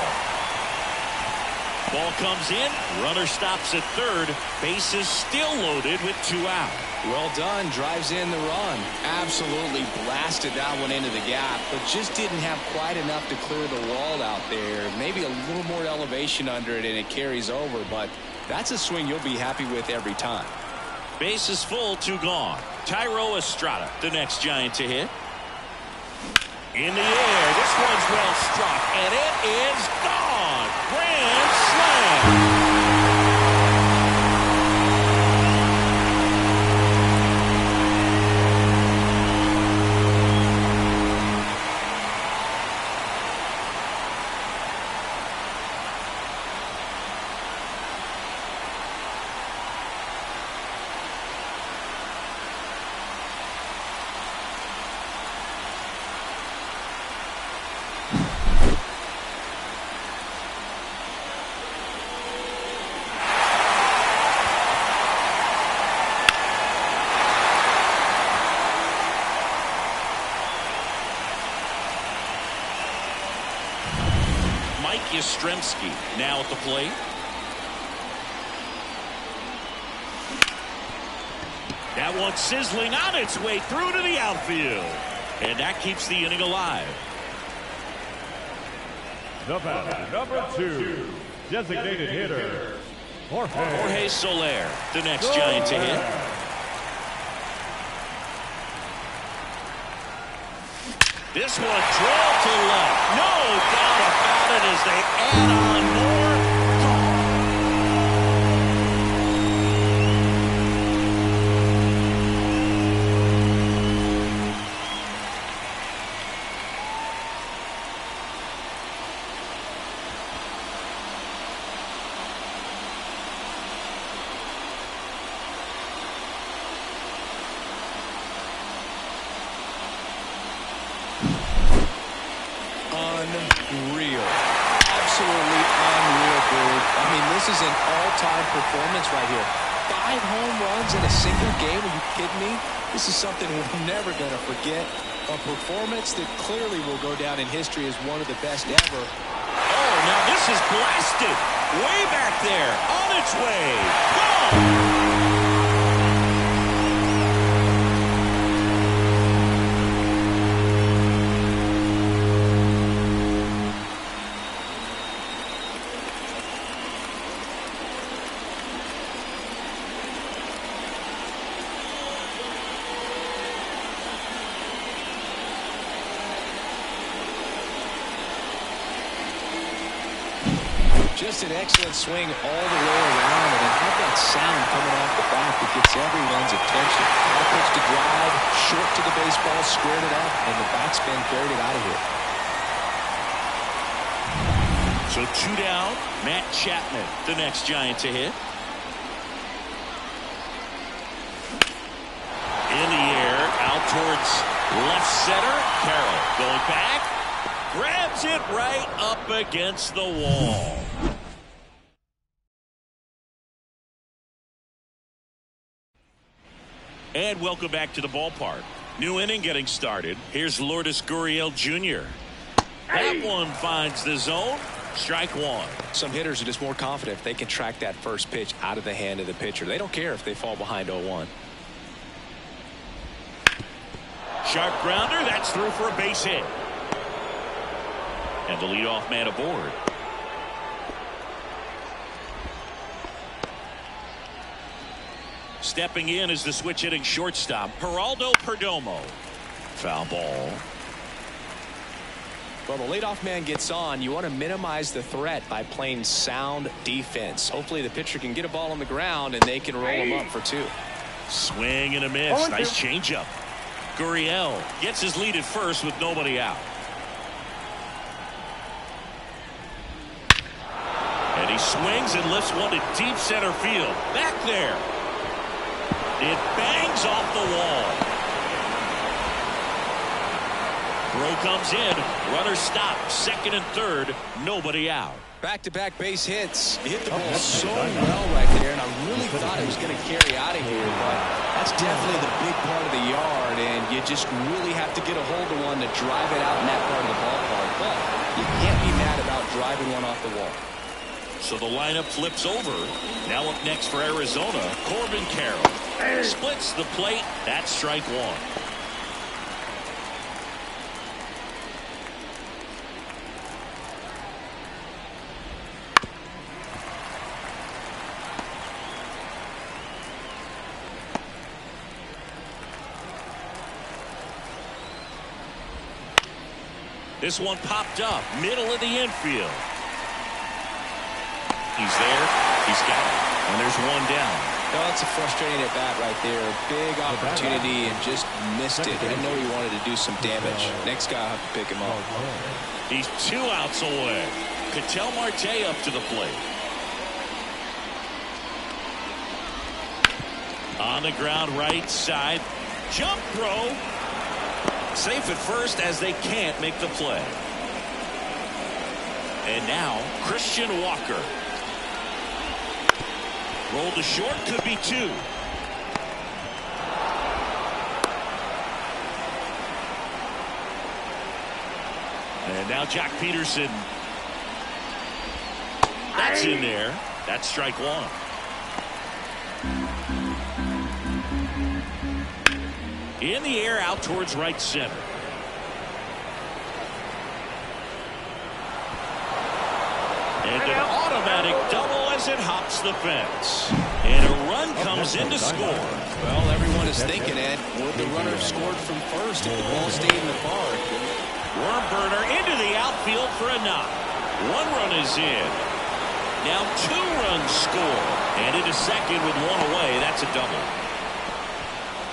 Ball comes in, runner stops at third. Bases still loaded with 2 out. Well done, drives in the run. Absolutely blasted that one into the gap, but just didn't have quite enough to clear the wall out there. Maybe a little more elevation under it and it carries over, but that's a swing you'll be happy with every time. Bases full, 2 gone. Tyro Estrada, the next Giant to hit. In the air, this one's well struck, and it is gone. Grand slam. Yastrzemski now at the plate. That one sizzling on its way through to the outfield. And that keeps the inning alive. The batter, number 2, designated hitter, Jorge Soler, the next Giant to hit. This one drilled to left. No doubt about it as they add on more. Unreal. Absolutely unreal, dude. I mean, this is an all-time performance right here. 5 home runs in a single game. Are you kidding me? This is something we're never going to forget. A performance that clearly will go down in history as one of the best ever. Oh, now this is blasted. Way back there. On its way. Gone. Just an excellent swing all the way around, and then have that sound coming off the bat that gets everyone's attention. High pitch to drive, short to the baseball, squared it up, and the backspin carried it out of here. So 2 down. Matt Chapman, the next Giant to hit. In the air, out towards left center. Carroll going back. Grabs it right up against the wall. And welcome back to the ballpark. New inning getting started. Here's Lourdes Gurriel Jr. That one finds the zone. Strike 1. Some hitters are just more confident if they can track that first pitch out of the hand of the pitcher. They don't care if they fall behind 0-1. Sharp grounder. That's through for a base hit. And the leadoff man aboard. Stepping in is the switch hitting shortstop, Geraldo Perdomo. Foul ball. Well, the leadoff man gets on. You want to minimize the threat by playing sound defense. Hopefully the pitcher can get a ball on the ground and they can roll him up for 2. Swing and a miss. Nice changeup. Gurriel gets his lead at first with nobody out. And he swings and lifts one to deep center field. Back there. It bangs off the wall. Throw comes in. Runner stops. Second and third. Nobody out. Back-to-back base hits. You hit the ball so well right there, and I really thought it was going to carry out of here, but that's definitely the big part of the yard, and you just really have to get a hold of one to drive it out in that part of the ballpark. But you can't be mad about driving one off the wall. So the lineup flips over. Now up next for Arizona, Corbin Carroll. Splits the plate. That's strike 1. This one popped up, middle of the infield. He's there, he's got it, and there's one down. No, that's a frustrating at bat right there. Big opportunity and just missed it. I know he wanted to do some damage. Next guy will have to pick him up. He's 2 outs away. Ketel Marte up to the plate. On the ground right side. Jump throw. Safe at first as they can't make the play. And now Christian Walker. Roll to short, could be 2. And now Jock Peterson That's in there. That's strike one. In the air out towards right center. And an automatic double as it hops the fence. And a run comes in to score. Well, everyone is thinking, Ed, would the runner have scored from first if the ball stayed in the park? Worm burner into the outfield for a knock. One run is in. Now 2 runs score. And into second with 1 away. That's a double.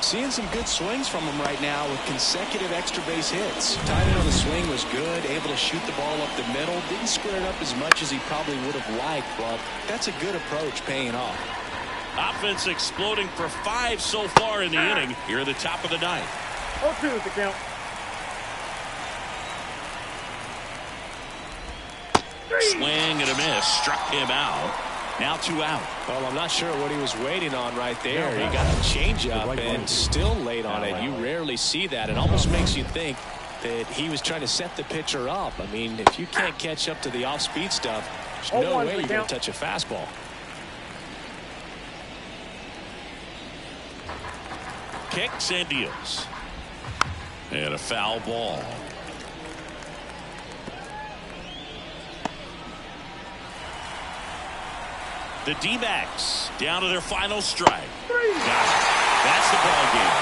Seeing some good swings from him right now with consecutive extra base hits. Timing on the swing was good, able to shoot the ball up the middle. Didn't square it up as much as he probably would have liked, but that's a good approach paying off. Offense exploding for 5 so far in the inning here at the top of the 9th. 0-2 is the count. Swing and a miss. Struck him out. Now 2 out. Well, I'm not sure what he was waiting on right there. He got a changeup and still late on it. You rarely see that. It almost makes you think that he was trying to set the pitcher up. I mean, if you can't catch up to the off-speed stuff, there's no way you're going to touch a fastball. Kicks and deals. And a foul ball. The D-backs down to their final strike. Got it. That's the ball game.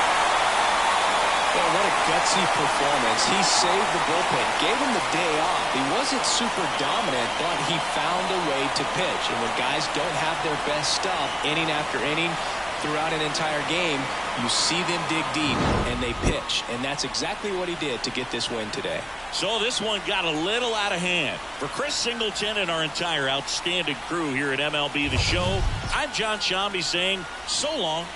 Well, what a gutsy performance. He saved the bullpen, gave him the day off. He wasn't super dominant, but he found a way to pitch. And when guys don't have their best stuff inning after inning throughout an entire game, you see them dig deep and they pitch. And that's exactly what he did to get this win today. So this one got a little out of hand. For Chris Singleton and our entire outstanding crew here at MLB The Show, I'm John Shambi saying so long.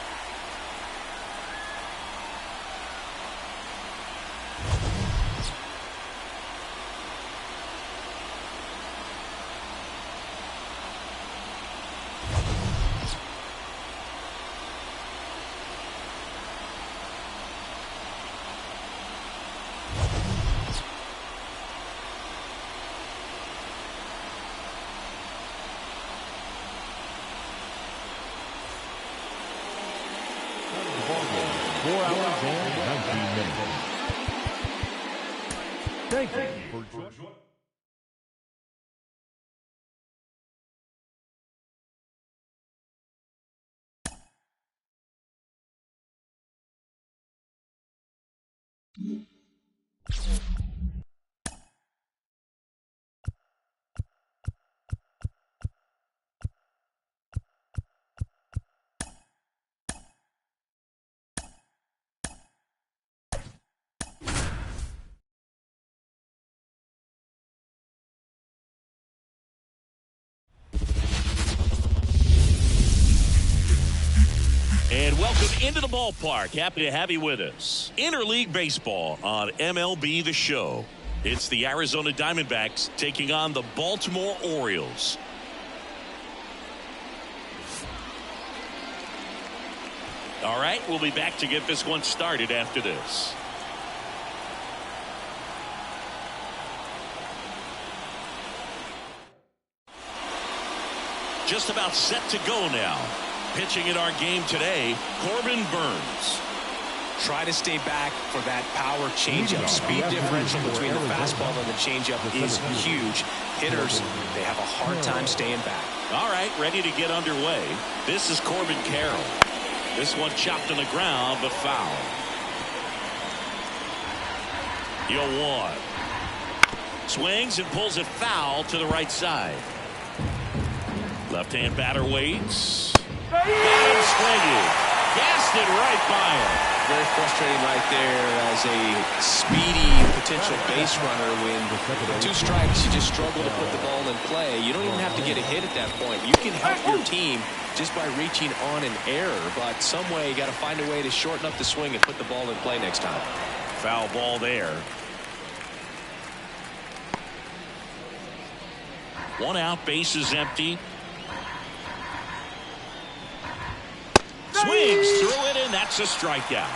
Thank you for joining. And welcome into the ballpark. Happy to have you with us. Interleague Baseball on MLB The Show. It's the Arizona Diamondbacks taking on the Baltimore Orioles. All right, we'll be back to get this one started after this. Just about set to go now. Pitching in our game today, Corbin Burns. Try to stay back for that power changeup. Speed differential between the fastball and the changeup is huge. Hitters, they have a hard time staying back. All right, ready to get underway. This is Corbin Carroll. This one chopped on the ground, but foul. 0-1. Swings and pulls it foul to the right side. Left-hand batter waits. Got him swinging. Gassed it right by him. Very frustrating right there as a speedy potential base runner. When with 2 strikes, you just struggle to put the ball in play. You don't even have to get a hit at that point. You can help your team just by reaching on an error. But some way, you got to find a way to shorten up the swing and put the ball in play next time. Foul ball there. 1 out, base is empty. Swings through it, and that's a strikeout.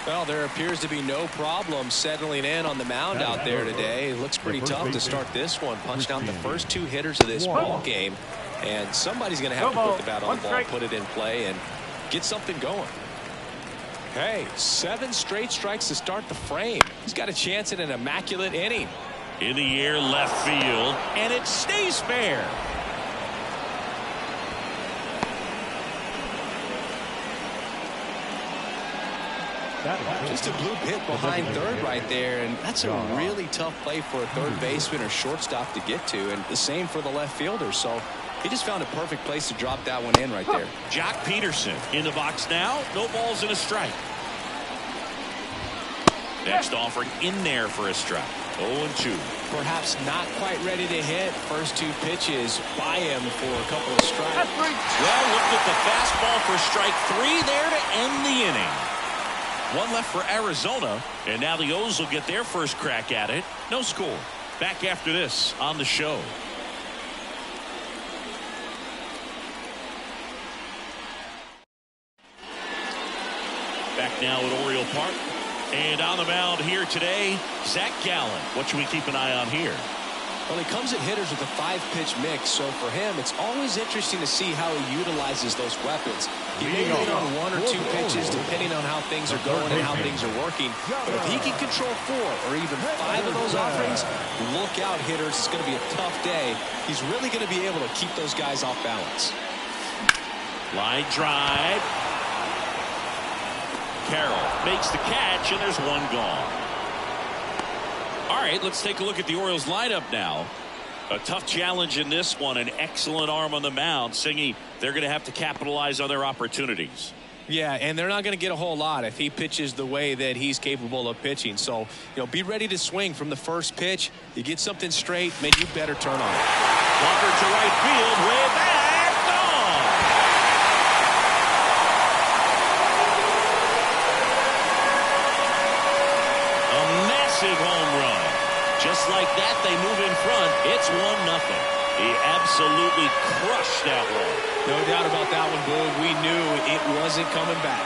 Well, there appears to be no problem settling in on the mound out there today. It looks pretty tough to start this one. Punched out the first 2 hitters of this ball game. And somebody's going to have to put the bat on the ball, put it in play, and get something going. Hey, 7 straight strikes to start the frame. He's got a chance at an immaculate inning. In the air, left field, and it stays fair. Just a bloop hit behind third right there, and that's a really tough play for a third baseman or shortstop to get to, and the same for the left fielder. So he just found a perfect place to drop that one in right there. Jock Peterson in the box now. No balls and a strike. Next offering in there for a strike. 0-2. Perhaps not quite ready to hit. First 2 pitches by him for a couple of strikes. Well, looked at the fastball for strike 3 there to end the inning. 1 left for Arizona, and now the O's will get their first crack at it. No score. Back after this on the show. Back now at Oriole Park. And on the mound here today, Zach Gallen. What should we keep an eye on here? Well, he comes at hitters with a 5-pitch mix, so for him, it's always interesting to see how he utilizes those weapons. He may lean on 1 or 2 pitches depending on how things are going and how things are working. But if he can control 4 or even 5 of those offerings, look out, hitters. It's going to be a tough day. He's really going to be able to keep those guys off balance. Line drive. Carroll makes the catch, and there's 1 gone. All right, let's take a look at the Orioles lineup now. A tough challenge in this one. An excellent arm on the mound. Singy, they're going to have to capitalize on their opportunities. Yeah, and they're not going to get a whole lot if he pitches the way that he's capable of pitching. So, be ready to swing from the first pitch. You get something straight, man, you better turn on it. Walker to right field, way back, gone. A massive home run. Just like that, they move in front. It's 1-0. He absolutely crushed that one. No doubt about that one, Boog. We knew it wasn't coming back.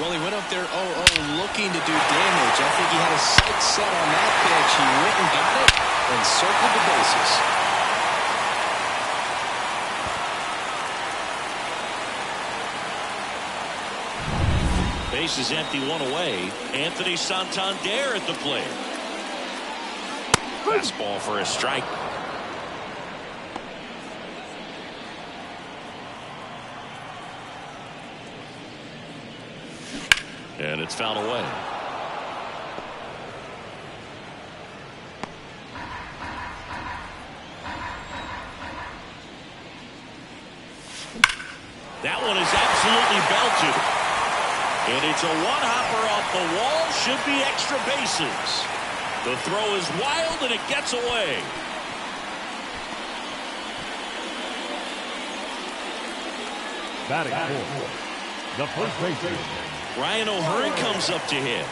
Well, he went up there 0-0 looking to do damage. I think he had a sight set on that pitch. He went and got it and circled the bases. Base is empty, 1 away. Anthony Santander at the plate. Fastball for a strike. And it's fouled away. That one is absolutely belted. And it's a one-hopper off the wall. Should be extra bases. The throw is wild, and it gets away. Batting fourth, the first baseman, Ryan O'Hearn comes up to hit.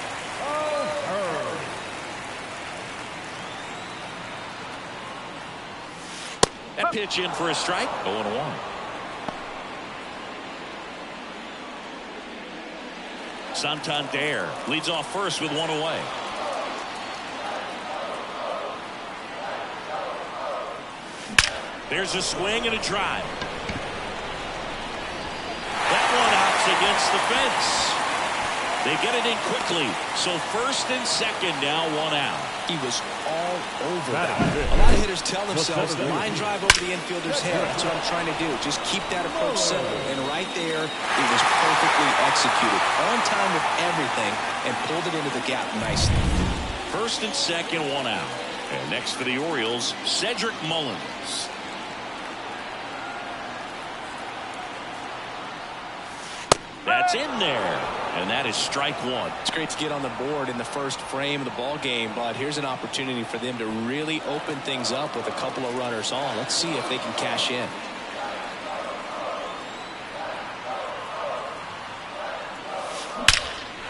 That pitch in for a strike. 0-1. Santander leads off first with 1 away. There's a swing and a drive. That one hops against the fence. They get it in quickly. So first and second now, 1 out. He was all over that. A lot of hitters tell themselves, line drive over the infielder's head. That's what I'm trying to do. Just keep that approach simple. And right there, it was perfectly executed. On time with everything, and pulled it into the gap nicely. First and second, 1 out. And next for the Orioles, Cedric Mullins. That's in there, and that is strike 1. It's great to get on the board in the first frame of the ball game, but here's an opportunity for them to really open things up with a couple of runners on. Let's see if they can cash in.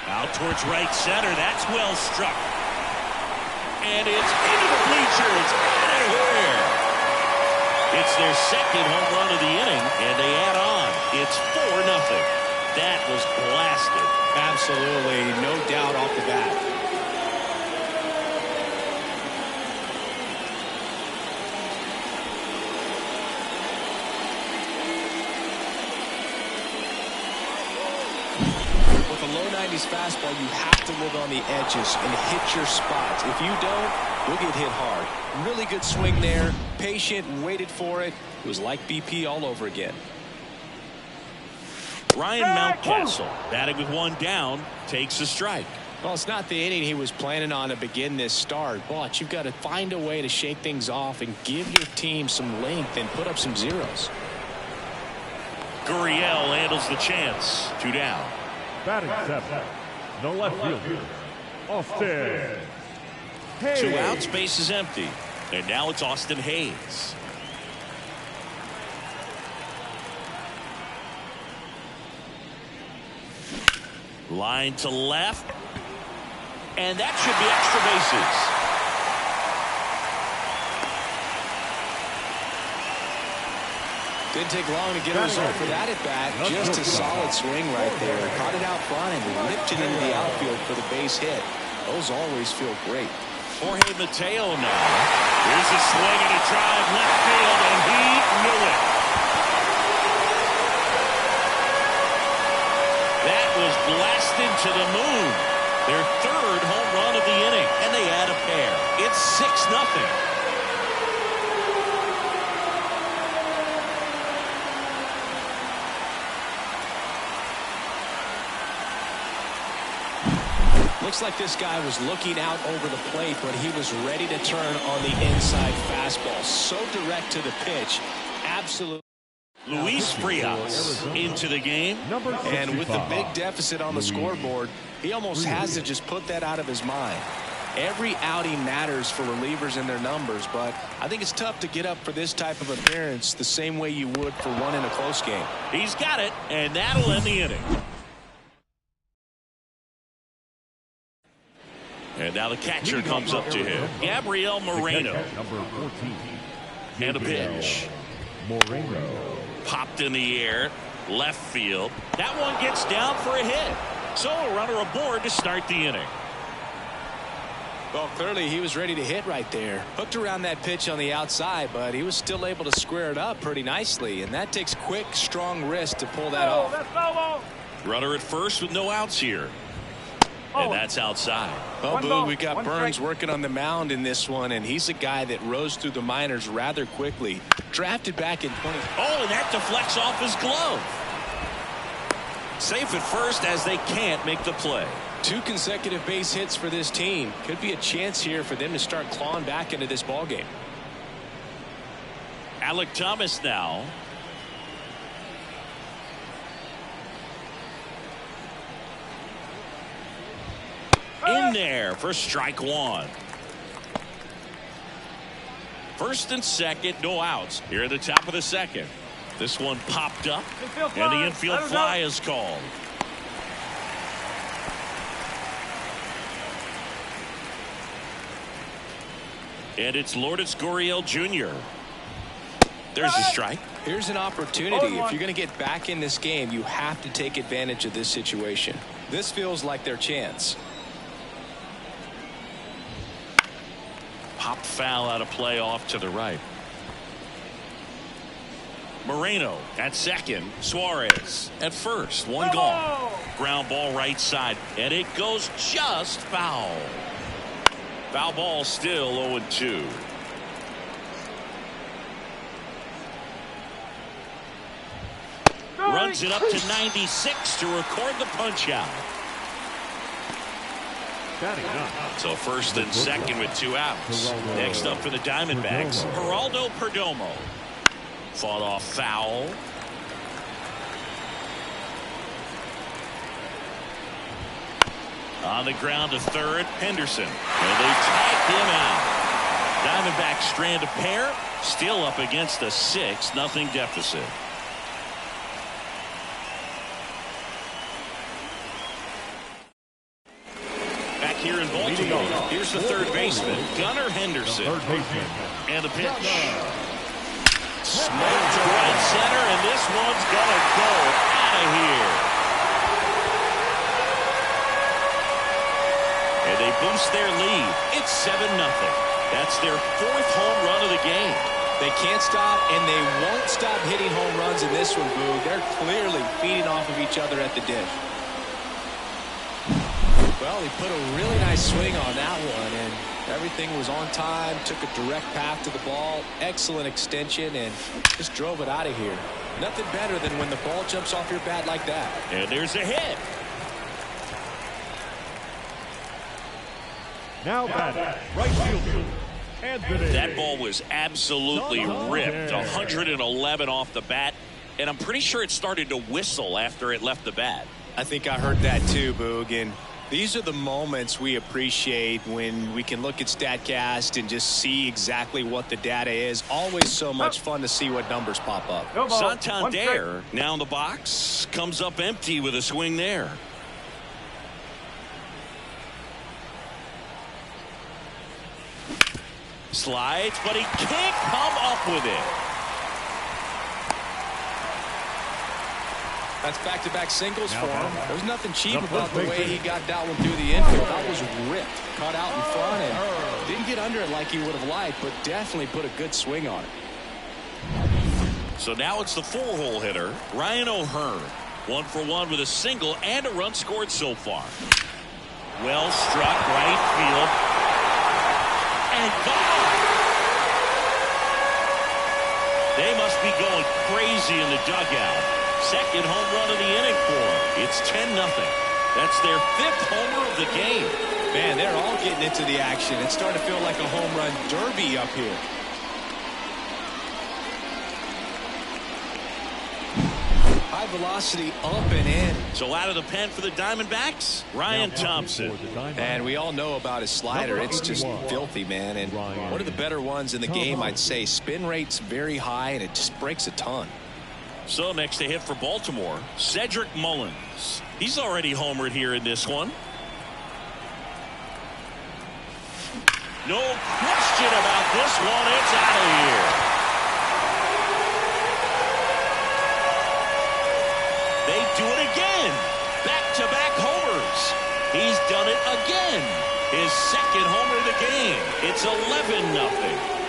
Out towards right center. That's well struck. And it's into the bleachers. Out of here. It's their second home run of the inning, and they add on. It's 4-0. That was blasted. Absolutely, no doubt off the bat. With a low 90s fastball, you have to live on the edges and hit your spots. If you don't, you'll get hit hard. Really good swing there. Patient, waited for it. It was like BP all over again. Ryan Mountcastle, batting with one down, takes a strike. Well, it's not the inning he was planning on to begin this start, but you've got to find a way to shake things off and give your team some length and put up some zeros. Gurriel handles the chance. 2 down. Batting 7. No left fielder. Austin Hayes. 2 outs, base is empty. And now it's Austin Hayes. Line to left. And that should be extra bases. Didn't take long to get a result for that at bat. Just a solid swing right there. Caught it out front and ripped it into the outfield for the base hit. Those always feel great. Jorge Mateo now. Here's a swing and a drive left field, and he knew it. That was blasted to the moon. Their 3rd home run of the inning, and they add a pair. It's 6-0. Looks like this guy was looking out over the plate, but he was ready to turn on the inside fastball. So direct to the pitch. Absolutely. Luis Frias into the game. And with the big deficit on the scoreboard, he almost has to just put that out of his mind. Every outing matters for relievers and their numbers, but I think it's tough to get up for this type of appearance the same way you would for one in a close game. He's got it, and that'll end the inning. And now the catcher comes up to him. Gabriel Moreno. Number 14. And a pitch. Moreno. Popped in the air. Left field. That one gets down for a hit. So a runner aboard to start the inning. Well, clearly he was ready to hit right there. Hooked around that pitch on the outside, but he was still able to square it up pretty nicely. And that takes quick, strong wrist to pull that off. Runner at first with no outs here. And that's outside. Well, Boo, we got Burns working on the mound in this one, and he's a guy that rose through the minors rather quickly. Drafted back in 20. Oh, and that deflects off his glove. Safe at first as they can't make the play. 2 consecutive base hits for this team. Could be a chance here for them to start clawing back into this ballgame. Alec Thomas now. In there for strike 1. First and second, no outs. Here at the top of the second. This one popped up, and the infield fly is called. And it's Lourdes Gurriel Jr. There's a strike. Here's an opportunity. If you're going to get back in this game, you have to take advantage of this situation. This feels like their chance. Pop foul out of play off to the right. Moreno at second. Suarez at first. One gone. Ground ball right side. And it goes just foul. Foul ball still 0-2. Runs it up to 96 to record the punch out. So first and second with 2 outs. Next up for the Diamondbacks, Geraldo Perdomo. Fought off foul. On the ground to third, Henderson. And they tagged him out. Diamondbacks strand a pair. Still up against a 6-0 deficit. Here in Baltimore, here's the third baseman, Gunnar Henderson. And the pitch. Smoked to right center, and this one's gonna go out of here. And they boost their lead. It's 7-0. That's their 4th home run of the game. They can't stop, and they won't stop hitting home runs in this one, Boog. They're clearly feeding off of each other at the dish. Well, he put a really nice swing on that one, and everything was on time, took a direct path to the ball, excellent extension, and just drove it out of here. Nothing better than when the ball jumps off your bat like that. And there's a hit. Now batting, right fielder, Anthony. That ball was absolutely ripped. 111 off the bat, and I'm pretty sure it started to whistle after it left the bat. I think I heard that too, Boog, and these are the moments we appreciate when we can look at StatCast and just see exactly what the data is. Always so much fun to see what numbers pop up. Santander now in the box, comes up empty with a swing there. Slides, but he can't come up with it. That's back-to-back singles for him. There's nothing cheap about the way he got that one through the infield. That was ripped, cut out in front, and didn't get under it like he would have liked, but definitely put a good swing on it. So now it's the 4-hole hitter, Ryan O'Hearn. 1 for 1 with a single and a run scored so far. Well struck, right field. And gone. They must be going crazy in the dugout. Second home run of the inning for them. It's 10-0. That's their 5th homer of the game. Man, they're all getting into the action. It's starting to feel like a home run derby up here. High velocity up and in. So out of the pen for the Diamondbacks, Ryan Thompson. And we all know about his slider. It's just filthy, man. And one of the better ones in the game, I'd say. Spin rate's very high, and it just breaks a ton. So next to hit for Baltimore, Cedric Mullins. He's already homered here in this one. No question about this one. It's out of here. They do it again. Back-to-back homers. He's done it again. His 2nd homer of the game. It's 11-0.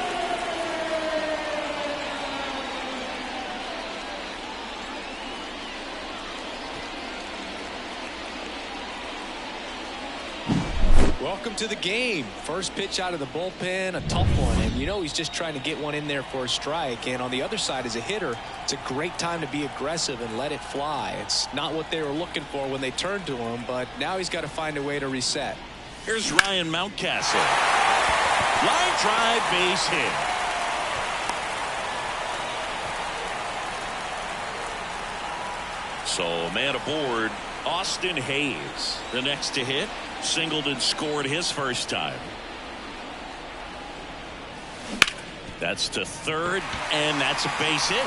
Welcome to the game. First pitch out of the bullpen, a tough one. And you know he's just trying to get one in there for a strike. And on the other side, as a hitter, it's a great time to be aggressive and let it fly. It's not what they were looking for when they turned to him, but now he's got to find a way to reset. Here's Ryan Mountcastle. Line drive, base hit. So a man aboard, Austin Hayes. The next to hit. Singled and scored his first time. That's to third, and that's a base hit.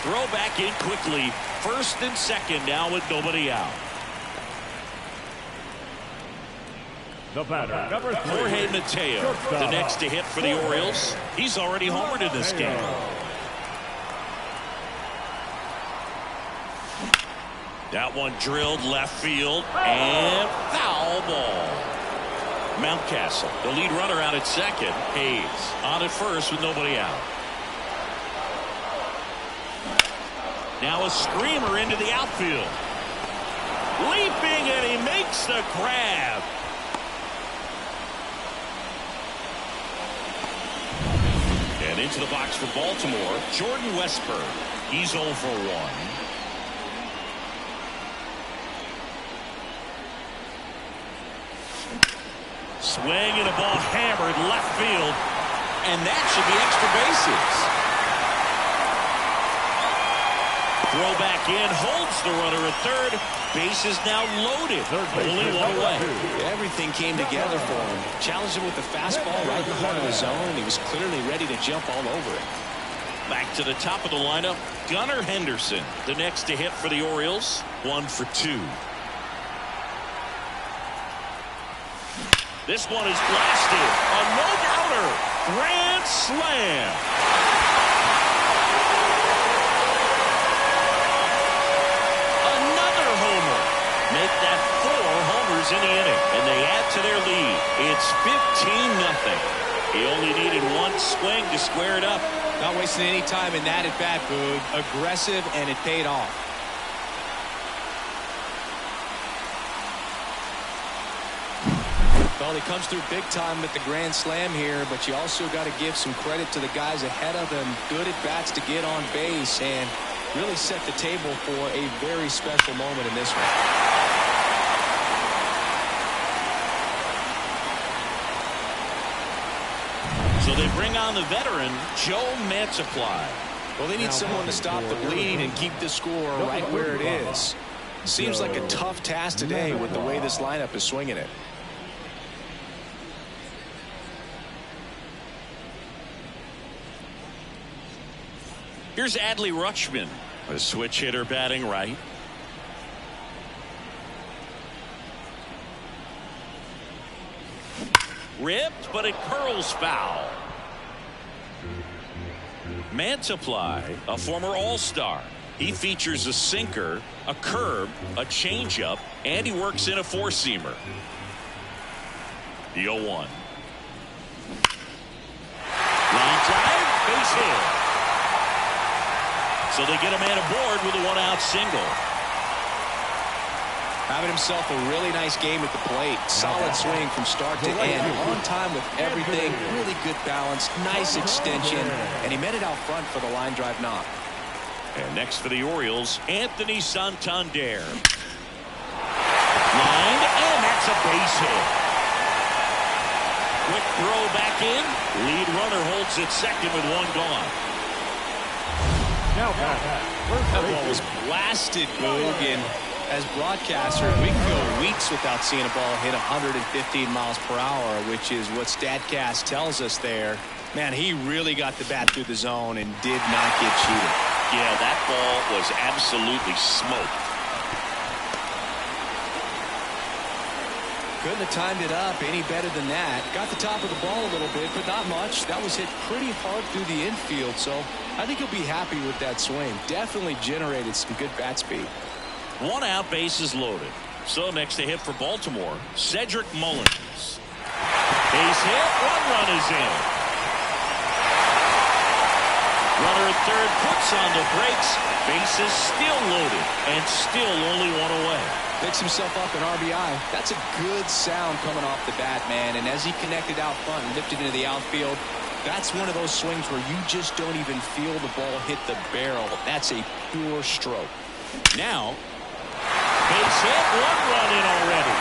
Throw back in quickly. First and second now with nobody out. The batter, number 3, Jorge Mateo, the next to hit for the Orioles. He's already homered in this game. That one drilled left field and foul ball. Mountcastle, the lead runner out at second. Hayes on at first with nobody out. Now a screamer into the outfield. Leaping, and he makes the grab. And into the box for Baltimore, Jordan Westburg. He's 0 for 1. Swing and a ball hammered left field, and that should be extra bases. Throw back in, holds the runner at third. Bases now loaded. Only one away. Everything came together for him. Challenged him with the fastball right in the heart of the zone, and he was clearly ready to jump all over it. Back to the top of the lineup, Gunnar Henderson, the next to hit for the Orioles. 1 for 2. This one is blasted. A no-doubter. Grand slam. Another homer. Make that 4 homers in the inning, and they add to their lead. It's 15-0. He only needed one swing to square it up. Not wasting any time in that at bat, Boog. Aggressive, and it paid off. Well, he comes through big time with the grand slam here, but you also got to give some credit to the guys ahead of him. Good at bats to get on base and really set the table for a very special moment in this one. So they bring on the veteran, Joe Mantiply. Well, they need someone to stop the bleeding and keep the score right where it is. Seems like a tough task today with the way this lineup is swinging it. Here's Adley Rutschman, a switch hitter batting right. Ripped, but it curls foul. Mantiply, a former All-Star. He features a sinker, a curve, a changeup, and he works in a four-seamer. The 0-1. Line drive, base hit. So they get a man aboard with a one-out single. Having himself a really nice game at the plate. Solid swing from start to end. On time with everything. Really good balance. Nice extension. And he met it out front for the line drive knock. And next for the Orioles, Anthony Santander. Lined, and that's a base hit. Quick throw back in. Lead runner holds it second with one gone. That ball was blasted, Boog, and as broadcasters, we can go weeks without seeing a ball hit 115 miles per hour, which is what StatCast tells us there. Man, he really got the bat through the zone and did not get cheated. Yeah, that ball was absolutely smoked. Couldn't have timed it up any better than that. Got the top of the ball a little bit, but not much. That was hit pretty hard through the infield, so I think he'll be happy with that swing. Definitely generated some good bat speed. One out, bases loaded. So next to hit for Baltimore, Cedric Mullins. Base hit, one run is in. Runner at third puts on the brakes. Bases still loaded and still only one away. Picks himself up an RBI. That's a good sound coming off the bat, man. And as he connected out front and lifted into the outfield, that's one of those swings where you just don't even feel the ball hit the barrel. That's a pure stroke. Now, base hit, one run in already.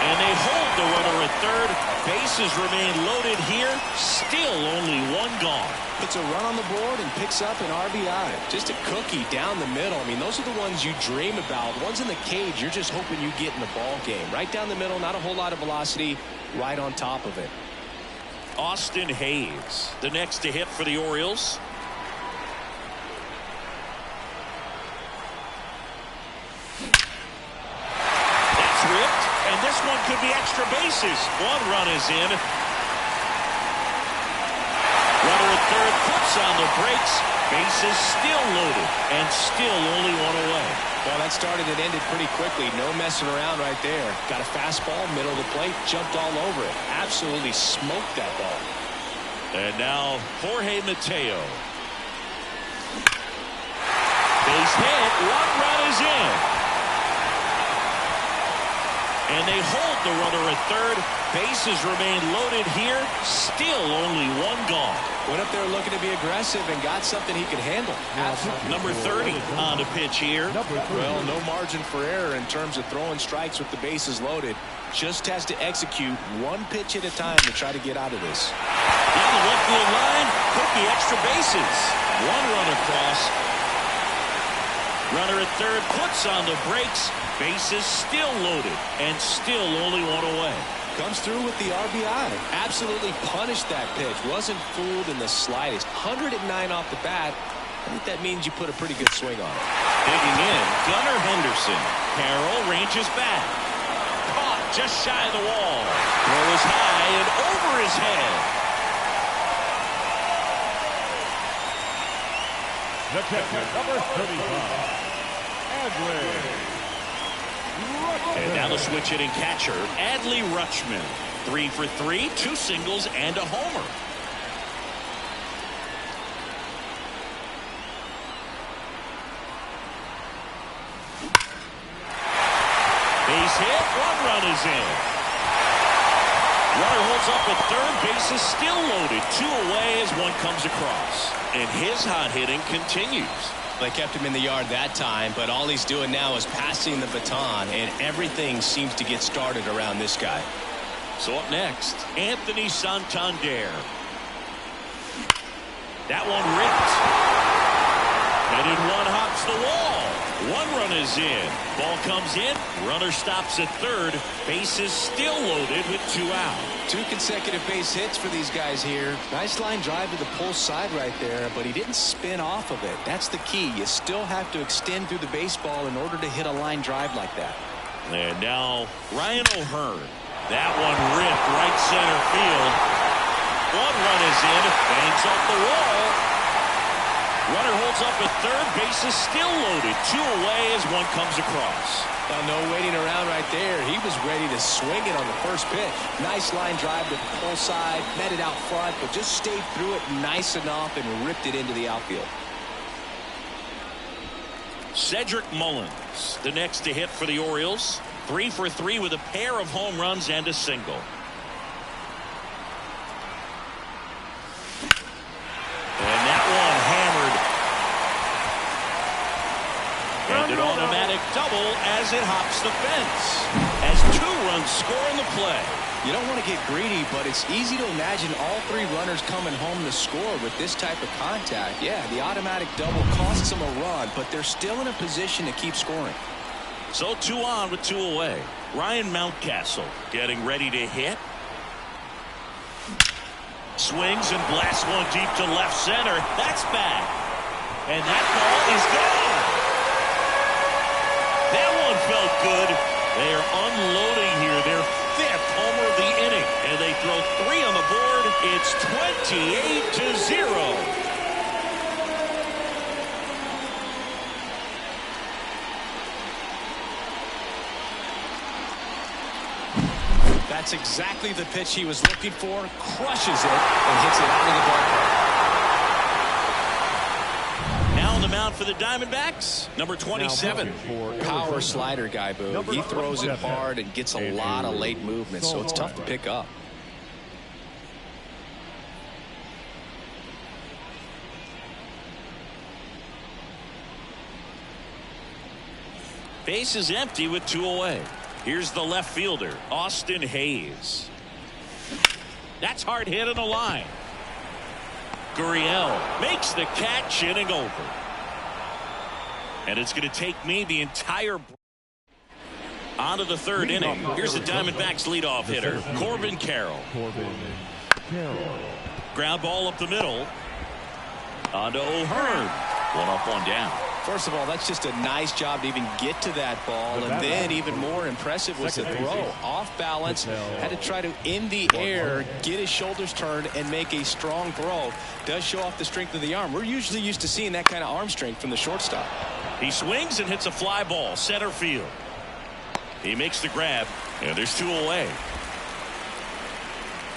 And they hold the runner at third. Bases remain loaded here. Still only one gone. Puts a run on the board and picks up an RBI. Just a cookie down the middle. I mean, those are the ones you dream about. Ones in the cage, you're just hoping you get in the ball game. Right down the middle, not a whole lot of velocity. Right on top of it. Austin Hayes, the next to hit for the Orioles. That's ripped, and this one could be extra bases. One run is in. Runner at third puts on the brakes. Bases still loaded and still only one away. Well, that started and ended pretty quickly. No messing around right there. Got a fastball, middle of the plate, jumped all over it. Absolutely smoked that ball. And now Jorge Mateo. Base hit, one run is in. And they hold the runner at third. Bases remain loaded here. Still only one gone. Went up there looking to be aggressive and got something he could handle. Number 30 on the pitch here. Well, no margin for error in terms of throwing strikes with the bases loaded. Just has to execute one pitch at a time to try to get out of this. Down the left field line, could be extra bases. One run across. Runner at third puts on the brakes. Bases still loaded and still only one away. Comes through with the RBI. Absolutely punished that pitch. Wasn't fooled in the slightest. 109 off the bat. I think that means you put a pretty good swing on it. Digging in, Gunnar Henderson. Carroll ranges back. Caught just shy of the wall. Throw is high and over his head. The catcher, number 35, Adley. And now the switch hitting catcher, Adley Rutschman. 3 for 3, 2 singles and a homer. Base hit, 1 run is in. Runner holds up at third, base is still loaded. 2 away as 1 comes across. And his hot hitting continues. They kept him in the yard that time, but all he's doing now is passing the baton, and everything seems to get started around this guy. So up next, Anthony Santander. That one ripped. Headed 1 hops the wall. 1 run is in. Ball comes in. Runner stops at third. Base is still loaded with 2 out. 2 consecutive base hits for these guys here. Nice line drive to the pull side right there, but he didn't spin off of it. That's the key. You still have to extend through the baseball in order to hit a line drive like that. And now Ryan O'Hearn. That one ripped right center field. 1 run is in. Bangs off the wall. Runner holds up at third. Base is still loaded. 2 away as 1 comes across. No waiting around right there. He was ready to swing it on the first pitch. Nice line drive to the pull side. Met it out front, but just stayed through it nice enough and ripped it into the outfield. Cedric Mullins, the next to hit for the Orioles. 3 for 3 with a pair of home runs and a single. And that one hammered. And an automatic double as it hops the fence. As 2 runs score in the play. You don't want to get greedy, but it's easy to imagine all 3 runners coming home to score with this type of contact. Yeah, the automatic double costs them a run, but they're still in a position to keep scoring. So 2 on with 2 away. Ryan Mountcastle getting ready to hit. Swings and blasts one deep to left center. That's back. And that ball is gone. That one felt good. They are unloading here. Their 5th homer of the inning. And they throw 3 on the board. It's 28-0. That's exactly the pitch he was looking for. Crushes it and hits it out of the ballpark. Now on the mound for the Diamondbacks, number 27. Power slider guy, Boo. He throws it hard and gets a lot of late movement, so it's tough to pick up. Base is empty with 2 away. Here's the left fielder, Austin Hayes. That's hard hit in the line. Gurriel makes the catch, inning over. And it's going to take me the entire on to the 3rd inning. Here's the Diamondbacks leadoff hitter, Corbin Carroll. Ground ball up the middle. On to O'Hearn. 1 up, 1 down. First of all, that's just a nice job to even get to that ball. And then even more impressive was the throw. Off balance, had to try to, in the air, get his shoulders turned and make a strong throw. Does show off the strength of the arm. We're usually used to seeing that kind of arm strength from the shortstop. He swings and hits a fly ball, center field. He makes the grab, and there's 2 away.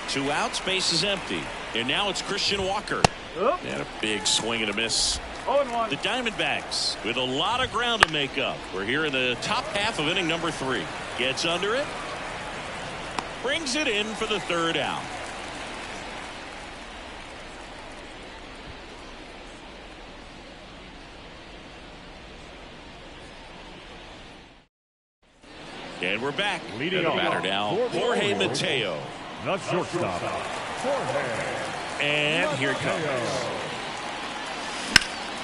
2 outs, base is empty. And now it's Christian Walker. And a big swing and a miss. The Diamondbacks with a lot of ground to make up. We're here in the top half of inning number 3. Gets under it. Brings it in for the 3rd out. And we're back. Leading the batter now, Jorge Mateo. The shortstop, Jorge. And here it comes.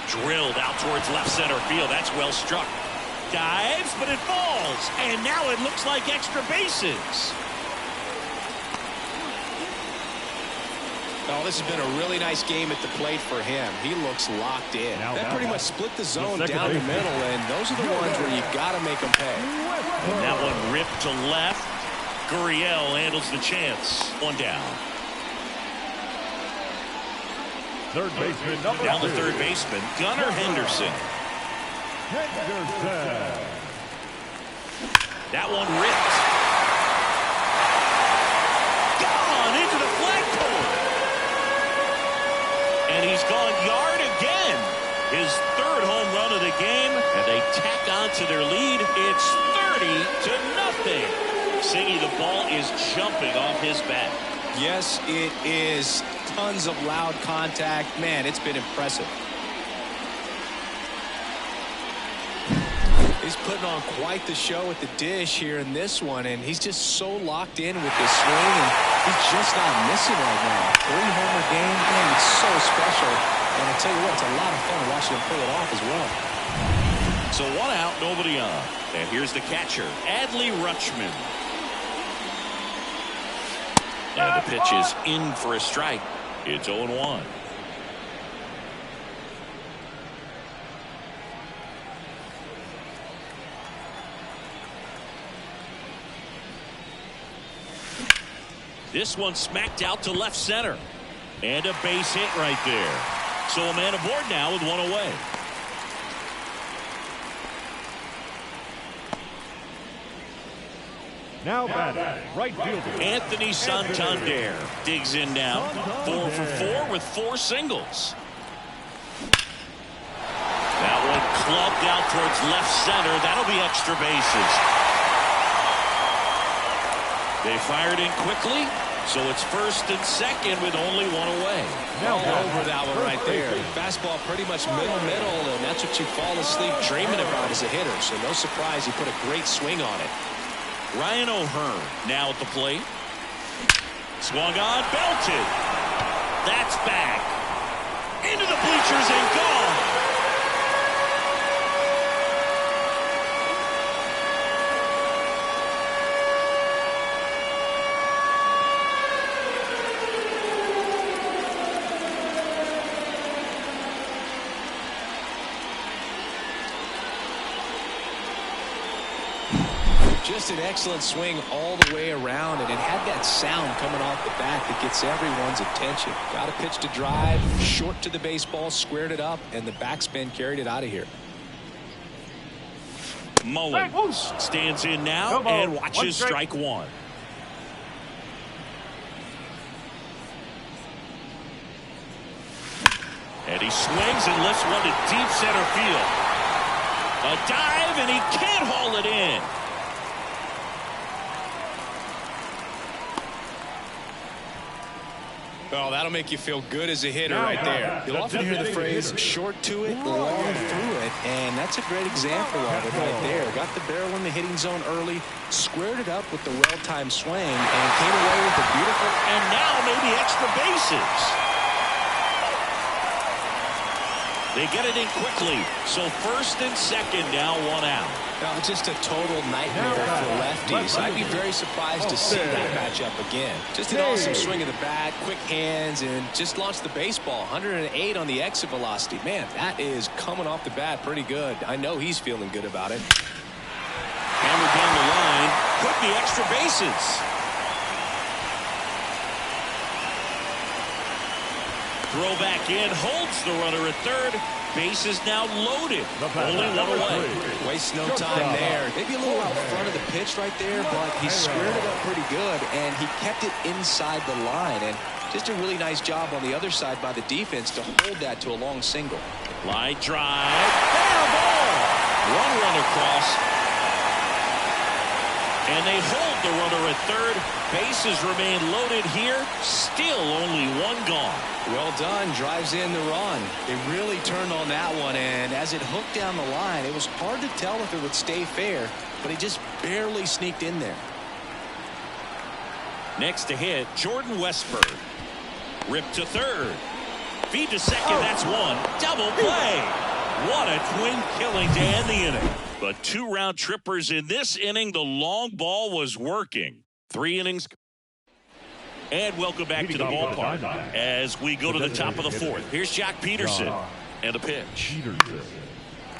Drilled out towards left center field. That's well struck. Dives, but it falls. And now it looks like extra bases. Oh, this has been a really nice game at the plate for him. He looks locked in. That pretty much split the zone down the middle, and those are the ones where you got to make them pay. And that one ripped to left. Gurriel handles the chance. 1 down. Third baseman, number Down the 2. third baseman, Gunnar Henderson. That one ripped. Gone into the flagpole. And he's gone yard again. His third home run of the game. And they tack on to their lead. It's 30-0. Siggy, the ball is jumping off his bat. Yes, it is. Tons of loud contact. Man, it's been impressive. He's putting on quite the show at the dish here in this one, and he's just so locked in with this swing, and he's just not missing right now. 3-homer game, man, it's so special. And I tell you what, it's a lot of fun watching him pull it off as well. So 1 out, nobody on. And here's the catcher, Adley Rutschman. And the pitch is in for a strike. It's 0-1. This one smacked out to left center. And a base hit right there. So a man aboard now with one away. Now batting, right fielder Anthony Santander digs in now. 4 for 4 with 4 singles. That one clubbed out towards left center. That'll be extra bases. They fired in quickly, so it's first and second with only one away. Now over that one right there. Fastball pretty much middle, and that's what you fall asleep dreaming about as a hitter. So no surprise, he put a great swing on it. Ryan O'Hearn now at the plate. Swung on, belted. That's back. Into the bleachers and gone. Just an excellent swing all the way around, and it had that sound coming off the bat that gets everyone's attention. Got a pitch to drive, short to the baseball, squared it up, and the backspin carried it out of here. Mullen stands in now and watches strike one. And he swings and lifts one to deep center field. A dive, and he can't haul it in. Well, that'll make you feel good as a hitter right there. You'll often hear the phrase short to it, long through it, and that's a great example of it right there. Got the barrel in the hitting zone early, squared it up with the well-timed swing, and came away with a beautiful... And now maybe extra bases. They get it in quickly, so first and second now, 1 out. Now, just a total nightmare for lefties. I'd be very surprised to see that matchup again. Just an awesome swing of the bat, quick hands, and just launched the baseball. 108 on the exit velocity. Man, that is coming off the bat pretty good. I know he's feeling good about it. Hammered down the line. Could be extra bases. Throw back in, holds the runner at third. Bases now loaded. Only one away. Wastes no time there. Maybe a little out front of the pitch right there, but he squared it up pretty good, and he kept it inside the line. And just a really nice job on the other side by the defense to hold that to a long single. Line drive. Fair ball. One run across. And they hold the runner at third. Bases remain loaded here. Still only one gone. Well done. Drives in the run. They really turned on that one, and as it hooked down the line, it was hard to tell if it would stay fair, but he just barely sneaked in there. Next to hit, Jordan Westburg. Ripped to third. Feed to second. That's one. Double play. What a twin killing to end the inning. But 2 round trippers in this inning. The long ball was working. 3 innings. And welcome back to the ballpark as we go to the top of the 4th. Here's Jack Peterson and the pitch.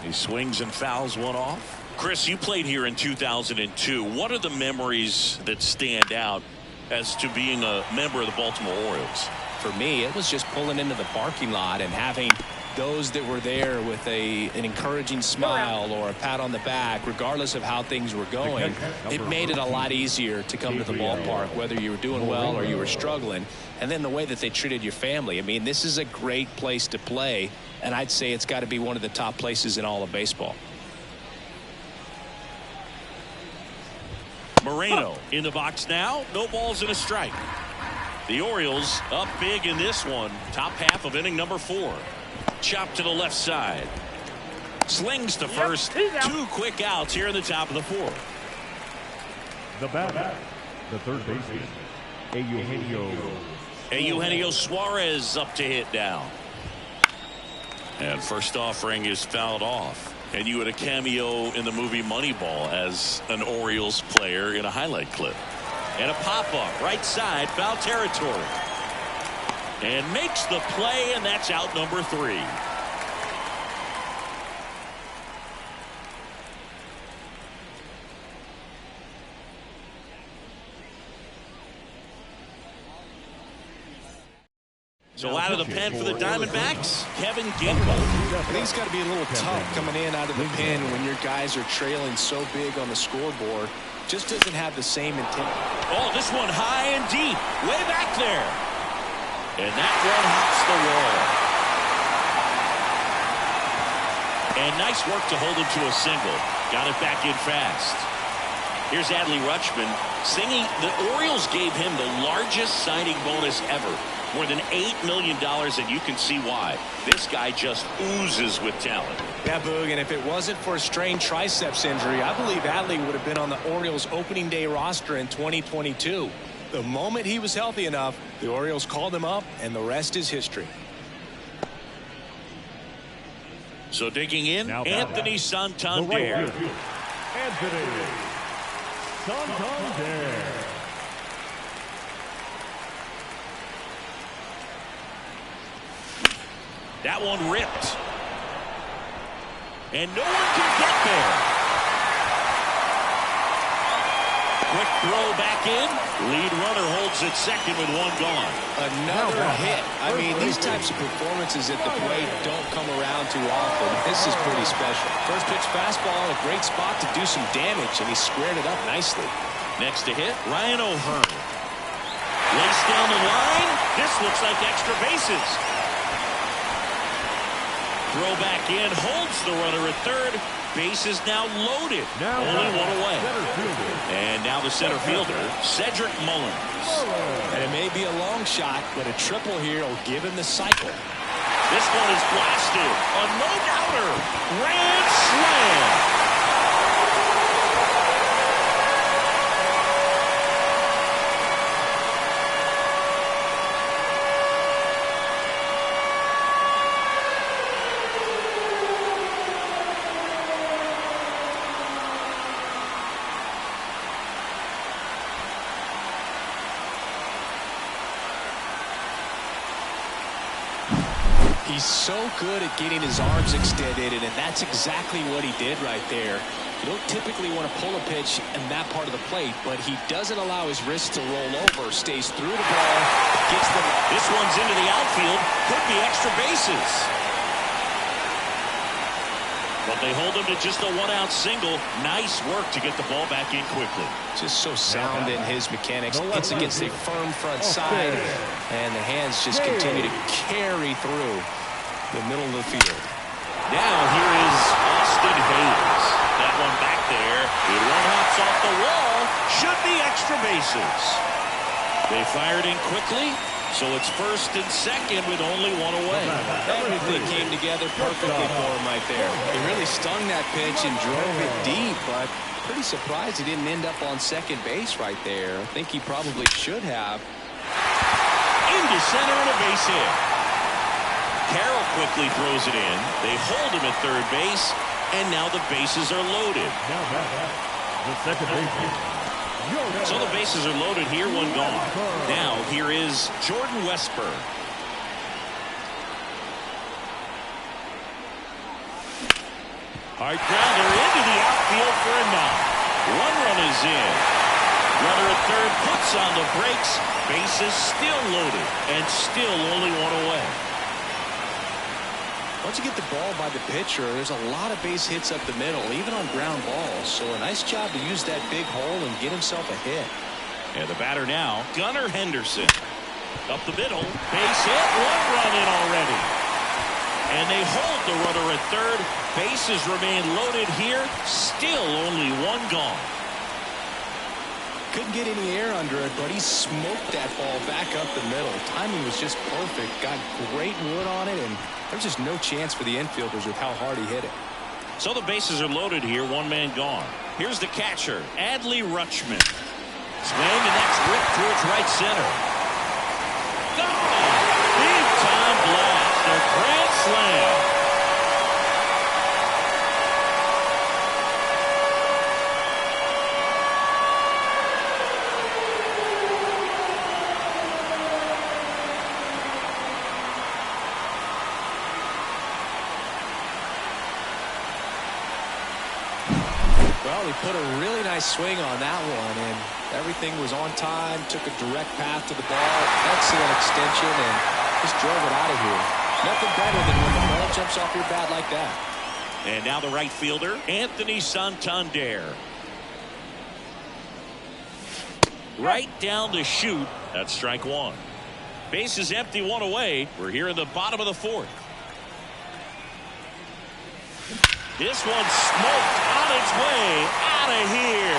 He swings and fouls one off. Chris, you played here in 2002. What are the memories that stand out as to being a member of the Baltimore Orioles? For me, it was just pulling into the parking lot and having those that were there with an encouraging smile or a pat on the back, regardless of how things were going. It made it a lot easier to come to the ballpark, whether you were doing well or you were struggling. And then the way that they treated your family. I mean, this is a great place to play, and I'd say it's got to be one of the top places in all of baseball. Moreno in the box now. No balls and a strike. The Orioles up big in this one. Top half of inning number 4. Chop to the left side. Slings to first. 2 quick outs here in the top of the 4th. The batter, the third baseman, Eugenio Suarez up to hit down. And first offering is fouled off. And you had a cameo in the movie Moneyball as an Orioles player in a highlight clip. And a pop-up right side, foul territory. And makes the play, and that's out number 3. So out of the pen for the Diamondbacks, Kevin Ginkel. I think it's got to be a little tough coming in out of the pen when your guys are trailing so big on the scoreboard. Just doesn't have the same intent. Oh, this one high and deep, way back there. And that one hops the wall. And nice work to hold him to a single. Got it back in fast. Here's Adley Rutschman singing. The Orioles gave him the largest signing bonus ever. More than $8 million, and you can see why. This guy just oozes with talent. Yeah, Boog, and if it wasn't for a strained triceps injury, I believe Adley would have been on the Orioles opening day roster in 2022. The moment he was healthy enough, the Orioles called him up, and the rest is history. So digging in, Anthony Santander. Anthony Santander. That one ripped. And no one can get there. Quick throw back in. Lead runner holds at second with 1 gone. Another hit. I mean, these types of performances at the plate don't come around too often. This is pretty special. First pitch fastball in a great spot to do some damage, and he squared it up nicely. Next to hit, Ryan O'Hearn. Lace down the line. This looks like extra bases. Throw back in, holds the runner at third. Base is now loaded. Only 1 away. And now the center fielder, Cedric Mullins. And it may be a long shot, but a triple here will give him the cycle. This one is blasted. A no-doubter. Grand slam. He's so good at getting his arms extended, and that's exactly what he did right there. You don't typically want to pull a pitch in that part of the plate, but he doesn't allow his wrist to roll over. Stays through the ball, gets the... This one's into the outfield. Could be extra bases. But they hold him to just a 1-out single. Nice work to get the ball back in quickly. Just so sound in his mechanics. Hits against a firm front side, and the hands just continue to carry through the middle of the field. Now here is Austin Hayes. That one back there. It one hops off the wall. Should be extra bases. They fired in quickly, so it's first and second with only 1 away. Everything came together perfectly for him right there. He really stung that pitch and drove it deep, but pretty surprised he didn't end up on second base right there. I think he probably should have. Into center and a base hit. Carroll quickly throws it in. They hold him at third base, and now the bases are loaded. The second baseman. So the bases are loaded here, 1 gone. Now here is Jordan Westburg. Hard grounder into the outfield for a knock. 1 run is in. Runner at third puts puts on the brakes. Bases still loaded and still only one away. Once you get the ball by the pitcher, there's a lot of base hits up the middle, even on ground balls. So a nice job to use that big hole and get himself a hit. And the batter now, Gunnar Henderson. Up the middle, base hit, 1 run in already. And they hold the runner at third. Bases remain loaded here. Still only 1 gone. Couldn't get any air under it, but he smoked that ball back up the middle. Timing was just perfect. Got great wood on it, and there's just no chance for the infielders with how hard he hit it. So the bases are loaded here. 1 man gone. Here's the catcher, Adley Rutschman. Swing, and that's ripped towards right center. Gone! Big time blast. A grand slam. Well, he put a really nice swing on that one, and everything was on time, took a direct path to the ball, excellent extension, and just drove it out of here. Nothing better than when the ball jumps off your bat like that. And now the right fielder, Anthony Santander. Right down to shoot. That's strike 1. Base is empty, 1 away. We're here in the bottom of the 4th. This one's smoked on its way out of here.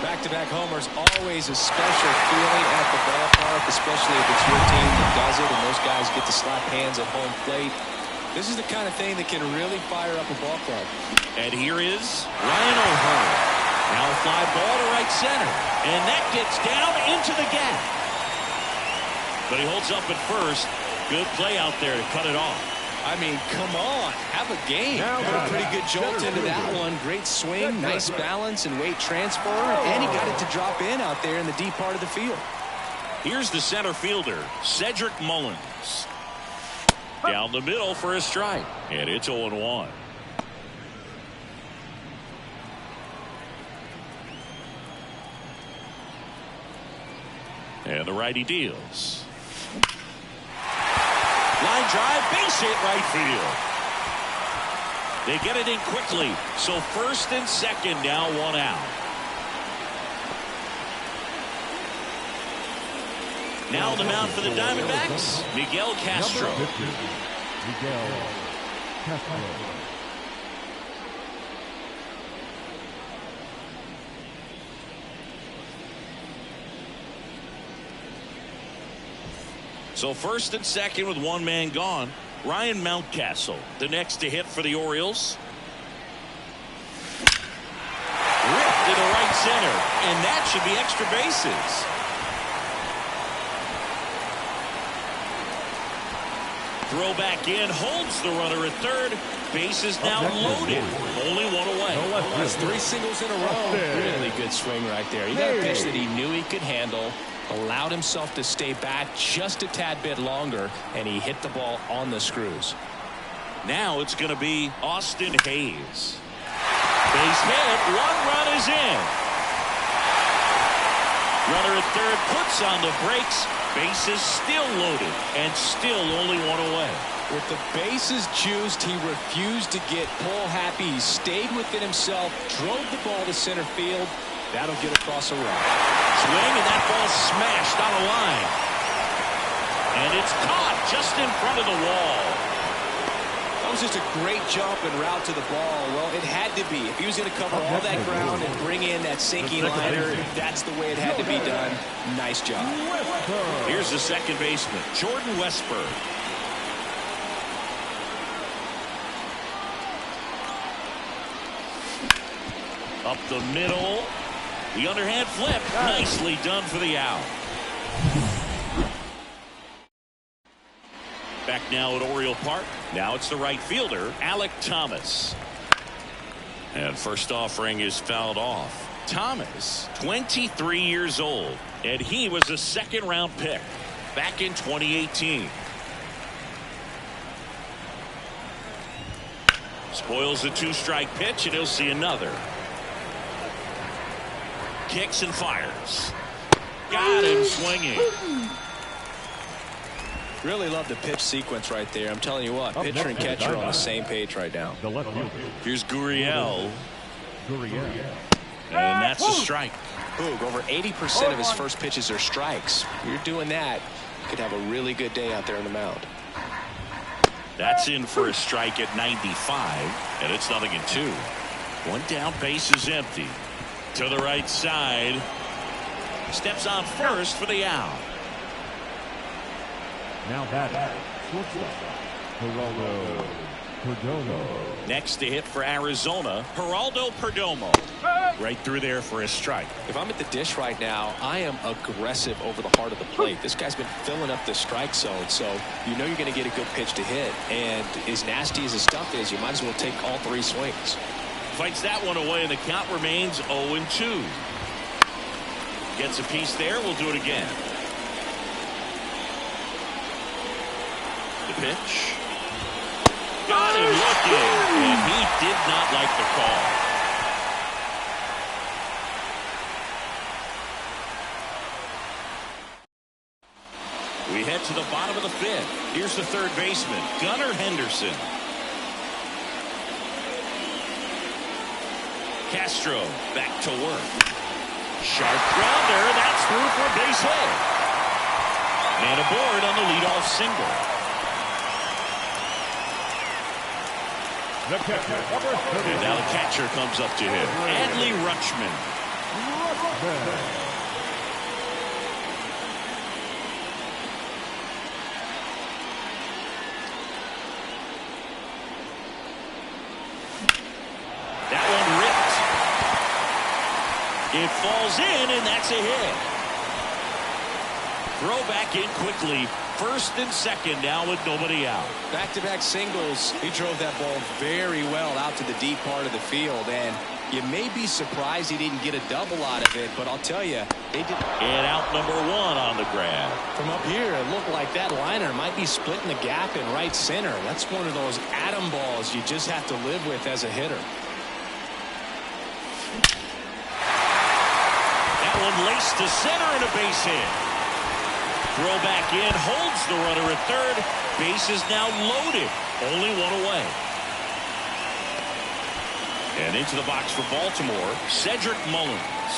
Back-to-back homers, always a special feeling at the ballpark, especially if it's your team that does it and those guys get to slap hands at home plate. This is the kind of thing that can really fire up a ball club. And here is Ryan O'Hearn. Now a fly ball to right center. And that gets down into the gap. But he holds up at first. Good play out there to cut it off. I mean, come on. Have a game. Put a pretty good jolt into that one. Great swing, nice balance and weight transfer. And he got it to drop in out there in the deep part of the field. Here's the center fielder, Cedric Mullins. Down the middle for a strike. And it's 0-1. And the righty deals. Line drive, base hit right field. They get it in quickly. So first and second now, 1 out. Now on the mound for the Diamondbacks, Miguel Castro. Miguel Castro. So first and second with 1 man gone. Ryan Mountcastle, the next to hit for the Orioles. Ripped to the right center, and that should be extra bases. Throw back in, holds the runner at third. Bases now loaded. Only 1 away. That's 3 singles in a row. Really good swing right there. He got a pitch that he knew he could handle, allowed himself to stay back just a tad bit longer, and he hit the ball on the screws. Now it's going to be Austin Hayes. Base hit. 1 run is in. Runner at third puts on the brakes. Bases still loaded and still only 1 away. With the bases juiced, he refused to get pull happy. He stayed within himself, drove the ball to center field. That'll get across a run. Swing, and that ball smashed on a line. And it's caught just in front of the wall. That was just a great jump and route to the ball. Well, it had to be. If he was going to cover all that ground and bring in that sinking liner, that's the way it had to be done. Nice job. Here's the second baseman, Jordan Westburg. Up the middle. The underhand flip. Nicely done for the out. Back now at Oriole Park. Now it's the right fielder, Alec Thomas. And first offering is fouled off. Thomas, 23 years old, and he was a second-round pick back in 2018. Spoils the two-strike pitch, and he'll see another. Kicks and fires. Got him swinging. Really love the pitch sequence right there. I'm telling you what, pitcher and catcher are on the same page right now. Here's Gurriel. And that's a strike. Boog, over 80% of his first pitches are strikes. You're doing that, you could have a really good day out there on the mound. That's in for a strike at 95, and it's 0-2. One down, base is empty. To the right side. Steps on first for the out. Now batting, shortstop, Geraldo Perdomo. Next to hit for Arizona, Geraldo Perdomo. Right through there for a strike. If I'm at the dish right now, I am aggressive over the heart of the plate. This guy's been filling up the strike zone, so you know you're going to get a good pitch to hit. And as nasty as his stuff is, you might as well take all three swings. Fights that one away, and the count remains 0-2. Gets a piece there. We'll do it again. The pitch. Got him looking, and he did not like the call. We head to the bottom of the fifth. Here's the third baseman, Gunnar Henderson. Castro back to work. Sharp grounder. That's through for a base hit. Man aboard on the leadoff single. The catcher, And now the catcher comes up to him. Adley Rutschman. That one ripped. It falls in, and that's a hit. Throw back in quickly. First and second now with nobody out. Back-to-back singles. He drove that ball very well out to the deep part of the field, and you may be surprised he didn't get a double out of it, but I'll tell you, they did. And out number one on the grab. From up here, it looked like that liner might be splitting the gap in right center. That's one of those atom balls you just have to live with as a hitter. That one laced to center and a base hit. Throw back in, holds the runner at third. Base is now loaded. Only one away. And into the box for Baltimore, Cedric Mullins.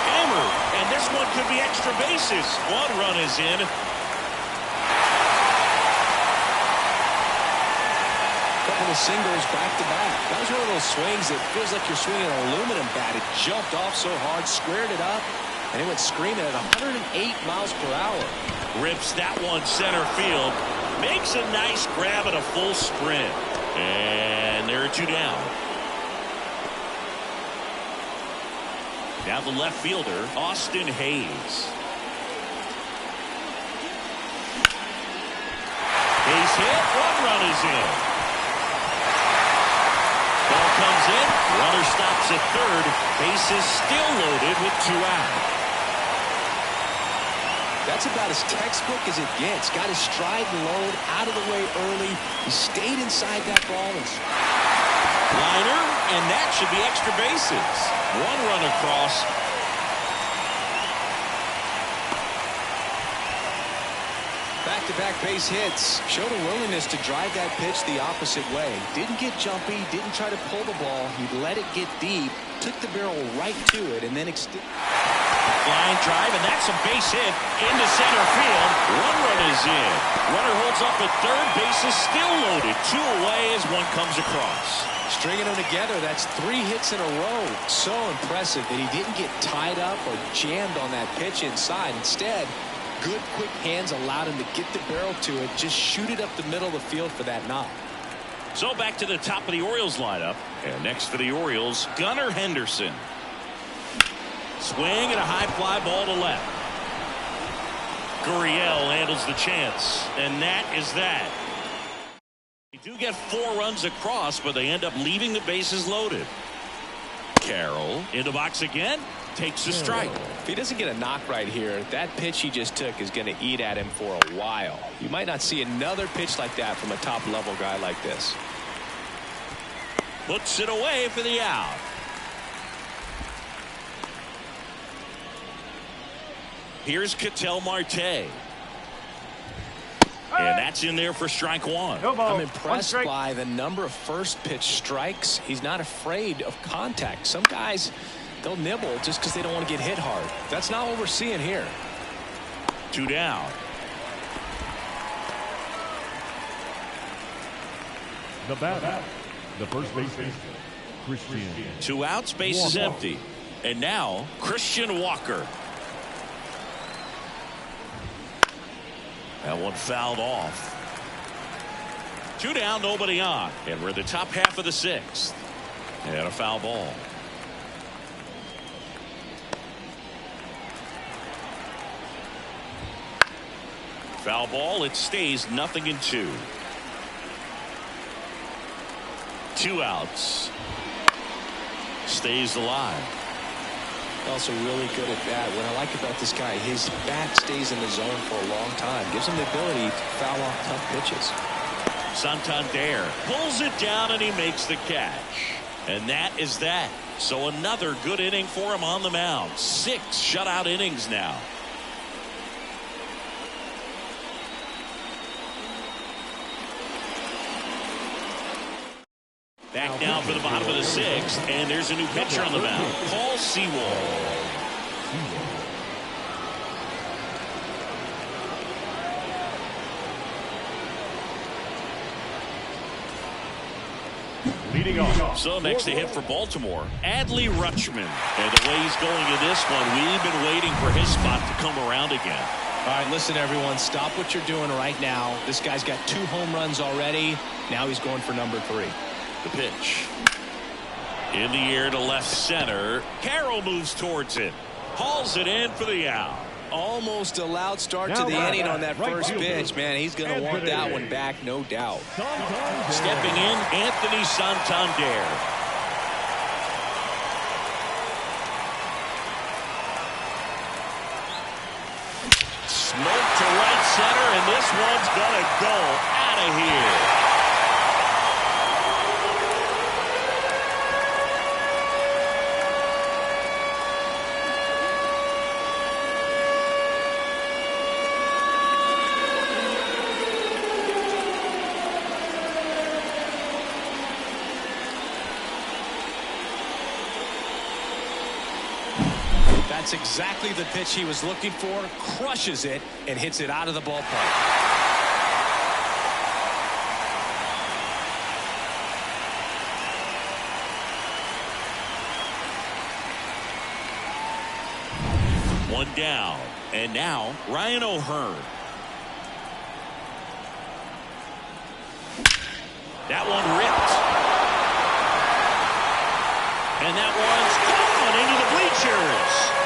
Hammered, and this one could be extra bases. One run is in. Couple of singles back-to-back. That was one of those swings that feels like you're swinging an aluminum bat. It jumped off so hard, squared it up, and it went screaming at 108 miles per hour. Rips that one center field. Makes a nice grab at a full sprint. And there are two down. Now the left fielder, Austin Hayes. Base hit. One run is in. Ball comes in. Runner stops at third. Base is still loaded with two out. That's about as textbook as it gets. Got his stride and load out of the way early. He stayed inside that ball. Liner, and that should be extra bases. One run across. Back-to-back base hits. Showed a willingness to drive that pitch the opposite way. Didn't get jumpy. Didn't try to pull the ball. He let it get deep. Took the barrel right to it and then extended. Line drive, and that's a base hit into center field. One run is in. Runner holds up at third. Base is still loaded. Two away as one comes across. Stringing them together, that's 3 hits in a row. So impressive that he didn't get tied up or jammed on that pitch inside. Instead, good quick hands allowed him to get the barrel to it, just shoot it up the middle of the field for that knock. So back to the top of the Orioles lineup. And next for the Orioles, Gunnar Henderson. Swing and a high fly ball to left. Gurriel handles the chance, and that is that. They do get 4 runs across, but they end up leaving the bases loaded. Carroll in the box again, takes a strike. If he doesn't get a knock right here, that pitch he just took is going to eat at him for a while. You might not see another pitch like that from a top level guy like this. Puts it away for the out. Here's Ketel Marte. And that's in there for strike 1. I'm impressed by the number of first pitch strikes. He's not afraid of contact. Some guys, they'll nibble just because they don't want to get hit hard. That's not what we're seeing here. 2 down. The batter, the first baseman, Christian. 2 outs, base is empty. And now Christian Walker. That one fouled off. 2 down, nobody on. And we're in the top half of the 6th. And a foul ball. Foul ball, it stays 0-2. 2 outs. Stays alive. Also really good at bat. What I like about this guy, his bat stays in the zone for a long time. Gives him the ability to foul off tough pitches. Santander pulls it down and he makes the catch. And that is that. So another good inning for him on the mound. 6 shutout innings now. Back now for the bottom of the 6th, and there's a new pitcher on the mound, Paul Sewald. Leading off. So next to hit for Baltimore, Adley Rutschman. And the way he's going in this one, we've been waiting for his spot to come around again. All right, listen, everyone, stop what you're doing right now. This guy's got 2 home runs already. Now he's going for number 3. The pitch. In the air to left center. Carroll moves towards it. Hauls it in for the out. Almost a loud start to the inning on that first pitch. Man, he's going to want that one back, no doubt. Stepping in, Anthony Santander. Smoke to right center, and this one's going to go out of here. That's exactly the pitch he was looking for. Crushes it and hits it out of the ballpark. One down. And now Ryan O'Hearn. That one ripped. And that one's gone into the bleachers.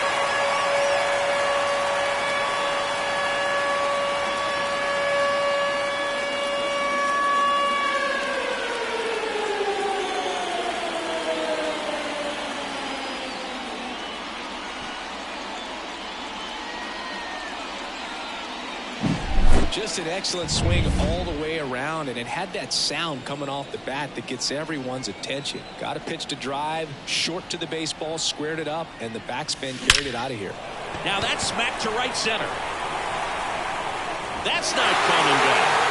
Just an excellent swing all the way around, and it had that sound coming off the bat that gets everyone's attention. Got a pitch to drive, short to the baseball, squared it up, and the backspin carried it out of here. Now that's smacked to right center. That's not coming back.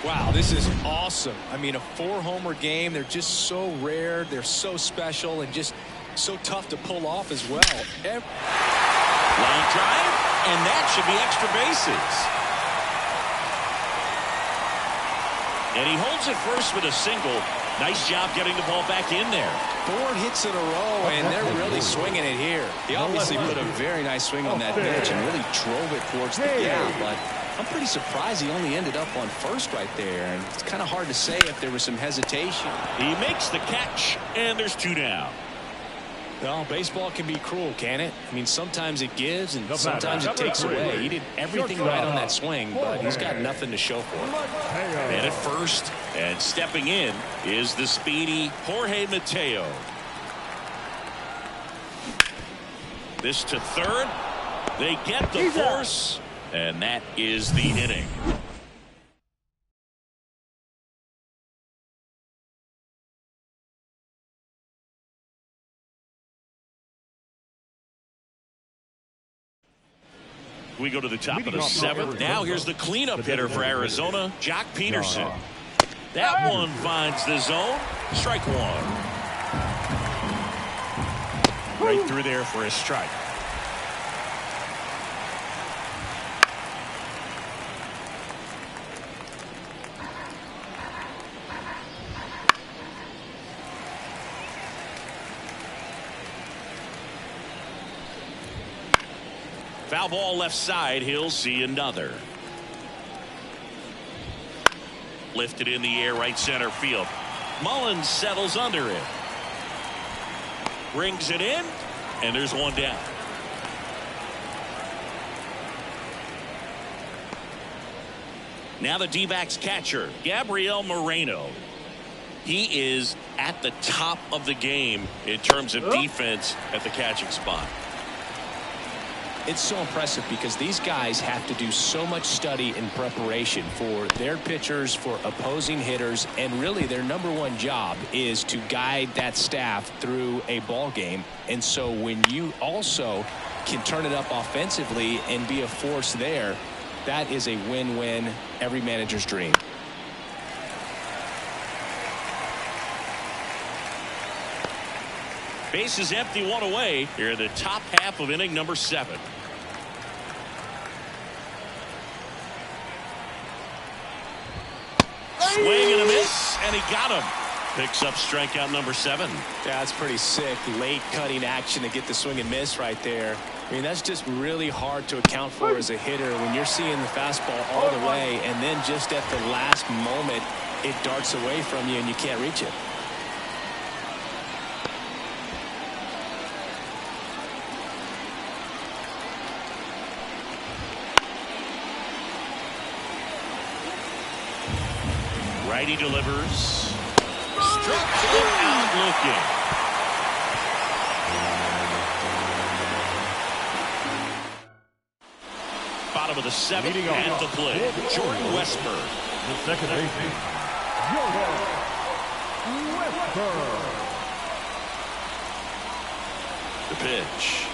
Wow, this is awesome. I mean, a 4-homer game. They're just so rare. They're so special and just so tough to pull off as well. Line drive, and that should be extra bases. And he holds it first with a single. Nice job getting the ball back in there. 4 hits in a row, and they're really swinging it here. He obviously put a very nice swing on that pitch and really drove it towards the gap, but I'm pretty surprised he only ended up on first right there, and it's kind of hard to say if there was some hesitation. He makes the catch, and there's 2 down. Well, baseball can be cruel, can it? I mean, sometimes it gives and sometimes it takes away. He did everything right on that swing, but he's got nothing to show for it. And at first, and stepping in, is the speedy Jorge Mateo. This to third. They get the force, and that is the inning. We go to the top of the 7th. Now here's the cleanup hitter for Arizona, Jock Peterson. That one finds the zone. Strike 1. Right through there for a strike. Foul ball left side. He'll see another. Lifted in the air, right center field. Mullins settles under it. Brings it in, and there's 1 down. Now the D-backs catcher, Gabriel Moreno. He is at the top of the game in terms of defense at the catching spot. It's so impressive because these guys have to do so much study and preparation for their pitchers, for opposing hitters, and really their #1 job is to guide that staff through a ball game. And so when you also can turn it up offensively and be a force there, that is a win-win, every manager's dream. Base is empty, 1 away here in the top half of inning number 7. Swing and a miss, and he got him. Picks up strikeout number 7. Yeah, that's pretty sick. Late cutting action to get the swing and miss right there. I mean, that's just really hard to account for as a hitter when you're seeing the fastball all the way, and then just at the last moment, it darts away from you and you can't reach it. Righty delivers. Struck him out looking. Bottom of the 7th and the play. Jordan Westburg. The second baseman, Jordan Westburg. The pitch.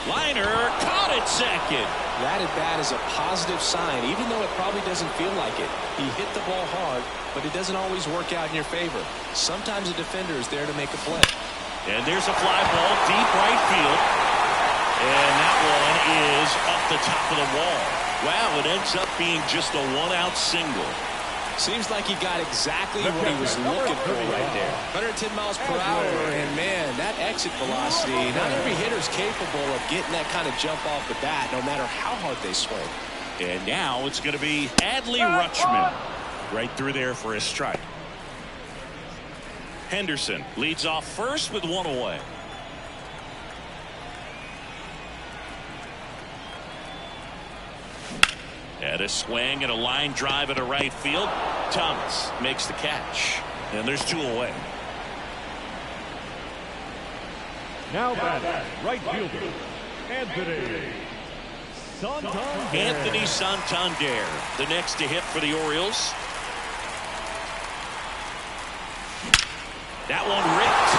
Liner caught at second. That at bat is a positive sign, even though it probably doesn't feel like it. He hit the ball hard, but it doesn't always work out in your favor. Sometimes a defender is there to make a play. And there's a fly ball deep right field. And that one is up the top of the wall. Wow, it ends up being just a 1-out single. Seems like he got exactly what he was looking for right there. 110 miles per hour, and man, that exit velocity, not every hitter's capable of getting that kind of jump off the bat, no matter how hard they swing. And now it's going to be Adley Rutschman right through there for a strike. Henderson leads off first with 1 away. And a swing and a line drive into right field. Thomas makes the catch. And there's 2 away. Now batting, right fielder, Anthony Santander, the next to hit for the Orioles. That one ripped.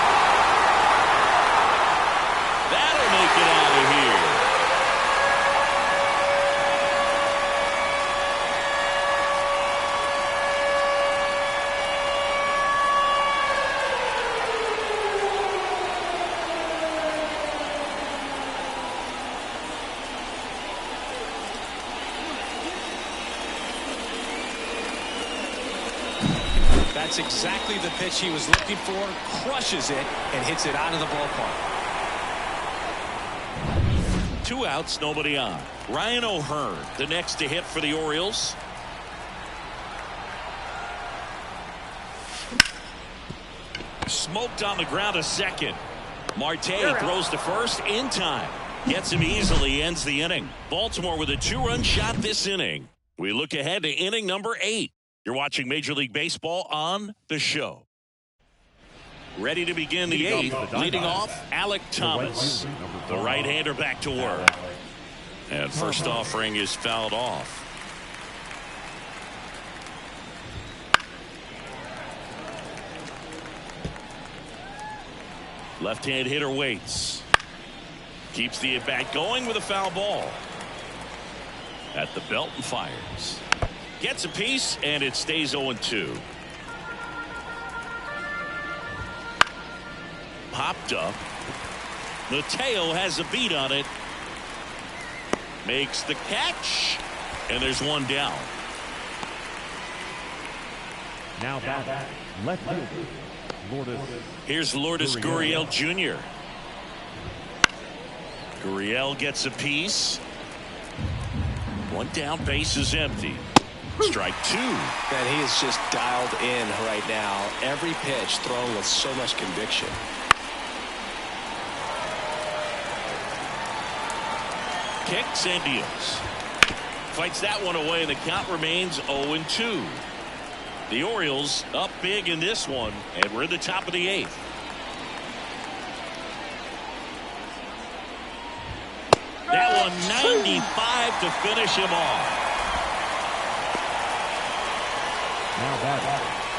That'll make it out of here. That's exactly the pitch he was looking for. Crushes it and hits it out of the ballpark. 2 outs, nobody on. Ryan O'Hearn, the next to hit for the Orioles. Smoked on the ground to second. Marte throws to first in time. Gets him easily, ends the inning. Baltimore with a 2-run shot this inning. We look ahead to inning number 8. You're watching Major League Baseball on the show. Ready to begin the 8th. Leading off, Alec Thomas. The right-hander back to work. And first offering is fouled off. Left-hand hitter waits. Keeps the at-bat going with a foul ball. At the belt and fires. Gets a piece, and it stays 0-2. Popped up. Mateo has a beat on it. Makes the catch. And there's one down. Now back, left fielder, Lourdes. Here's Lourdes Gurriel Jr. Gurriel gets a piece. One down, base is empty. Strike 2. Man, he is just dialed in right now. Every pitch thrown with so much conviction. Kicks and deals. Fights that one away, and the count remains 0-2. The Orioles up big in this one, and we're in the top of the 8th. That one 95 to finish him off. Now back,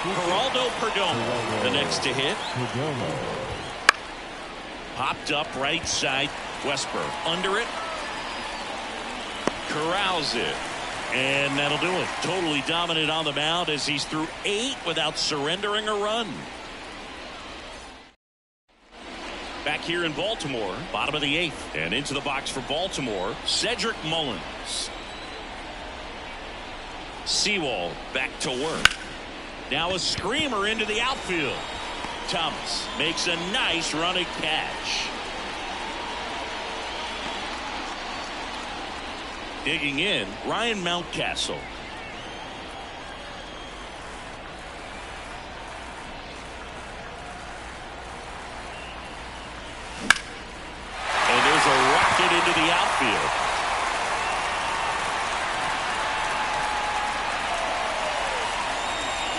Geraldo Perdomo, the next to hit. Popped up right side. Westberg under it. Corrals it. And that'll do it. Totally dominant on the mound as he's through 8 without surrendering a run. Back here in Baltimore, bottom of the 8th. And into the box for Baltimore, Cedric Mullins. Sewell back to work. Now a screamer into the outfield. Thomas makes a nice running catch. Digging in, Ryan Mountcastle. And there's a rocket into the outfield.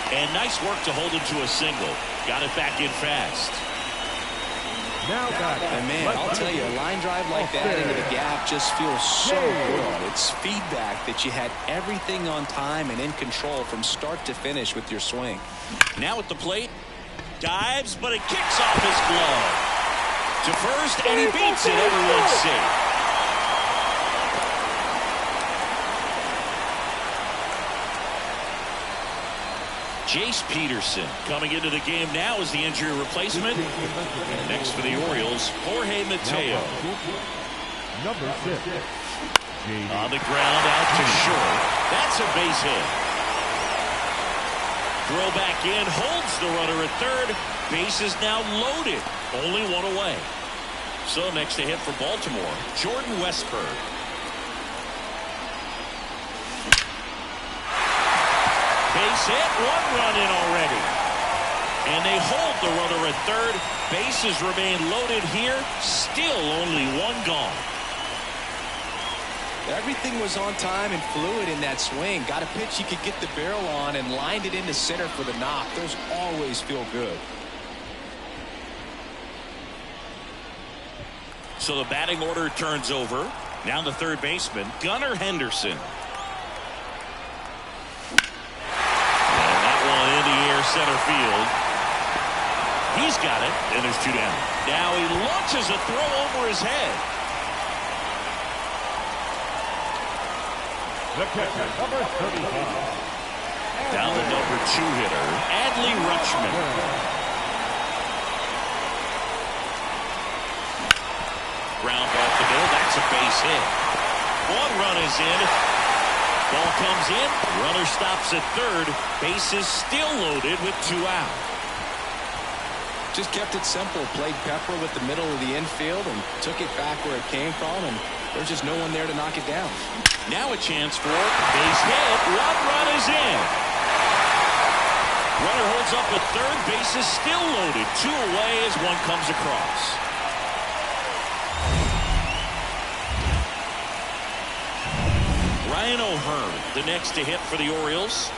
And nice work to hold him to a single. Got it back in fast. Now back. And man, I'll tell you, a line drive like that into the gap just feels so good. It's feedback that you had everything on time and in control from start to finish with your swing. Now at the plate, dives, but it kicks off his glove. To first, and he beats it. Everyone's safe. Jace Peterson coming into the game now as the injury replacement. Next for the Orioles, Jorge Mateo. Number 6. On the ground out to short. That's a base hit. Throw back in, holds the runner at third. Base is now loaded. Only one away. So next to hit for Baltimore, Jordan Westberg. Base hit, 1 run in already. And they hold the runner at third. Bases remain loaded here. Still only 1 gone. Everything was on time and fluid in that swing. Got a pitch he could get the barrel on and lined it into center for the knock. Those always feel good. So the batting order turns over. Now the third baseman, Gunnar Henderson. Center field. He's got it, and there's 2 down. Now he launches a throw over his head. The catcher, number 35. Down the number 2 hitter, Adley Rutschman. Ground ball to middle. That's a base hit. 1 run is in. Ball comes in. Runner stops at third. Bases still loaded with 2 out. Just kept it simple. Played pepper with the middle of the infield and took it back where it came from, and there's just no one there to knock it down. Now a chance for base hit. 1 run is in. Runner holds up at third. Base is still loaded. 2 away as one comes across. Ryan O'Hearn, the next to hit for the Orioles.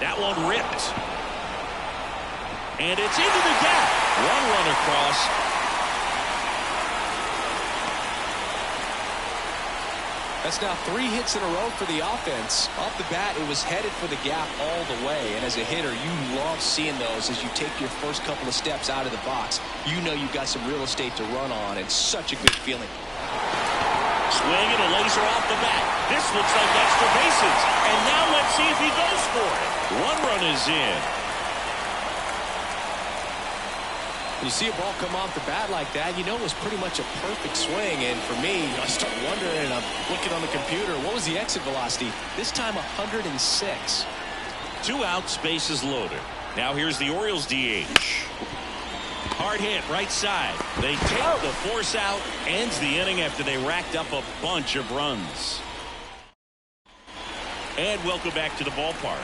That one ripped. And it's into the gap. 1 run across. That's now 3 hits in a row for the offense. Off the bat, it was headed for the gap all the way. And as a hitter, you love seeing those as you take your first couple of steps out of the box. You know you've got some real estate to run on. It's such a good feeling. Swing and a laser off the bat. This looks like extra bases. And now let's see if he goes for it. 1 run is in. When you see a ball come off the bat like that, you know it was pretty much a perfect swing. And for me, I start wondering, and I'm looking on the computer, what was the exit velocity? This time 106. 2 outs, bases loaded. Now here's the Orioles DH. Hard hit right side. They take the force out. Ends the inning after they racked up a bunch of runs. And welcome back to the ballpark.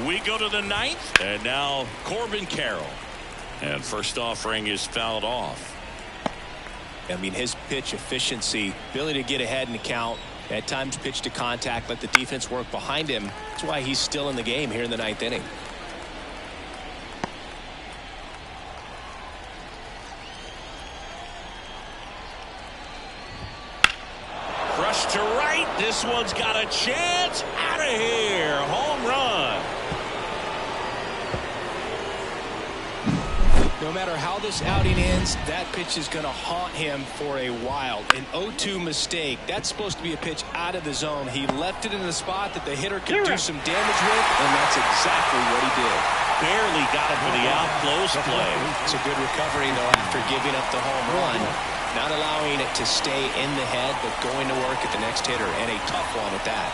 We go to the 9th. And now Corbin Carroll. And first offering is fouled off. I mean, his pitch efficiency, ability to get ahead in the count, at times pitch to contact, let the defense work behind him. That's why he's still in the game here in the 9th inning. Crushed to right. This one's got a chance. Out of here. Home run. No matter how this outing ends, that pitch is going to haunt him for a while. An 0-2 mistake. That's supposed to be a pitch out of the zone. He left it in a spot that the hitter could do some damage with, and that's exactly what he did. Barely got it for the out close play. It's a good recovery, though, after giving up the home run. Not allowing it to stay in the head, but going to work at the next hitter, and a tough one at that.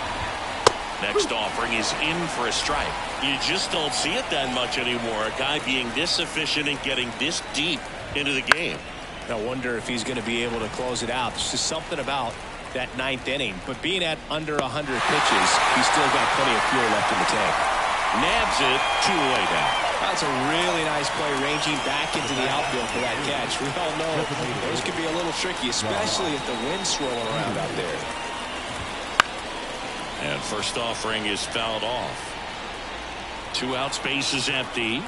Next offering is in for a strike. You just don't see it that much anymore. A guy being this efficient and getting this deep into the game. I wonder if he's going to be able to close it out. There's just something about that 9th inning. But being at under 100 pitches, he's still got plenty of fuel left in the tank. Nabs it 2 away now. That's a really nice play, ranging back into the outfield for that catch. We all know those could be a little tricky, especially if the wind's swirling around out there. And first offering is fouled off. 2 outs, base is empty.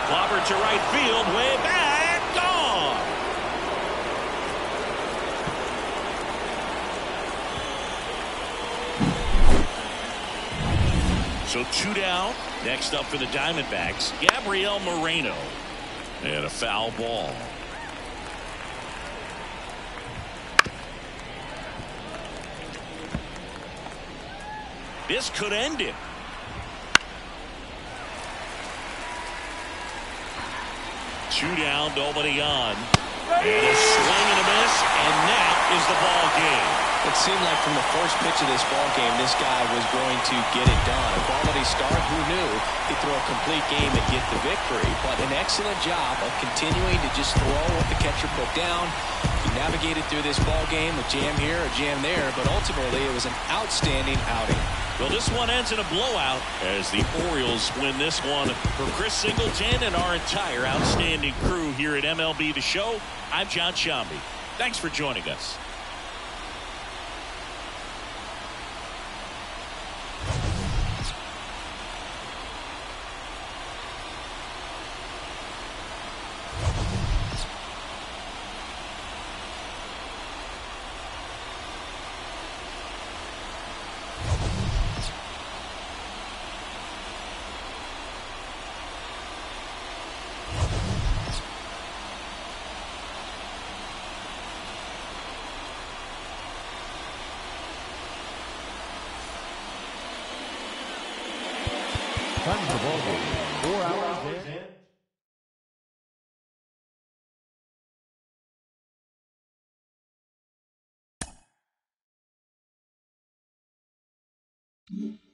Clobber to right field, way back, gone. So 2 down. Next up for the Diamondbacks, Gabriel Moreno. And a foul ball. This could end it. 2 down, nobody on. And a swing and a miss, and that is the ball game. It seemed like from the first pitch of this ball game, this guy was going to get it done. A quality start, who knew he'd throw a complete game and get the victory. But an excellent job of continuing to just throw what the catcher put down. He navigated through this ball game, a jam here, a jam there, but ultimately it was an outstanding outing. Well, this one ends in a blowout as the Orioles win this one. For Chris Singleton and our entire outstanding crew here at MLB The Show, I'm John Shambi. Thanks for joining us. Time of the ball game, 4 hours and you.